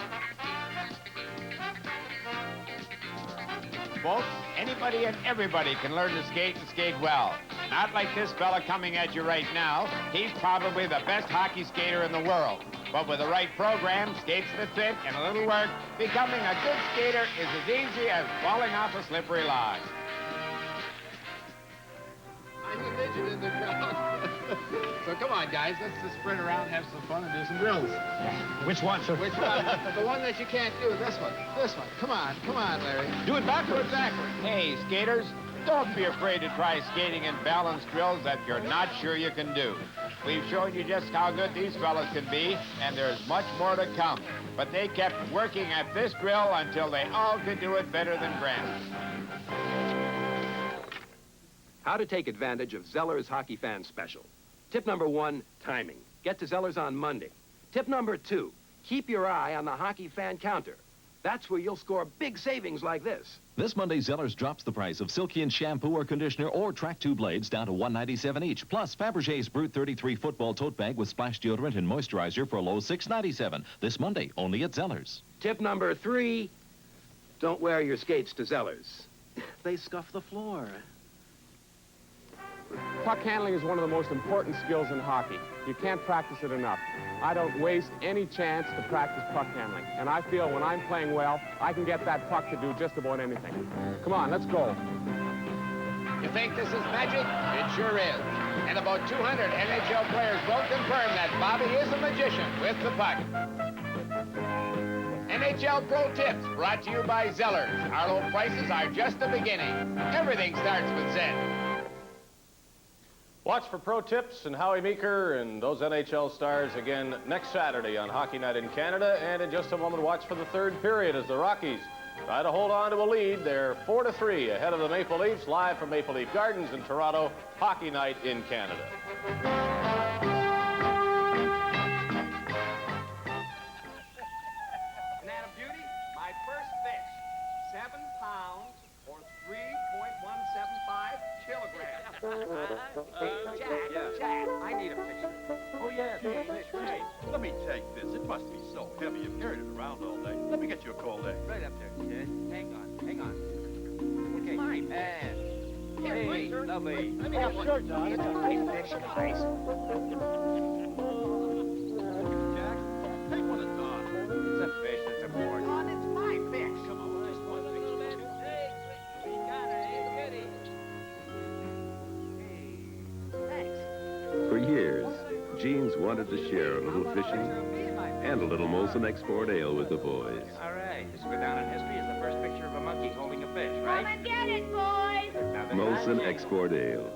Folks, anybody and everybody can learn to skate and skate well. Not like this fella coming at you right now. He's probably the best hockey skater in the world. But with the right program, skates that fit, and a little work, becoming a good skater is as easy as falling off a slippery log. I'm a midget in the crowd. So come on, guys, let's just sprint around, have some fun, and do some drills. Which one? Which one? The one that you can't do, this one. This one. Come on, Larry. Do it backwards. Hey, skaters, Don't be afraid to try skating in balance drills that you're not sure you can do. We've shown you just how good these fellas can be, and there's much more to come. But they kept working at this drill until they all could do it better than Grant. How to take advantage of Zeller's Hockey Fan Special. Tip number 1, timing. Get to Zeller's on Monday. Tip number 2, keep your eye on the Hockey Fan counter. That's where you'll score big savings like this. This Monday, Zellers drops the price of Silky & shampoo or conditioner or Track 2 blades down to $1.97 each. Plus, Fabergé's Brute 33 football tote bag with splash deodorant and moisturizer for a low $6.97. This Monday, only at Zellers. Tip number 3, don't wear your skates to Zellers. They scuff the floor. Puck handling is one of the most important skills in hockey. You can't practice it enough. I don't waste any chance to practice puck handling. And I feel when I'm playing well, I can get that puck to do just about anything. Come on, let's go. You think this is magic? It sure is. And about 200 NHL players will confirm that Bobby is a magician with the puck. NHL Pro Tips brought to you by Zellers. Our low prices are just the beginning. Everything starts with Zen. Watch for pro tips and Howie Meeker and those NHL stars again next Saturday on Hockey Night in Canada. And in just a moment, watch for the third period as the Rockies try to hold on to a lead. They're 4-3 ahead of the Maple Leafs, live from Maple Leaf Gardens in Toronto. Hockey Night in Canada. Isn't that a beauty? My first fish, 7 pounds or 3.175 kilograms. Jack, I need a picture. Oh, yeah, hey, let me take this. It must be so heavy. You've carried it around all day. Let me get you a cold egg. Right up there, kid. Hang on. Okay. My man. Hey, lovely. Let me have shirts on. It's a big fish, guys. Jack, take one of Don. It's a fish that's aboard. Don, it's my fish. Come on, just one fish. Hey, we got it. Hey, goody. For years, Jeans wanted to share a little fishing and a little Molson Export Ale with the boys. All right, this will go down in history as the first picture of a monkey holding a fish, right? Come and get it, boys! Molson Export Ale.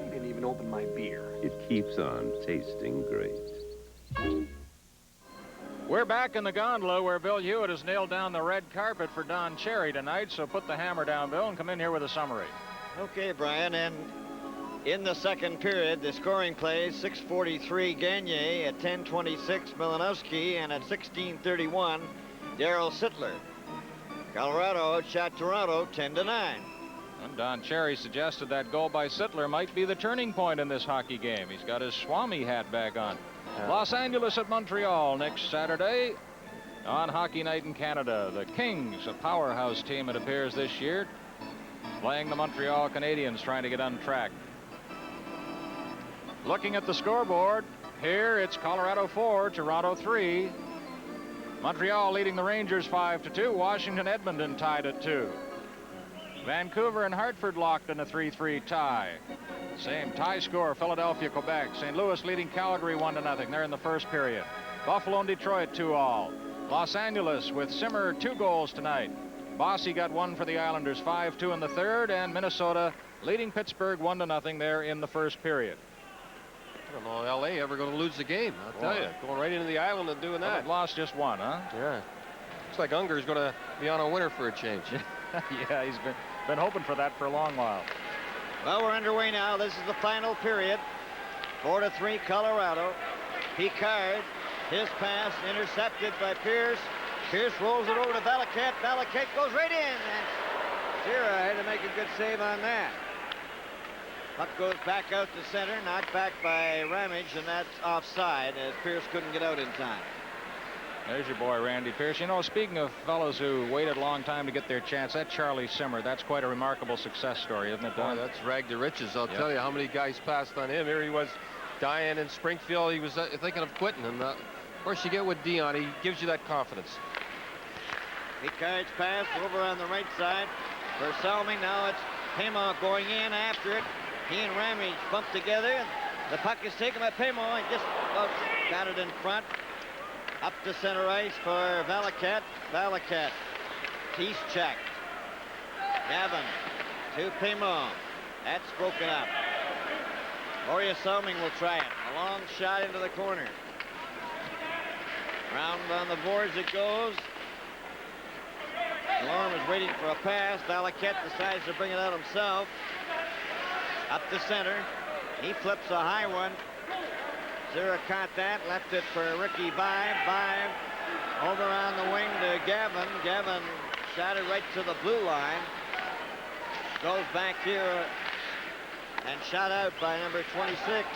I didn't even open my beer. It keeps on tasting great. We're back in the gondola where Bill Hewitt has nailed down the red carpet for Don Cherry tonight. So put the hammer down, Bill, and come in here with a summary. Okay, Brian, and in the second period, the scoring plays 6:43 Gagne, at 10:26 Milanowski, and at 16:31 Darryl Sittler. Colorado outshot Toronto 10-9. And Don Cherry suggested that goal by Sittler might be the turning point in this hockey game. He's got his Swami hat back on. Los Angeles at Montreal next Saturday on Hockey Night in Canada. The Kings, a powerhouse team it appears this year, playing the Montreal Canadiens, trying to get on track. Looking at the scoreboard, here it's Colorado 4, Toronto 3. Montreal leading the Rangers 5-2. Washington, Edmonton tied at 2. Vancouver and Hartford locked in a 3-3 tie. Same tie score, Philadelphia, Quebec. St. Louis leading Calgary 1-0. They're in the first period. Buffalo and Detroit 2-all. Los Angeles with Simmer 2 goals tonight. Bossy got 1 for the Islanders, 5-2 in the third, and Minnesota leading Pittsburgh 1-0 there in the first period. I don't know L.A. ever going to lose the game, I'll tell you. Going right into the island and doing that. They've lost just 1, huh? Yeah. Looks like Unger's going to be on a winner for a change. Yeah, he's been hoping for that for a long while. Well, we're underway now. This is the final period. 4-3 Colorado. Picard, his pass intercepted by Pierce. Pierce rolls it over to Valaket. Valaket goes right in, and Zira had to make a good save on that. Puck goes back out to center, knocked back by Ramage, and that's offside as Pierce couldn't get out in time. There's your boy, Randy Pierce. You know, speaking of fellows who waited a long time to get their chance, that Charlie Simmer, that's quite a remarkable success story, isn't it, Don? Boy, that's rag to riches. I'll tell you how many guys passed on him. Here he was dying in Springfield. He was thinking of quitting. And, of course, you get with Dion. He gives you that confidence. Picard's pass over on the right side for Salmi. Now it's Paymo going in after it. He and Ramage bumped together. The puck is taken by Paymo and just got it in front. Up to center ice for Valaket. Valaket. He's checked. Gavin to Pimon. That's broken up. Boria Salming will try it. A long shot into the corner. Round on the boards it goes. Delorme is waiting for a pass. Valaquette decides to bring it out himself. Up the center. He flips a high one. Zera caught that. Left it for Ricky Vive. Vive over on the wing to Gavin. Gavin shot it right to the blue line. Goes back here and shot out by number 26,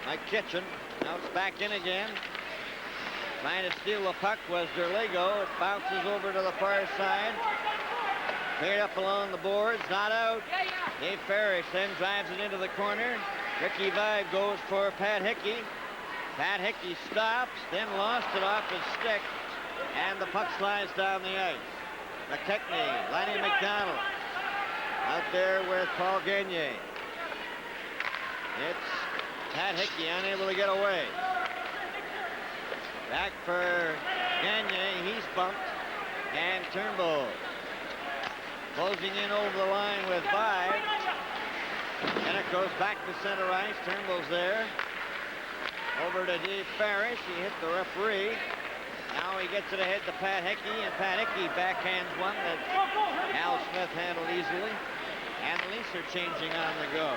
Mike Kitchen. Now it's back in again. Trying to steal the puck was Derlego. It bounces over to the far side. Cleared up along the boards, not out. Dave Parrish then drives it into the corner. Ricky Vive goes for Pat Hickey. Pat Hickey stops, then lost it off his stick, and the puck slides down the ice. McKechnie, Lanny McDonald out there with Paul Gagne. It's Pat Hickey unable to get away. Back for Gagne, he's bumped, and Turnbull closing in over the line with Vive. And it goes back to center ice. Turnbull's there. Over to Dave Parrish. He hit the referee. Now he gets it ahead to Pat Hickey, and Pat Hickey backhands one that Al Smith handled easily. And the Leafs are changing on the go.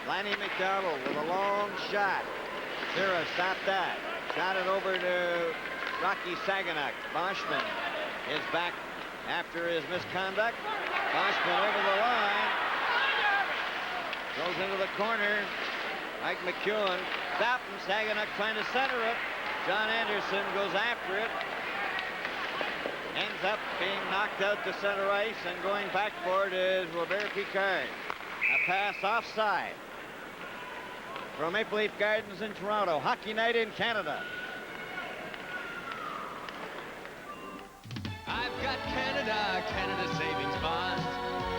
Lanny McDonald with a long shot. Zera stopped that. Shot it over to Rocky Saganuk. Boschman is back after his misconduct. Boschman over the line. Goes into the corner. Mike McEwen stopped him. Saganuk trying to center it. John Anderson goes after it. Ends up being knocked out to center ice, and going back for it is Robert Picard. A pass offside. From Maple Leaf Gardens in Toronto. Hockey night in Canada. I've got Canada savings bonds,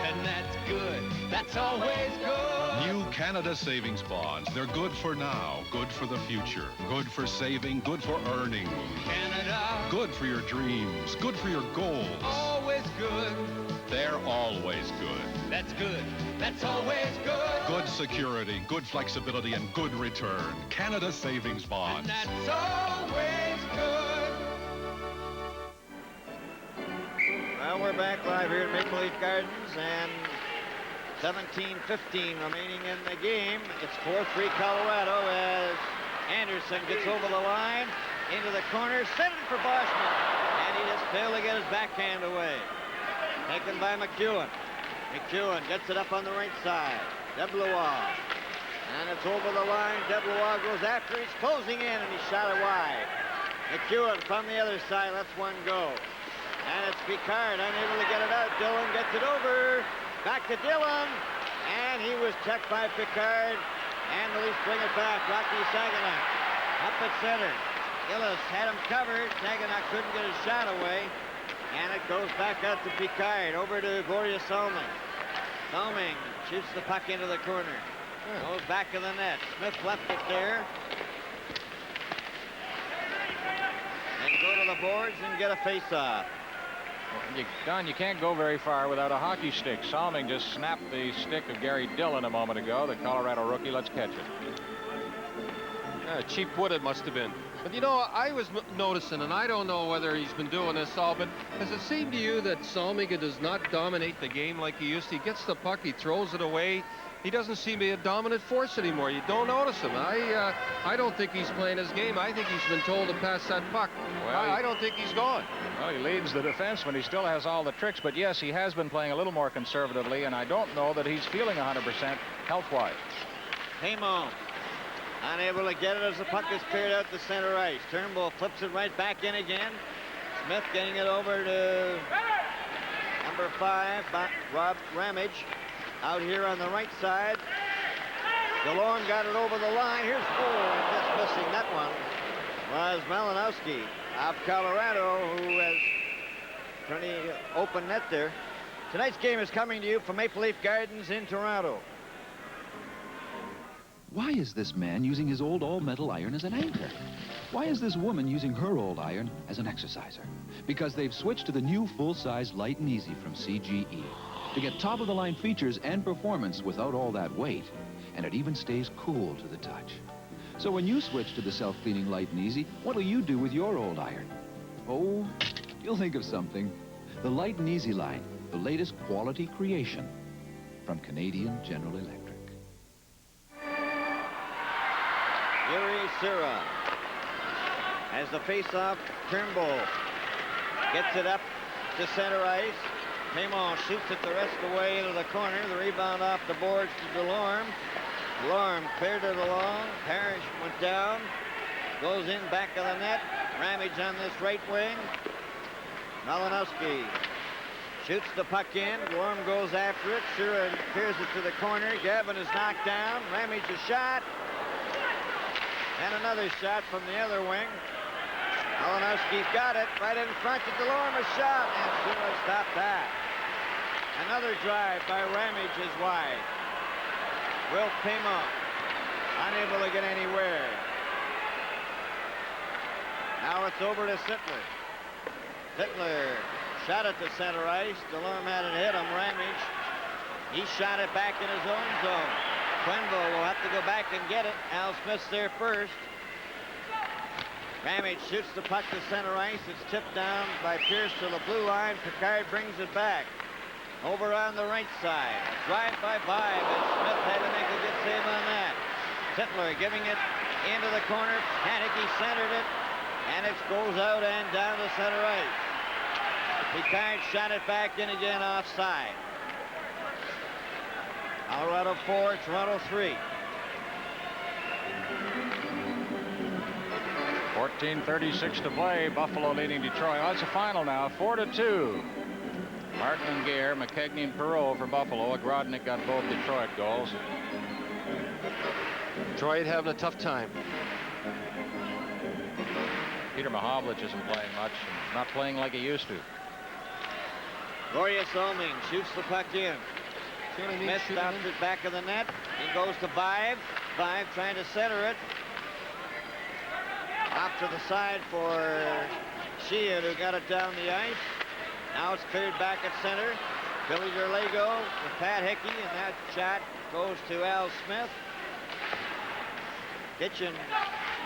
and that's good. That's always good. New Canada savings bonds. They're good for now, good for the future, good for saving, good for earning. Canada. Good for your dreams, good for your goals. Always good. They're always good. That's good. That's always good. Good security, good flexibility, and good return. Canada savings bonds. And that's always good. Well, we're back live here at Maple Leaf Gardens, and 17-15 remaining in the game. It's 4-3 Colorado as Anderson gets over the line, into the corner, sent it for Boschman, and he just failed to get his backhand away. Taken by McEwen. McEwen gets it up on the right side. Deblois. And it's over the line. Deblois goes after. He's closing in, and he shot it wide. McEwen from the other side lets one go. And it's Picard unable to get it out. Dillon gets it over. Back to Dillon. And he was checked by Picard. And the Leafs bring it back. Rocky Saganuk up at center. Gillis had him covered. Saganuk couldn't get his shot away. And it goes back out to Picard. Over to Boria Salming. Salming shoots the puck into the corner. Goes back to the net. Smith left it there. And go to the boards and get a face-off. Don, you can't go very far without a hockey stick. Salming just snapped the stick of Gary Dillon a moment ago, the Colorado rookie. Let's catch it. Cheap wood it must have been. But, you know, I was noticing, and I don't know whether he's been doing this all, but has it seemed to you that Salmiga does not dominate the game like he used to? He gets the puck, he throws it away. He doesn't seem to be a dominant force anymore. You don't notice him. I don't think he's playing his game. I think he's been told to pass that puck. Well, I don't think he's going. Well, he leads the defenseman. He still has all the tricks, but yes, he has been playing a little more conservatively, and I don't know that he's feeling 100% health-wise. Pimon unable to get it as the puck is cleared out to center ice. Turnbull flips it right back in again. Smith getting it over to number 5, Rob Ramage. Out here on the right side. Delorme got it over the line. Here's and just missing that one was Malinowski of Colorado, who has turning open net there. Tonight's game is coming to you from Maple Leaf Gardens in Toronto. Why is this man using his old all-metal iron as an anchor? Why is this woman using her old iron as an exerciser? Because they've switched to the new full-size Light and Easy from CGE. to get top-of-the-line features and performance without all that weight. And it even stays cool to the touch. So when you switch to the self-cleaning Light and Easy, what'll you do with your old iron? Oh, you'll think of something. The Light and Easy line, the latest quality creation from Canadian General Electric. Yuri Sira has the face-off. Turnbull gets it up to center ice. Paymon shoots it the rest of the way into the corner. The rebound off the boards to Delorme. Delorme cleared it along. Parrish went down. Goes in back of the net. Ramage on this right wing. Malinowski shoots the puck in. Delorme goes after it. Sura clears it to the corner. Gavin is knocked down. Ramage a shot. And another shot from the other wing. Malinowski's got it right in front of Delorme. A shot. And Sura stopped that. Another drive by Ramage is wide. Will Paymon unable to get anywhere. Now it's over to Sittler. Sittler shot it to center ice. Delorme had it hit him. Ramage, he shot it back in his own zone. Quenville will have to go back and get it. Al Smith's there first. Ramage shoots the puck to center ice. It's tipped down by Pierce to the blue line. Picard brings it back. Over on the right side. A drive by Vibe, and Smith had to make a good save on that. Sittler giving it into the corner. Haneke centered it, and it goes out and down to center ice. Picard shot it back in again offside. Colorado 4, Toronto 3. 14:36 to play. Buffalo leading Detroit. Oh, it's a final now, 4-2. Martin and Gare, McKegney and Perreault for Buffalo. Grodnick got both Detroit goals. Detroit having a tough time. Peter Mahovlich isn't playing much, not playing like he used to. Gloria Solming shoots the puck in. Smith stops it back of the net. He goes to Vibe. Vibe trying to center it. Off to the side for Sheehan, who got it down the ice. Now it's cleared back at center. Billy Derlego with Pat Hickey, and that shot goes to Al Smith. Kitchen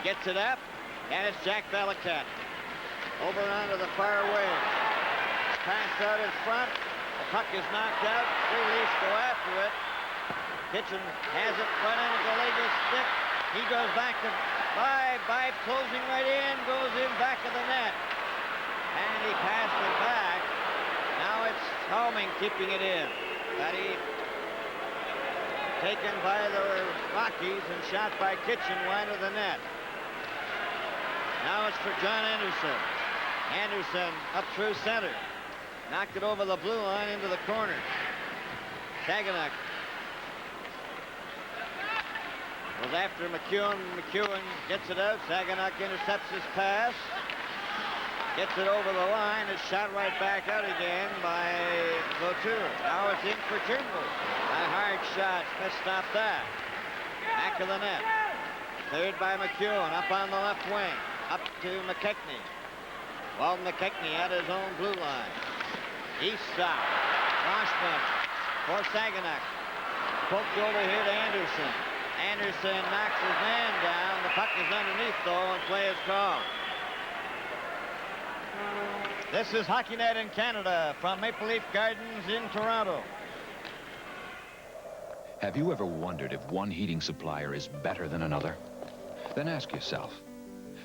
gets it up, and it's Jack Belicat. Over onto the far wing. Pass out in front. The puck is knocked out. Three Leafs go after it. Kitchen has it right into Derlego's stick. He goes back to Vibe closing right in, goes in back of the net. And he passed it back. Now it's Solming keeping it in. Patty taken by the Rockies and shot by Kitchen wide of the net. Now it's for John Anderson. Anderson up through center. Knocked it over the blue line into the corner. Saginaw was after McEwen. McEwen gets it out. Saginaw intercepts his pass. Gets it over the line. It's shot right back out again by Couture. Now it's in for Turnbull. A hard shot. Smith stopped that. Back of the net. Cleared by McEwen. Up on the left wing. Up to McKechnie. Walton McKechnie at his own blue line. East stop. Washburn for Saginaw. Poked over here to Anderson. Anderson knocks his man down. The puck is underneath, though, and play is called. This is Hockey Night in Canada from Maple Leaf Gardens in Toronto. Have you ever wondered if one heating supplier is better than another? Then ask yourself,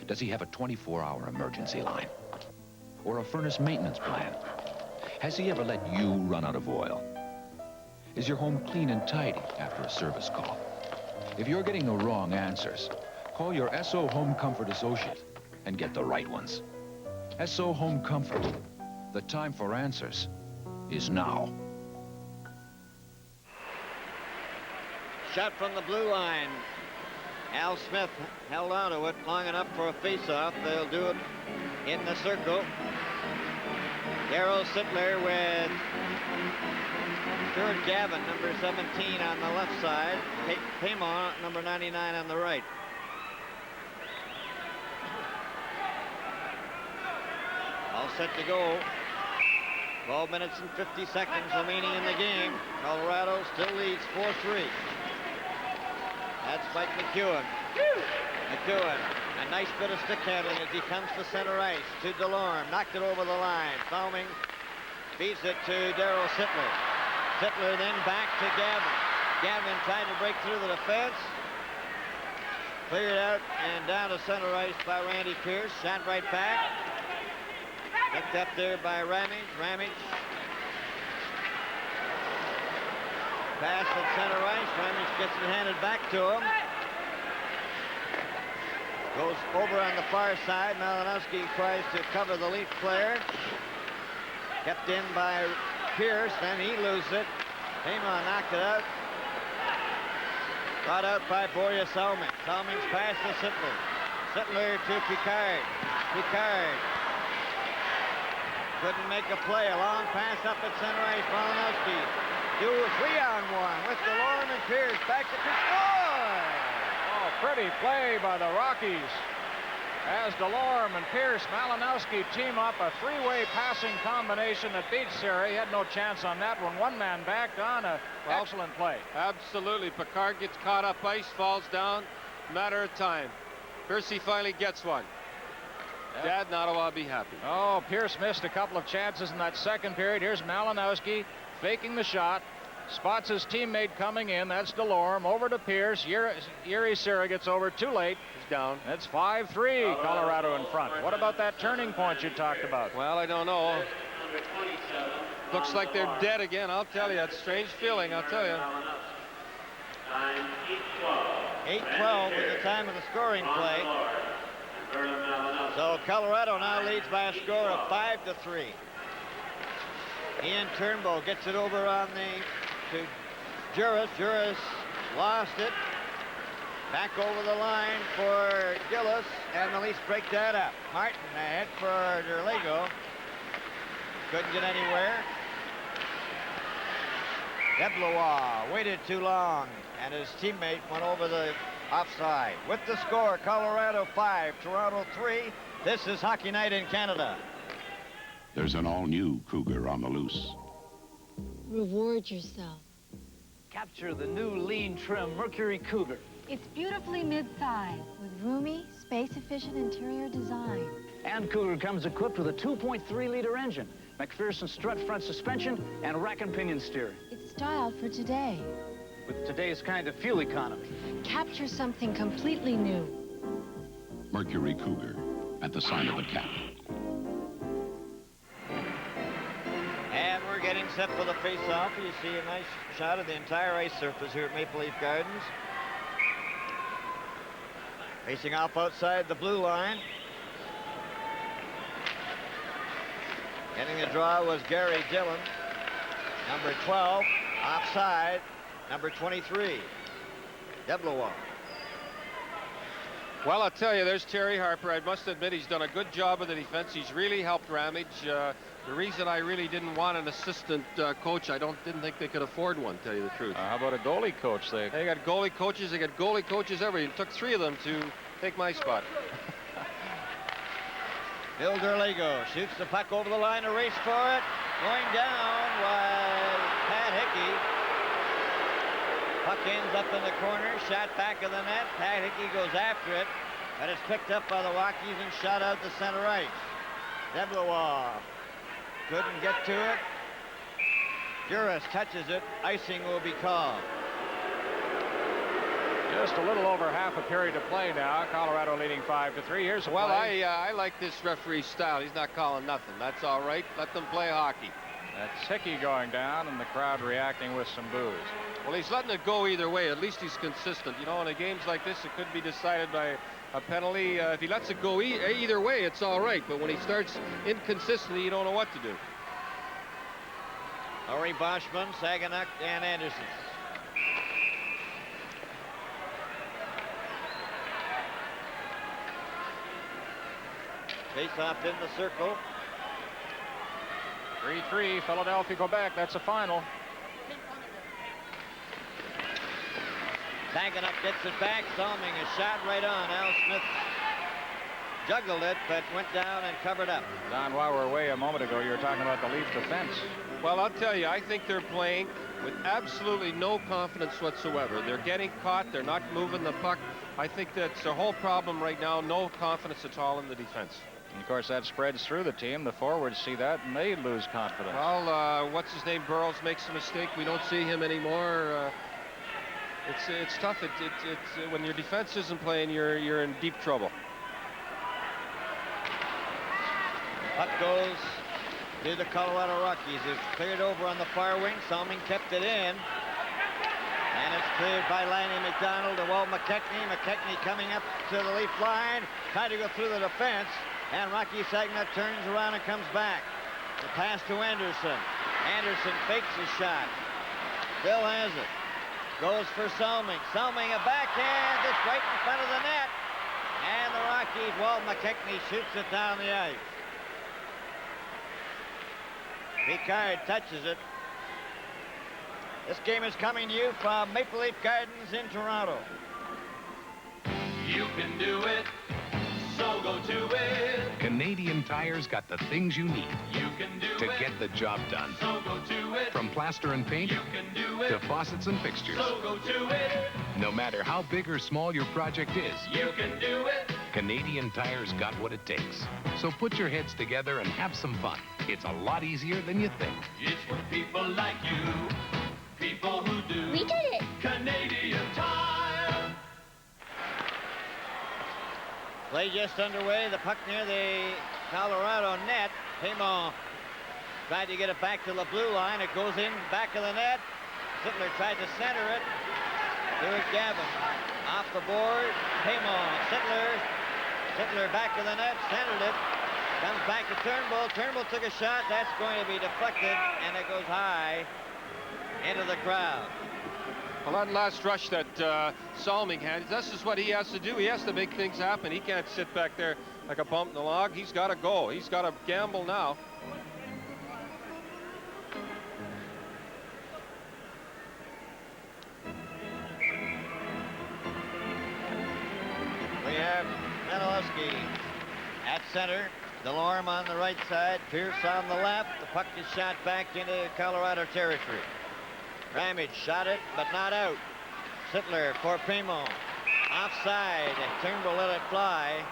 does he have a 24-hour emergency line? Or a furnace maintenance plan? Has he ever let you run out of oil? Is your home clean and tidy after a service call? If you're getting the wrong answers, call your SO Home Comfort associate and get the right ones. SO Home Comfort. The time for answers is now. Shot from the blue line. Al Smith held on to it long enough for a face-off. They'll do it in the circle. Darryl Sittler with Stuart Gavin, number 17 on the left side. Paymon, number 99 on the right. All set to go. 12 minutes and 50 seconds remaining in the game. Colorado still leads 4-3. That's Mike McEwen. McEwen, a nice bit of stick handling as he comes to center ice to DeLorme. Knocked it over the line. Salming feeds it to Darryl Sittler. Sittler then back to Gavin. Gavin trying to break through the defense. Cleared out and down to center ice by Randy Pierce. Shot right back. Picked up there by Ramage. Ramage. Pass at center ice. Ramage gets it handed back to him. Goes over on the far side. Malinowski tries to cover the Leaf player. Kept in by Pierce. Then he loses it. Heyman knocked it out. Brought out by Borja Salming. Salming's pass to Sittler. Sittler to Picard. Picard couldn't make a play. A long pass up at center ice. Malinowski do a 3-on-1 with DeLorme and Pierce. Back to Score! Oh, pretty play by the Rockies. As DeLorme and Pierce, Malinowski team up a three-way passing combination that beats Siri. He had no chance on that one. One man backed on. Excellent play. Absolutely. Picard gets caught up ice, falls down. Matter of time. Pierce finally gets one. Yep. Dad Nottawa will be happy. Oh, Pierce missed a couple of chances in that second period. Here's Malinowski faking the shot. Spots his teammate coming in. That's DeLorme. Over to Pierce. Yuri Sira gets over too late. He's down. It's 5-3. Colorado in front. What about that turning point you talked about? Well, I don't know. Looks like they're dead again. I'll tell you. It's a strange feeling. I'll tell you. 8-12 is the time of the scoring play. So Colorado now leads by a score of 5-3. Ian Turnbull gets it over on to Juris. Juris lost it. Back over the line for Gillis, and the Leafs break that up. Martin ahead for Derlego. Couldn't get anywhere. Deblois waited too long, and his teammate went over the offside. With the score, Colorado 5, Toronto 3. This is Hockey Night in Canada. There's an all-new Cougar on the loose. Reward yourself. Capture the new lean trim Mercury Cougar. It's beautifully mid-thigh with roomy, space-efficient interior design. And Cougar comes equipped with a 2.3-liter engine, McPherson strut front suspension, and rack and pinion steering. It's styled for today. With today's kind of fuel economy. Capture something completely new. Mercury Cougar, at the sign of the cap. And we're getting set for the face-off. You see a nice shot of the entire ice surface here at Maple Leaf Gardens. Facing off outside the blue line. Getting the draw was Gary Dillon. Number 12, offside. Number 23, Deblois. Well, I'll tell you, there's Terry Harper. I must admit he's done a good job of the defense. He's really helped Ramage. The reason I really didn't want an assistant coach, didn't think they could afford one, tell you the truth. How about a goalie coach? They got goalie coaches. They got goalie coaches everywhere. It took 3 of them to take my spot. Bill Derlego shoots the puck over the line, a race for it. Going down was Pat Hickey. Puck ends up in the corner, shot back of the net. Pat Hickey goes after it, but it's picked up by the Rockies and shot out to center ice. Deblois couldn't get to it. Juris touches it. Icing will be called. Just a little over half a period to play now. Colorado leading 5-3. Here's a play. I like this referee's style. He's not calling nothing. That's all right. Let them play hockey. That's Hickey going down, and the crowd reacting with some boos. Well, he's letting it go either way. At least he's consistent. You know, in games like this, it could be decided by a penalty. If he lets it go either way, it's all right. But when he starts inconsistently, you don't know what to do. Laurie Boschman, Saganuk, and Anderson. Face off in the circle. 3-3, Philadelphia, Quebec. That's a final. Saganuk gets it back. Salming a shot right on Al Smith's juggled it, but went down and covered up. Don, while we're away a moment ago, you were talking about the Leaf defense. Well, I'll tell you, I think they're playing with absolutely no confidence whatsoever. They're getting caught. They're not moving the puck. I think that's the whole problem right now. No confidence at all in the defense. And of course, that spreads through the team. The forwards see that, and they lose confidence. Well, what's his name? Burroughs makes a mistake. We don't see him anymore. It's tough. It's when your defense isn't playing, you're in deep trouble. Puck goes to the Colorado Rockies. It's cleared over on the far wing. Salming kept it in. And it's cleared by Lanny McDonald to Walt McKechnie. McKechnie coming up to the Leaf line. Trying to go through the defense. And Rocky Sagna turns around and comes back. The pass to Anderson. Anderson fakes his shot. Bill has it. Goes for Salming. Salming a backhand. It's right in front of the net. And the Rockies, Walt McKechnie shoots it down the ice. Picard touches it. This game is coming to you from Maple Leaf Gardens in Toronto. You can do it, so go to it. Canadian Tire's got the things you need You can do to it, get the job done. so go to it. From plaster and paint You can do it, to faucets and fixtures. so go to it. No matter how big or small your project is, You can do it. Canadian Tire's got what it takes. So put your heads together and have some fun. It's a lot easier than you think. It's for people like you, people who do. We did it. Canadian Tire. Play just underway. The puck near the Colorado net. Pimon tried to get it back to the blue line. It goes in back of the net. Sittler tried to center it. Here's Gavin. Off the board. Pimon. Sittler back of the net. Centered it. Comes back to Turnbull. Turnbull took a shot. That's going to be deflected. And it goes high into the crowd. Well, that last rush that Salming had, this is what he has to do. He has to make things happen. He can't sit back there like a bump in the log. He's got to go. He's got to gamble now. We have Menalowski at center. Delorme on the right side. Pierce on the left. The puck is shot back into Colorado territory. Ramage shot it, but not out. Sittler for Pimon. Offside. Turnbull let it fly.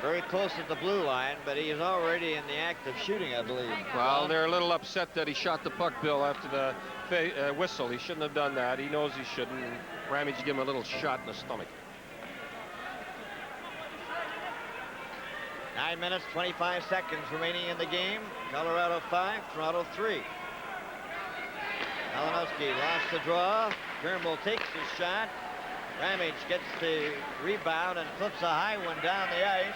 Very close at the blue line, but he is already in the act of shooting, I believe. Well, they're a little upset that he shot the puck, Bill, after the whistle. He shouldn't have done that. He knows he shouldn't. And Ramage gave him a little shot in the stomach. 9 minutes, 25 seconds remaining in the game. Colorado 5, Toronto 3. Malinowski lost the draw. Turnbull takes his shot. Ramage gets the rebound and flips a high one down the ice.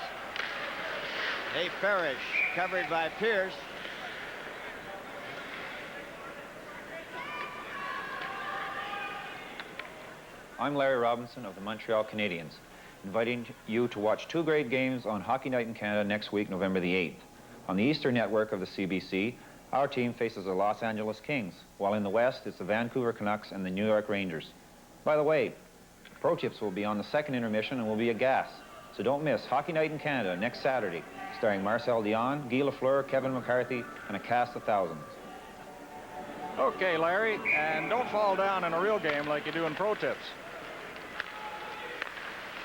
Dave Parrish covered by Pierce. I'm Larry Robinson of the Montreal Canadiens, inviting you to watch two great games on Hockey Night in Canada next week, November the 8th. On the Eastern network of the CBC, our team faces the Los Angeles Kings, while in the West, it's the Vancouver Canucks and the New York Rangers. By the way, Pro Tips will be on the second intermission and will be a gas. So don't miss Hockey Night in Canada next Saturday, starring Marcel Dion, Guy Lafleur, Kevin McCarthy, and a cast of thousands. Okay, Larry, and don't fall down in a real game like you do in Pro Tips.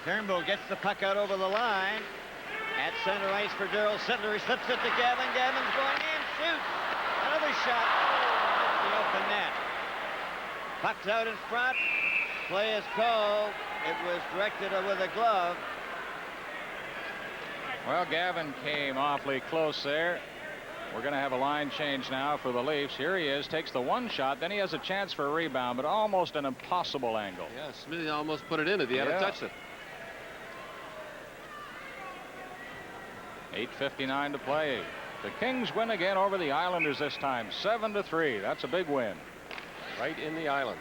Turnbull gets the puck out over the line. At center ice for Darryl Sittler. He slips it to Gavin. Gavin's going in. Shoots. Another shot. Oh, the open net. Puck's out in front. Play is called. It was directed with a glove. Well, Gavin came awfully close there. We're going to have a line change now for the Leafs. Here he is, takes the one shot, then he has a chance for a rebound, but almost an impossible angle. Yeah, Smithy almost put it in if he had touched it. 8:59 to play. The Kings win again over the Islanders this time, 7-3. That's a big win. Right in the island.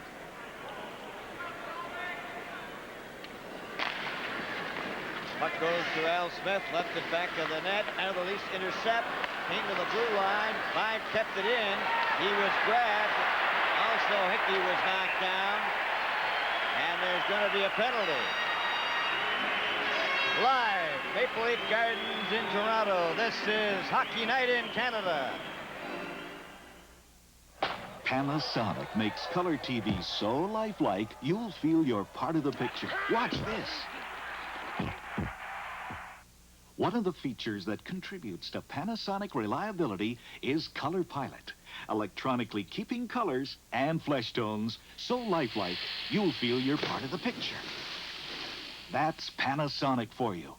Puck goes to Al Smith, left it back of the net. Out of the Leafs intercept, came to the blue line. Five kept it in. He was grabbed. Also, Hickey was knocked down. And there's going to be a penalty. Live, Maple Leaf Gardens in Toronto. This is Hockey Night in Canada. Panasonic makes color TV so lifelike, you'll feel you're part of the picture. Watch this. One of the features that contributes to Panasonic reliability is Color Pilot, electronically keeping colors and flesh tones so lifelike, you'll feel you're part of the picture. That's Panasonic for you.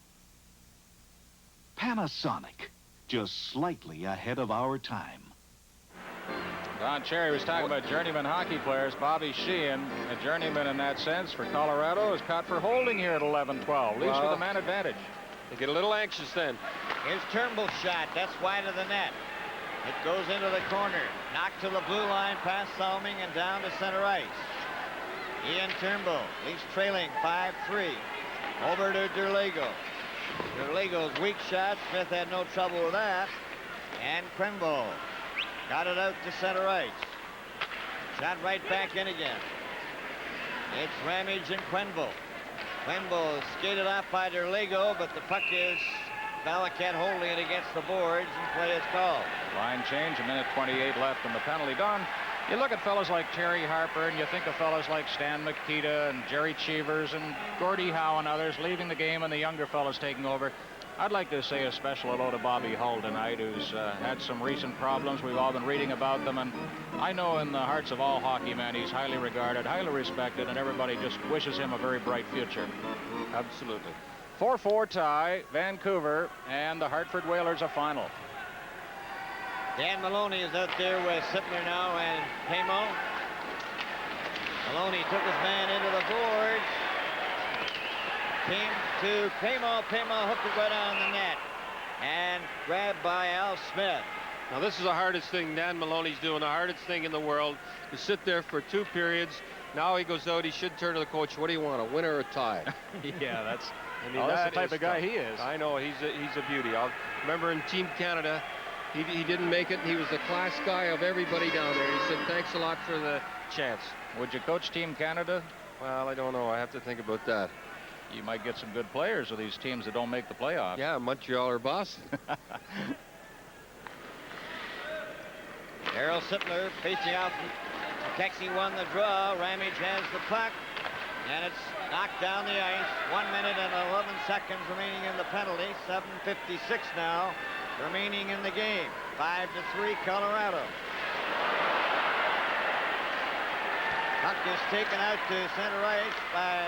Panasonic, just slightly ahead of our time. Don Cherry was talking about journeyman hockey players. Bobby Sheehan, a journeyman in that sense for Colorado, is caught for holding here at 11-12. Leaves with a man advantage. They get a little anxious then. Here's Turnbull's shot. That's wide of the net. It goes into the corner. Knocked to the blue line past Salming and down to center ice. Ian Turnbull leaves trailing 5-3. Over to Derlego. Derlego's weak shot. Smith had no trouble with that. And Quenville got it out to center ice. Shot right back in again. It's Ramage and Quenville. Quenville skated off by Derlego, but the puck is Valaket holding it against the boards, and play is called. Line change, a minute 28 left in the penalty. Don, you look at fellas like Terry Harper, and you think of fellas like Stan Mikita and Jerry Cheevers and Gordie Howe and others leaving the game and the younger fellas taking over. I'd like to say a special hello to Bobby Hull tonight, who's had some recent problems. We've all been reading about them, and I know in the hearts of all hockey men, he's highly regarded, highly respected, and everybody just wishes him a very bright future. Absolutely. 4-4 tie, Vancouver, and the Hartford Whalers a final. Dan Maloney is out there with Sittler now and Pamo. Maloney took his man into the boards. Came to Pamo. Pamo hooked it right on the net. And grabbed by Al Smith. Now this is the hardest thing Dan Maloney's doing, the hardest thing in the world, to sit there for 2 periods. Now he goes out, he should turn to the coach. What do you want, a winner or a tie? Yeah, that's, I mean, that's the type of guy he is. I know, he's a beauty. I remember in Team Canada, he didn't make it. He was the class guy of everybody down there. He said, thanks a lot for the chance. Would you coach Team Canada? Well, I don't know. I have to think about that. You might get some good players with these teams that don't make the playoffs. Yeah, Montreal or Boston. Darryl Sittler facing out. Kexy won the draw. Ramage has the puck. And it's knocked down the ice. 1 minute and 11 seconds remaining in the penalty. 7:56 now remaining in the game. 5-3 Colorado. Puck is taken out to center ice by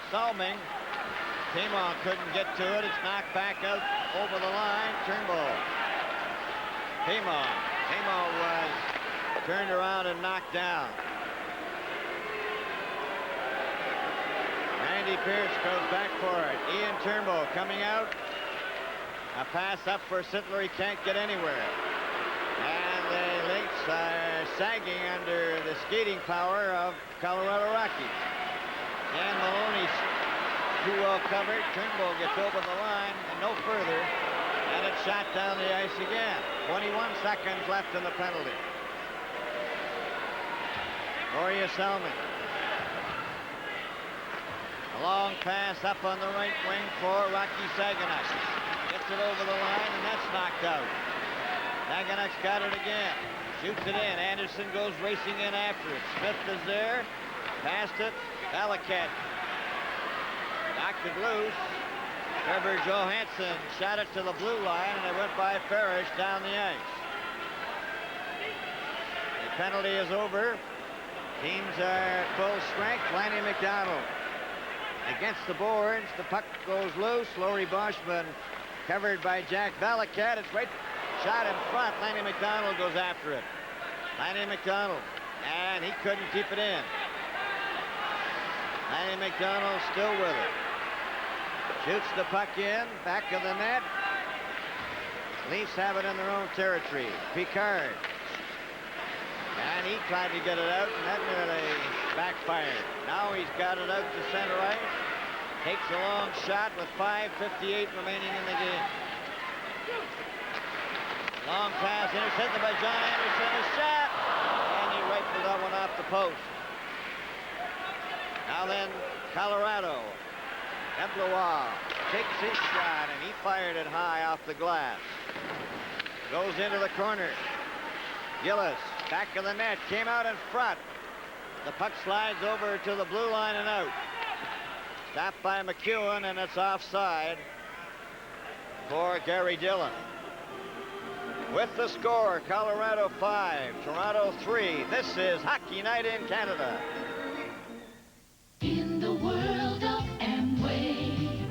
Salming. Pamo couldn't get to it. It's knocked back out over the line. Turnbull. Pamo was turned around and knocked down. Randy Pierce goes back for it. Ian Turnbull coming out. A pass up for Sittler. He can't get anywhere. And the Lynx are sagging under the skating power of Colorado Rockies. Dan Maloney's too well covered. Turnbull gets over the line and no further. And it's shot down the ice again. 21 seconds left in the penalty. Gloria Salmon. A long pass up on the right wing for Rocky Saganuk. Gets it over the line, and that's knocked out. Saganuk's got it again. Shoots it in. Anderson goes racing in after it. Smith is there. Passed it. Valaket knocked it loose. Trevor Johansson shot it to the blue line, and it went by Parrish down the ice. The penalty is over. Teams are at full strength. Lanny McDonald against the boards. The puck goes loose. Laurie Boschman covered by Jack Valaket. It's right shot in front. Lanny McDonald goes after it. Lanny McDonald, and he couldn't keep it in. Lanny McDonald still with it. Shoots the puck in, back of the net. Leafs have it in their own territory. Picard. And he tried to get it out, and that nearly backfired. Now he's got it out to center ice. Takes a long shot with 5:58 remaining in the game. Long pass intercepted by John Anderson. A shot! And he rifled that one off the post. Now then, Colorado Eblois takes his shot, and he fired it high off the glass. Goes into the corner. Gillis, back of the net, came out in front. The puck slides over to the blue line and out. Stopped by McEwen, and it's offside for Gary Dillon. With the score, Colorado 5, Toronto 3. This is Hockey Night in Canada. In the world of Amway,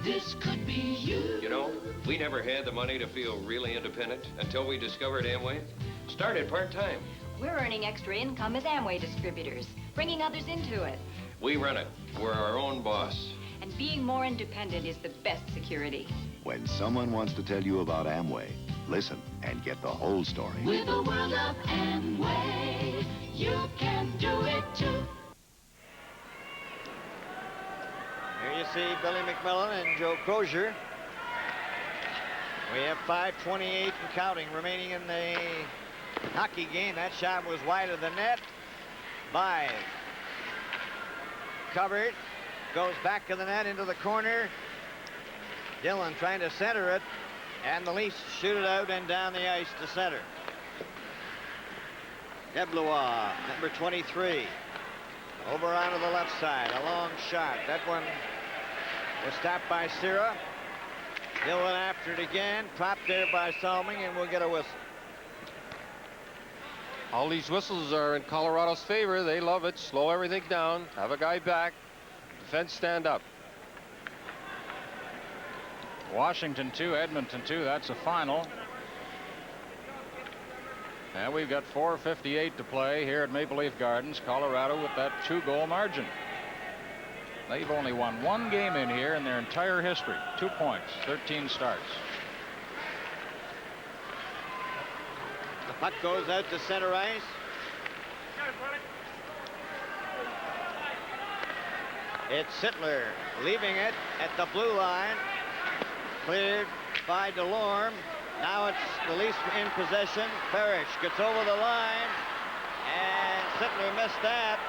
this could be you. You know, we never had the money to feel really independent until we discovered Amway. Started part-time. We're earning extra income as Amway distributors, bringing others into it. We run it. We're our own boss. And being more independent is the best security. When someone wants to tell you about Amway, listen and get the whole story. With the world of Amway, you can do it too. Here you see Billy McMillan and Joe Crozier. We have 5:28 and counting remaining in the hockey game. That shot was wide of the net. By covered. Goes back to the net into the corner. Dillon trying to center it. And the Leafs shoot it out and down the ice to center. Eblois, number 23. Over onto the left side. A long shot. That one was stopped by Sierra. Dillon after it again. Propped there by Salming, and we'll get a whistle. All these whistles are in Colorado's favor. They love it. Slow everything down. Have a guy back. Defense stand up. Washington 2, Edmonton 2. That's a final. And we've got 4:58 to play here at Maple Leaf Gardens. Colorado with that 2-goal margin. They've only won one game in here in their entire history. 2 points, 13 starts. The puck goes out to center ice. It's Sittler leaving it at the blue line. Cleared by Delorme. Now it's the Leafs in possession. Parrish gets over the line, and Sittler missed that.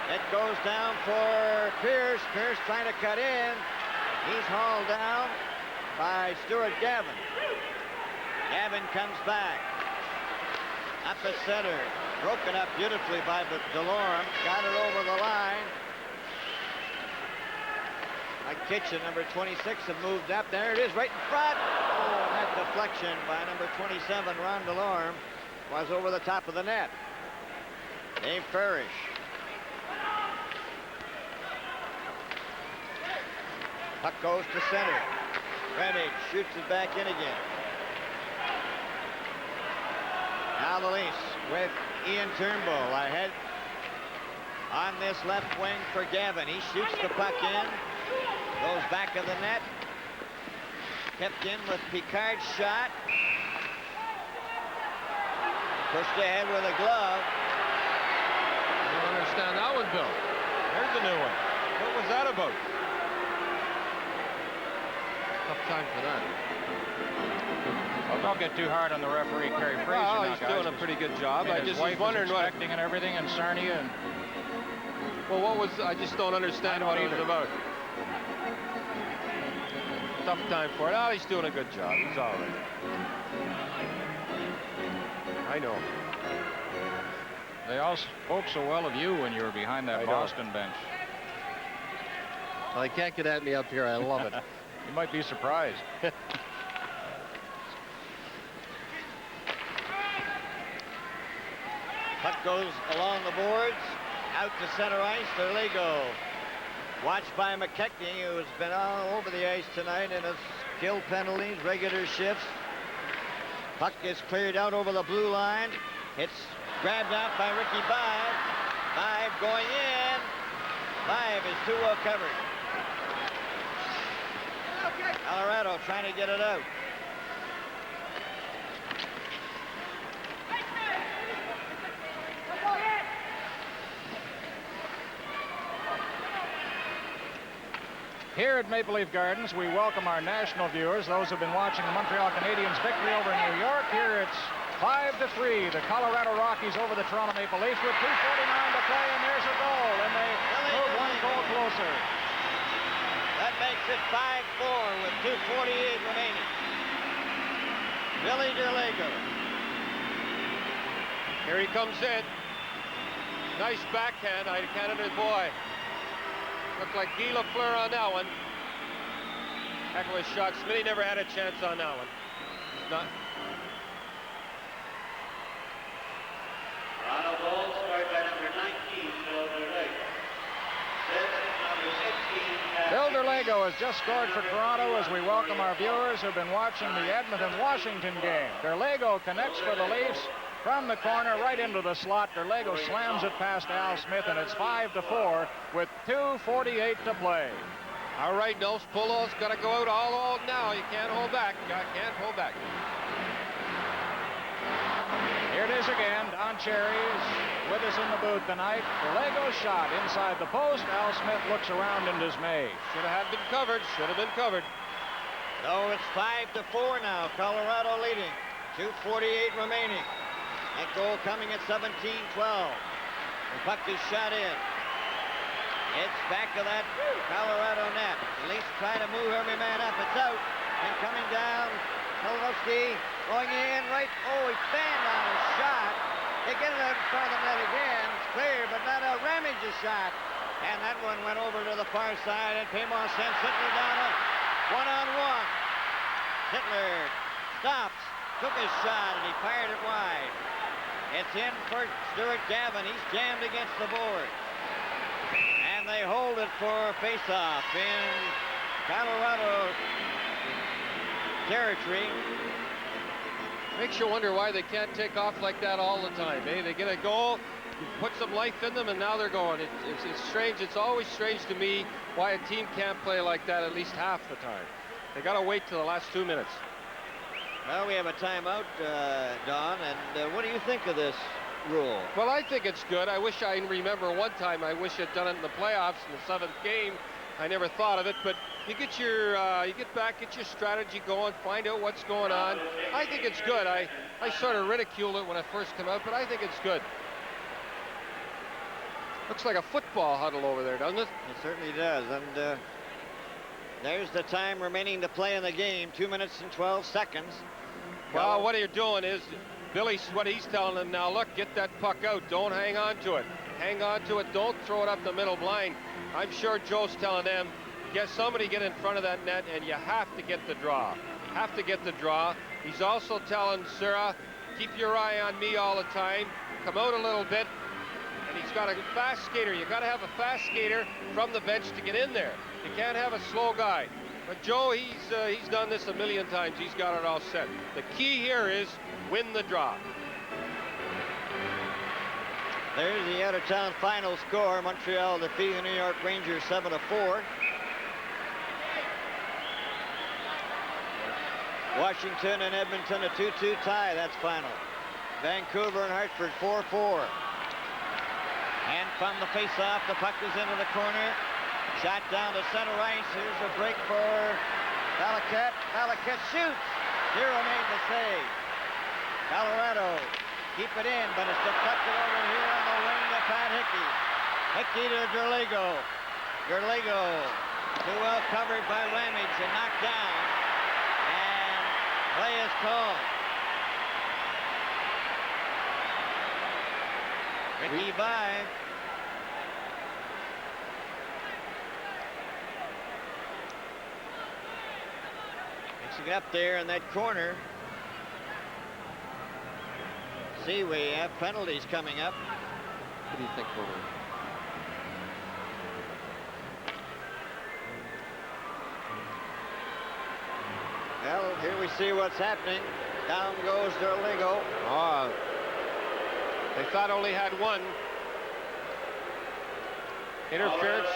It goes down for Pierce. Pierce trying to cut in. He's hauled down by Stuart Gavin. Gavin comes back. Up at center. Broken up beautifully by Delorme. Got it over the line. Mike Kitchen, number 26, have moved up. There it is, right in front. Oh, that deflection by number 27, Ron Delorme, was over the top of the net. Dave Parrish. Puck goes to center. Remage shoots it back in again. Now the Leafs with Ian Turnbull ahead on this left wing for Gavin. He shoots the puck in. Goes back of the net. Kept in with Picard's shot. Pushed ahead with a glove. I don't understand that one, Bill. There's the new one. What was that about? Tough time for that. Well, don't get too hard on the referee, Kerry Fraser. Well, now, he's guys, doing a pretty good job. I just was was wondering what. expecting and everything, and Sarnia. And well, what was? I just don't understand what it was about. Tough time for it. Oh, he's doing a good job. He's all right. I know. They all spoke so well of you when you were behind that Boston bench. Well, they can't get at me up here. I love it. You might be surprised. Puck goes along the boards, out to center ice. There they go. Watched by McKechnie, who's been all over the ice tonight in his kill penalties, regular shifts. Puck is cleared out over the blue line. It's grabbed out by Ricky Bive. Bive going in. Bive is too well covered. Colorado trying to get it out. Here at Maple Leaf Gardens, we welcome our national viewers, those who've been watching the Montreal Canadiens' victory over New York. Here it's 5-3. The Colorado Rockies over the Toronto Maple Leafs with 2:49 to play, and there's a goal, and they move one goal closer. That makes makes it 5-4 with 2:48 remaining. Billy Derlego. Here he comes in. Nice backhand, Canada boy. Looked like Guy Lafleur on that one. Heck of a shot. Smitty never had a chance on that one. Not. Toronto goal scored by number 19, Bill Derlego. Number 16, Bill Derlego has just scored for Toronto as we welcome our viewers who've been watching the Edmonton-Washington game. Derlego connects for the Leafs from the corner right into the slot. Derlego slams it past Al Smith, and it's 5-4 with 2:48 to play. All right, Nose Polo's got to go out all now. You can't hold back. You can't hold back. Here it is again. Don Cherry's with us in the booth tonight. Derlego's shot inside the post. Al Smith looks around in dismay. Should have been covered. Should have been covered. So it's 5-4 now. Colorado leading. 2:48 remaining. That goal coming at 17-12. The puck is shot in. It's back to that Colorado net. At least try to move every man up. It's out. And coming down. Malinowski going in right. Oh, he fanned on his shot. They get it out in front of the net again. It's clear, but not a Ramage's shot. And that one went over to the far side, and Paymon sends Sittler down a one-on-one. Sittler stops, took his shot, and he fired it wide. It's in for Stuart Gavin. He's jammed against the board. And they hold it for face-off in Colorado territory. Makes you wonder why they can't take off like that all the time. Eh? They get a goal, put some life in them, and now they're going. It's strange. It's always strange to me why a team can't play like that at least half the time. They got to wait till the last 2 minutes. Well, we have a timeout, Don, and what do you think of this rule? Well, I think it's good. I wish I remember one time. I wish I'd done it in the playoffs in the 7th game. I never thought of it, but you get your get your strategy going, find out what's going on. I think it's good. I sort of ridiculed it when it first came out, but I think it's good. Looks like a football huddle over there, doesn't it? It certainly does, and there's the time remaining to play in the game, 2 minutes and 12 seconds. Well, what you're doing is, Billy's what he's telling them now, look, get that puck out. Don't hang on to it. Hang on to it. Don't throw it up the middle blind. I'm sure Joe's telling them, somebody get in front of that net, and you have to get the draw. Have to get the draw. He's also telling Sura, keep your eye on me all the time. Come out a little bit. And he's got a fast skater. You got to have a fast skater from the bench to get in there. You can't have a slow guy. But Joe, he's done this a million times. He's got it all set. The key here is win the draw. There's the out-of-town final score. Montreal defeating the New York Rangers 7-4. Washington and Edmonton a 2-2 tie. That's final. Vancouver and Hartford 4-4. And from the face-off, the puck is into the corner. Shot down to center ice. Here's a break for Valaket. Valaket shoots. Hero made the save. Colorado keep it in, but it's deflected over here on the wing to Pat Hickey. Hickey to Derlego. Derlego too well covered by Ramage and knocked down. And play is called. Ricky by. Mixing up there in that corner. See, we have penalties coming up. What do you think, Boomer? Well, here we see what's happening. Down goes Derlego. Oh, they thought only had one. Interference.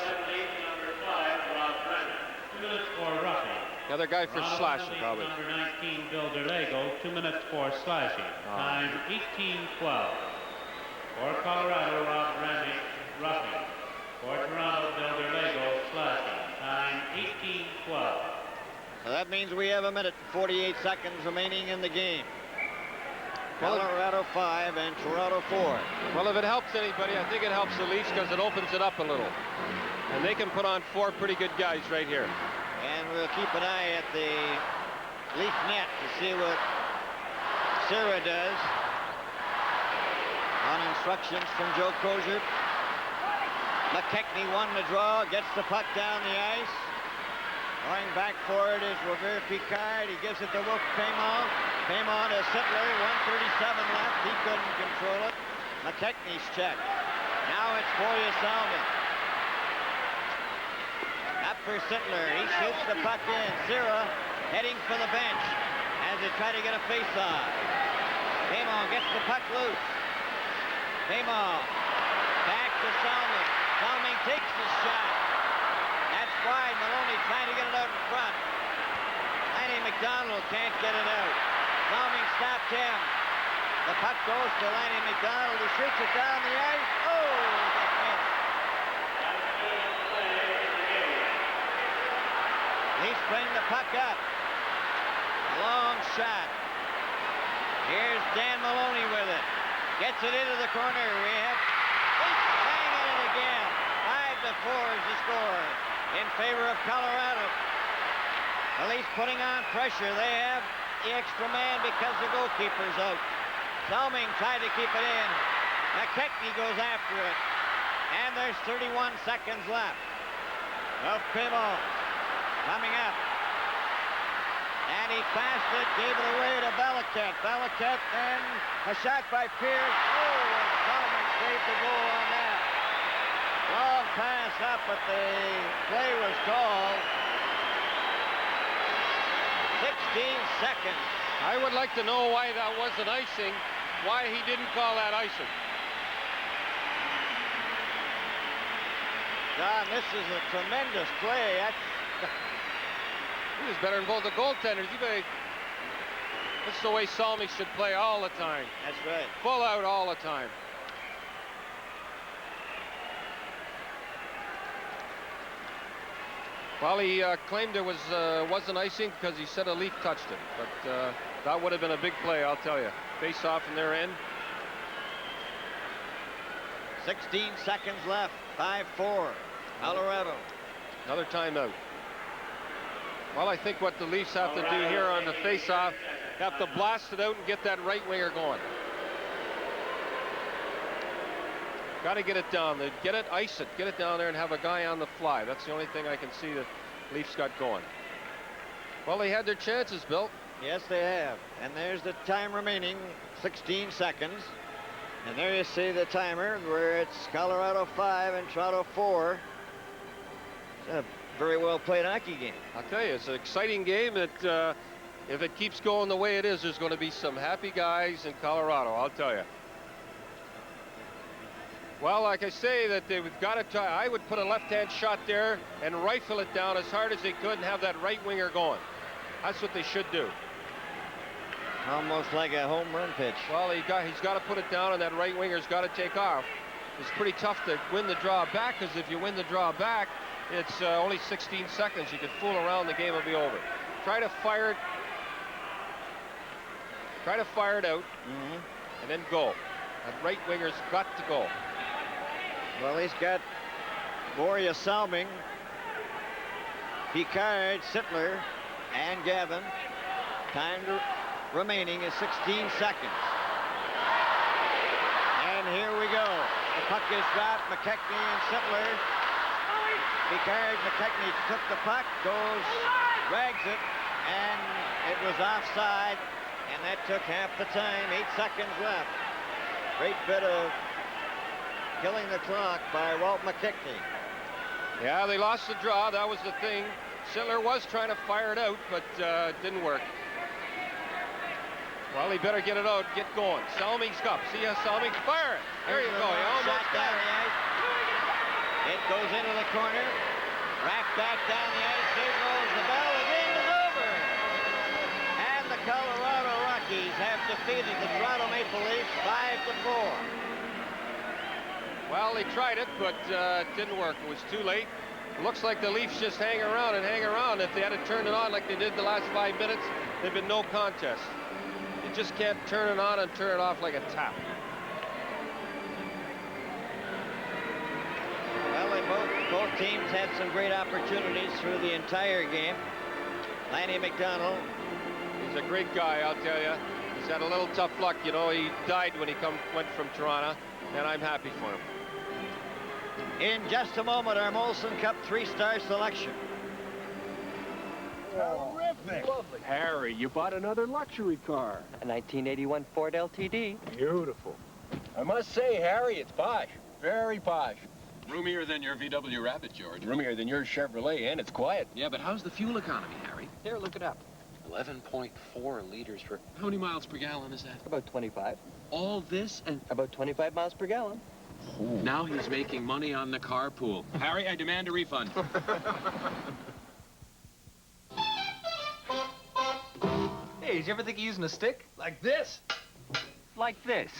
The other guy for slashing, probably. Number 19, Bill Derlego, 2 minutes for slashing. Time 18-12. For Colorado, Rob Randy, roughing. For Toronto, Bill Derlego, slashing. Time 18-12. So that means we have 1 minute and 48 seconds remaining in the game. Colorado 5 and Toronto 4. Well, if it helps anybody, I think it helps the Leafs because it opens it up a little. And they can put on 4 pretty good guys right here. And we'll keep an eye at the Leaf net to see what Sarah does. On instructions from Joe Crozier. McKechnie won the draw, gets the puck down the ice. Going back for it is Robert Picard. He gives it to Wolf Paymon. Paymon to Sittler, 1:37 left. He couldn't control it. McKechnie's check. Now it's Boya Salmon. Up for Sittler. He shoots the puck in. Zera heading for the bench as they try to get a face-off. Paymon gets the puck loose. Paymon back to Salmon. Salmon takes the shot. That's wide. Maloney trying to get it out in front. Lanny McDonald can't get it out. Salmon stopped him. The puck goes to Lanny McDonald. He shoots it down the ice. Oh, the miss. He's bringing the puck up. A long shot. Here's Dan Maloney with it. Gets it into the corner. We have banging it again. 5-4 is the score in favor of Colorado. The Leafs putting on pressure. They have the extra man because the goalkeeper's out. Salming tried to keep it in. McKechnie goes after it. And there's 31 seconds left. Of Paymon coming up. And he passed it, gave it away to Beliket. Beliket, then a shot by Pierce. Oh, and Salming saved the goal on that. Long pass up, but the play was called. 16 seconds. I would like to know why that wasn't icing, why he didn't call that icing. John, this is a tremendous play. He was better than both the goaltenders. That's the way Salmi should play all the time. That's right. Full out all the time. Well, he claimed it wasn't icing because he said a Leaf touched it. But that would have been a big play, I'll tell you. Face off from their end. 16 seconds left. 5-4. Colorado. Another timeout. Well, I think what the Leafs have to do here on the face-off, have to blast it out and get that right winger going. Got to get it down. Get it, ice it, get it down there and have a guy on the fly. That's the only thing I can see the Leafs got going. Well, they had their chances, Bill. Yes, they have. And there's the time remaining, 16 seconds. And there you see the timer where it's Colorado 5 and Toronto 4. It's a very well played hockey game. I'll tell you, it's an exciting game that if it keeps going the way it is, there's going to be some happy guys in Colorado, I'll tell you. Well, like I say, that they've got to try. I would put a left-hand shot there and rifle it down as hard as they could and have that right winger going. That's what they should do. Almost like a home run pitch. Well, he's got to put it down, and that right winger's got to take off. It's pretty tough to win the draw back, because if you win the draw back, it's only 16 seconds. You can fool around, the game will be over. Try to fire it. Try to fire it out, and then go. That right winger's got to go. Well, he's got Boria Salming, Picard, Sittler, and Gavin. Time remaining is 16 seconds. And here we go. The puck is dropped. McKechnie and Sittler. Picard, McKechnie took the puck, drags it, and it was offside, and that took half the time. 8 seconds left. Great bit of killing the clock by Walt McKechnie. Yeah, they lost the draw. That was the thing. Sittler was trying to fire it out, but it didn't work. Well, he better get it out, get going. Salming's up. See how Salming fire it. There you go. He almost got it. It goes into the corner. Racked back down the ice. Here goes the bell. The game is over. And the Colorado Rockies have defeated the Toronto Maple Leafs 5-4. Well, they tried it, but it didn't work. It was too late. It looks like the Leafs just hang around and hang around. If they had to turn it on like they did the last 5 minutes, there'd been no contest. You just can't turn it on and turn it off like a tap. Well, both teams had some great opportunities through the entire game. Lanny McDonald. He's a great guy, I'll tell you. He's had a little tough luck, you know. He died when he went from Toronto, and I'm happy for him. In just a moment, our Molson Cup 3-star selection. Terrific. Lovely. Harry, you bought another luxury car. A 1981 Ford LTD. Beautiful. I must say, Harry, it's posh. Very posh. Roomier than your VW Rabbit, George. Roomier than your Chevrolet, and it's quiet. Yeah, but how's the fuel economy, Harry? Here, look it up. 11.4 liters for... How many miles per gallon is that? About 25. All this and... About 25 miles per gallon. Ooh. Now he's making money on the carpool. Harry, I demand a refund. Hey, did you ever think of using a stick? Like this? Like this.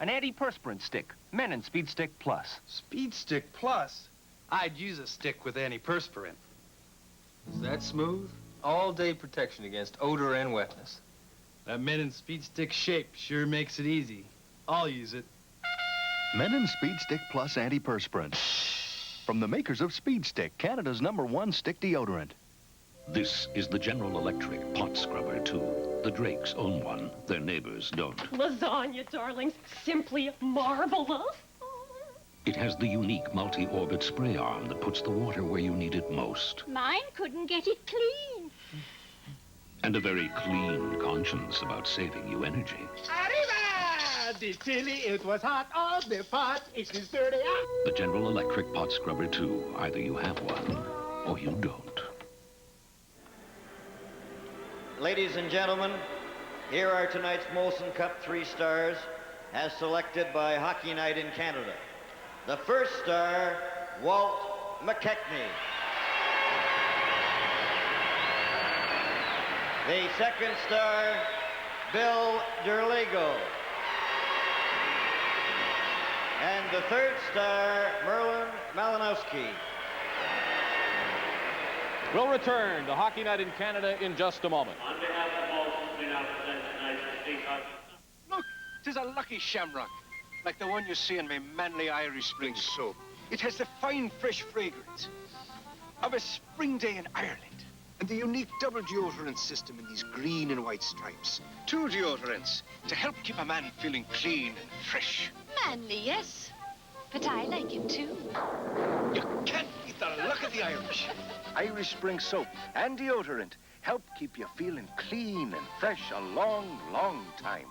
An antiperspirant stick. Menon Speed Stick Plus. Speed Stick Plus? I'd use a stick with antiperspirant. Is that smooth? All-day protection against odor and wetness. That Menon Speed Stick shape sure makes it easy. I'll use it. Menon Speed Stick Plus Antiperspirant. From the makers of Speed Stick, Canada's #1 stick deodorant. This is the General Electric Pot Scrubber 2. The Drakes own one. Their neighbors don't. Lasagna, darlings. Simply marvelous. It has the unique multi-orbit spray arm that puts the water where you need it most. Mine couldn't get it clean. And a very clean conscience about saving you energy. Arriba! The chili, it was hot on the pot. It is dirty. The General Electric Pot Scrubber 2. Either you have one or you don't. Ladies and gentlemen, here are tonight's Molson Cup 3 stars as selected by Hockey Night in Canada. The first star, Walt McKechnie. The second star, Bill Derlego. And the third star, Merlin Malinowski. We'll return to Hockey Night in Canada in just a moment. On behalf of Molson, we now present tonight's distinct hockey. Look, 'tis a lucky shamrock, like the one you see in my manly Irish Spring soap. It has the fine, fresh fragrance of a spring day in Ireland, and the unique double deodorant system in these green and white stripes. 2 deodorants to help keep a man feeling clean and fresh. Manly, yes. But I like him too. You can't beat the luck of the Irish. Irish Spring soap and deodorant help keep you feeling clean and fresh a long, long time.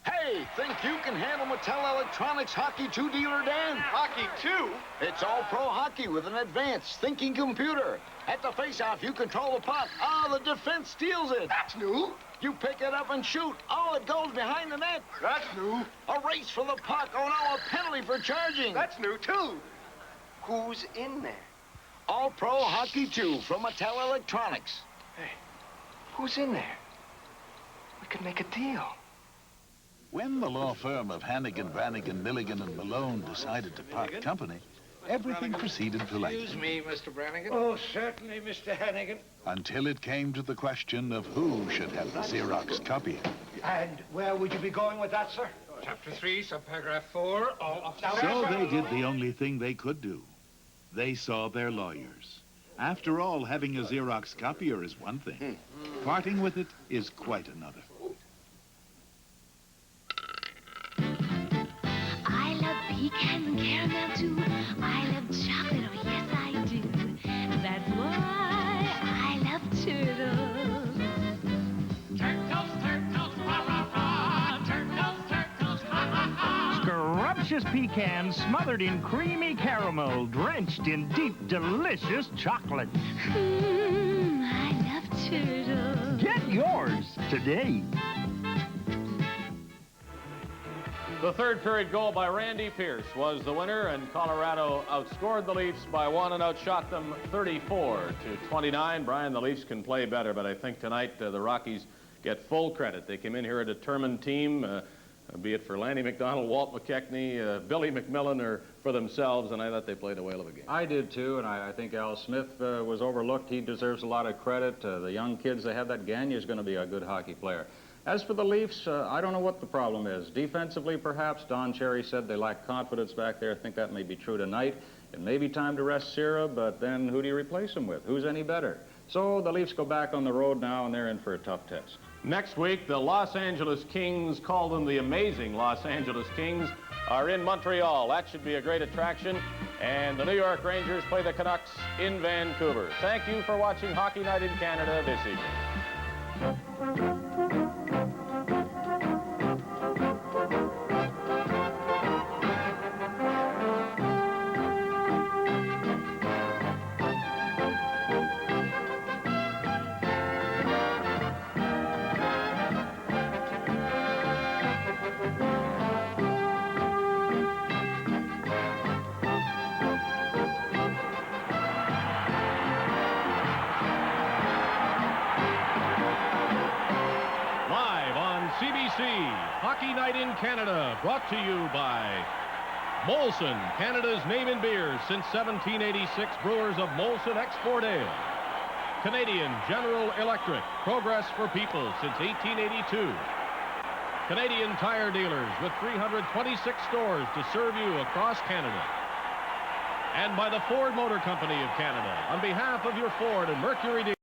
Hey, think you can handle Mattel Electronics Hockey 2 dealer, Dan? Hockey 2? It's all pro hockey with an advanced thinking computer. At the face-off, you control the puck. Oh, the defense steals it. That's new. You pick it up and shoot. Oh, it goes behind the net. That's new. A race for the puck. Oh, no, a penalty for charging. That's new, too. Who's in there? All pro hockey 2 from Mattel Electronics. Hey, who's in there? We could make a deal. When the law firm of Hannigan, Brannigan, Milligan, and Malone decided to part company, everything proceeded politely. Excuse me, Mr. Brannigan. Oh, certainly, Mr. Hannigan. Until it came to the question of who should have the Xerox copy. And where would you be going with that, sir? Chapter 3, subparagraph 4. So they did the only thing they could do. They saw their lawyers. After all, having a Xerox copier is one thing. Parting with it is quite another. I love pecan caramel too. I love chocolate, oh yes I do. That's why I love turtles. Turtles, turtles, rah, rah, rah. Turtles, turtles, ha, ha, ha. Scrumptious pecans smothered in creamy caramel, drenched in deep, delicious chocolate. I love turtles. Get yours today. The third period goal by Randy Pierce was the winner, and Colorado outscored the Leafs by 1 and outshot them 34-29. Brian, the Leafs can play better, but I think tonight the Rockies get full credit. They came in here a determined team, be it for Lanny McDonald, Walt McKechnie, Billy McMillan, or for themselves, and I thought they played a whale of a game. I did too, and I think Al Smith was overlooked. He deserves a lot of credit. The young kids they have, that Gagne's going to be a good hockey player. As for the Leafs, I don't know what the problem is. Defensively, perhaps, Don Cherry said they lack confidence back there. I think that may be true tonight. It may be time to rest Sierra, but then who do you replace him with? Who's any better? So the Leafs go back on the road now, and they're in for a tough test. Next week, the Los Angeles Kings, call them the amazing Los Angeles Kings, are in Montreal. That should be a great attraction. And the New York Rangers play the Canucks in Vancouver. Thank you for watching Hockey Night in Canada this evening. CBC, Hockey Night in Canada, brought to you by Molson, Canada's name in beer since 1786, brewers of Molson Export Ale. Canadian General Electric, progress for people since 1882. Canadian Tire Dealers with 326 stores to serve you across Canada. And by the Ford Motor Company of Canada, on behalf of your Ford and Mercury dealers.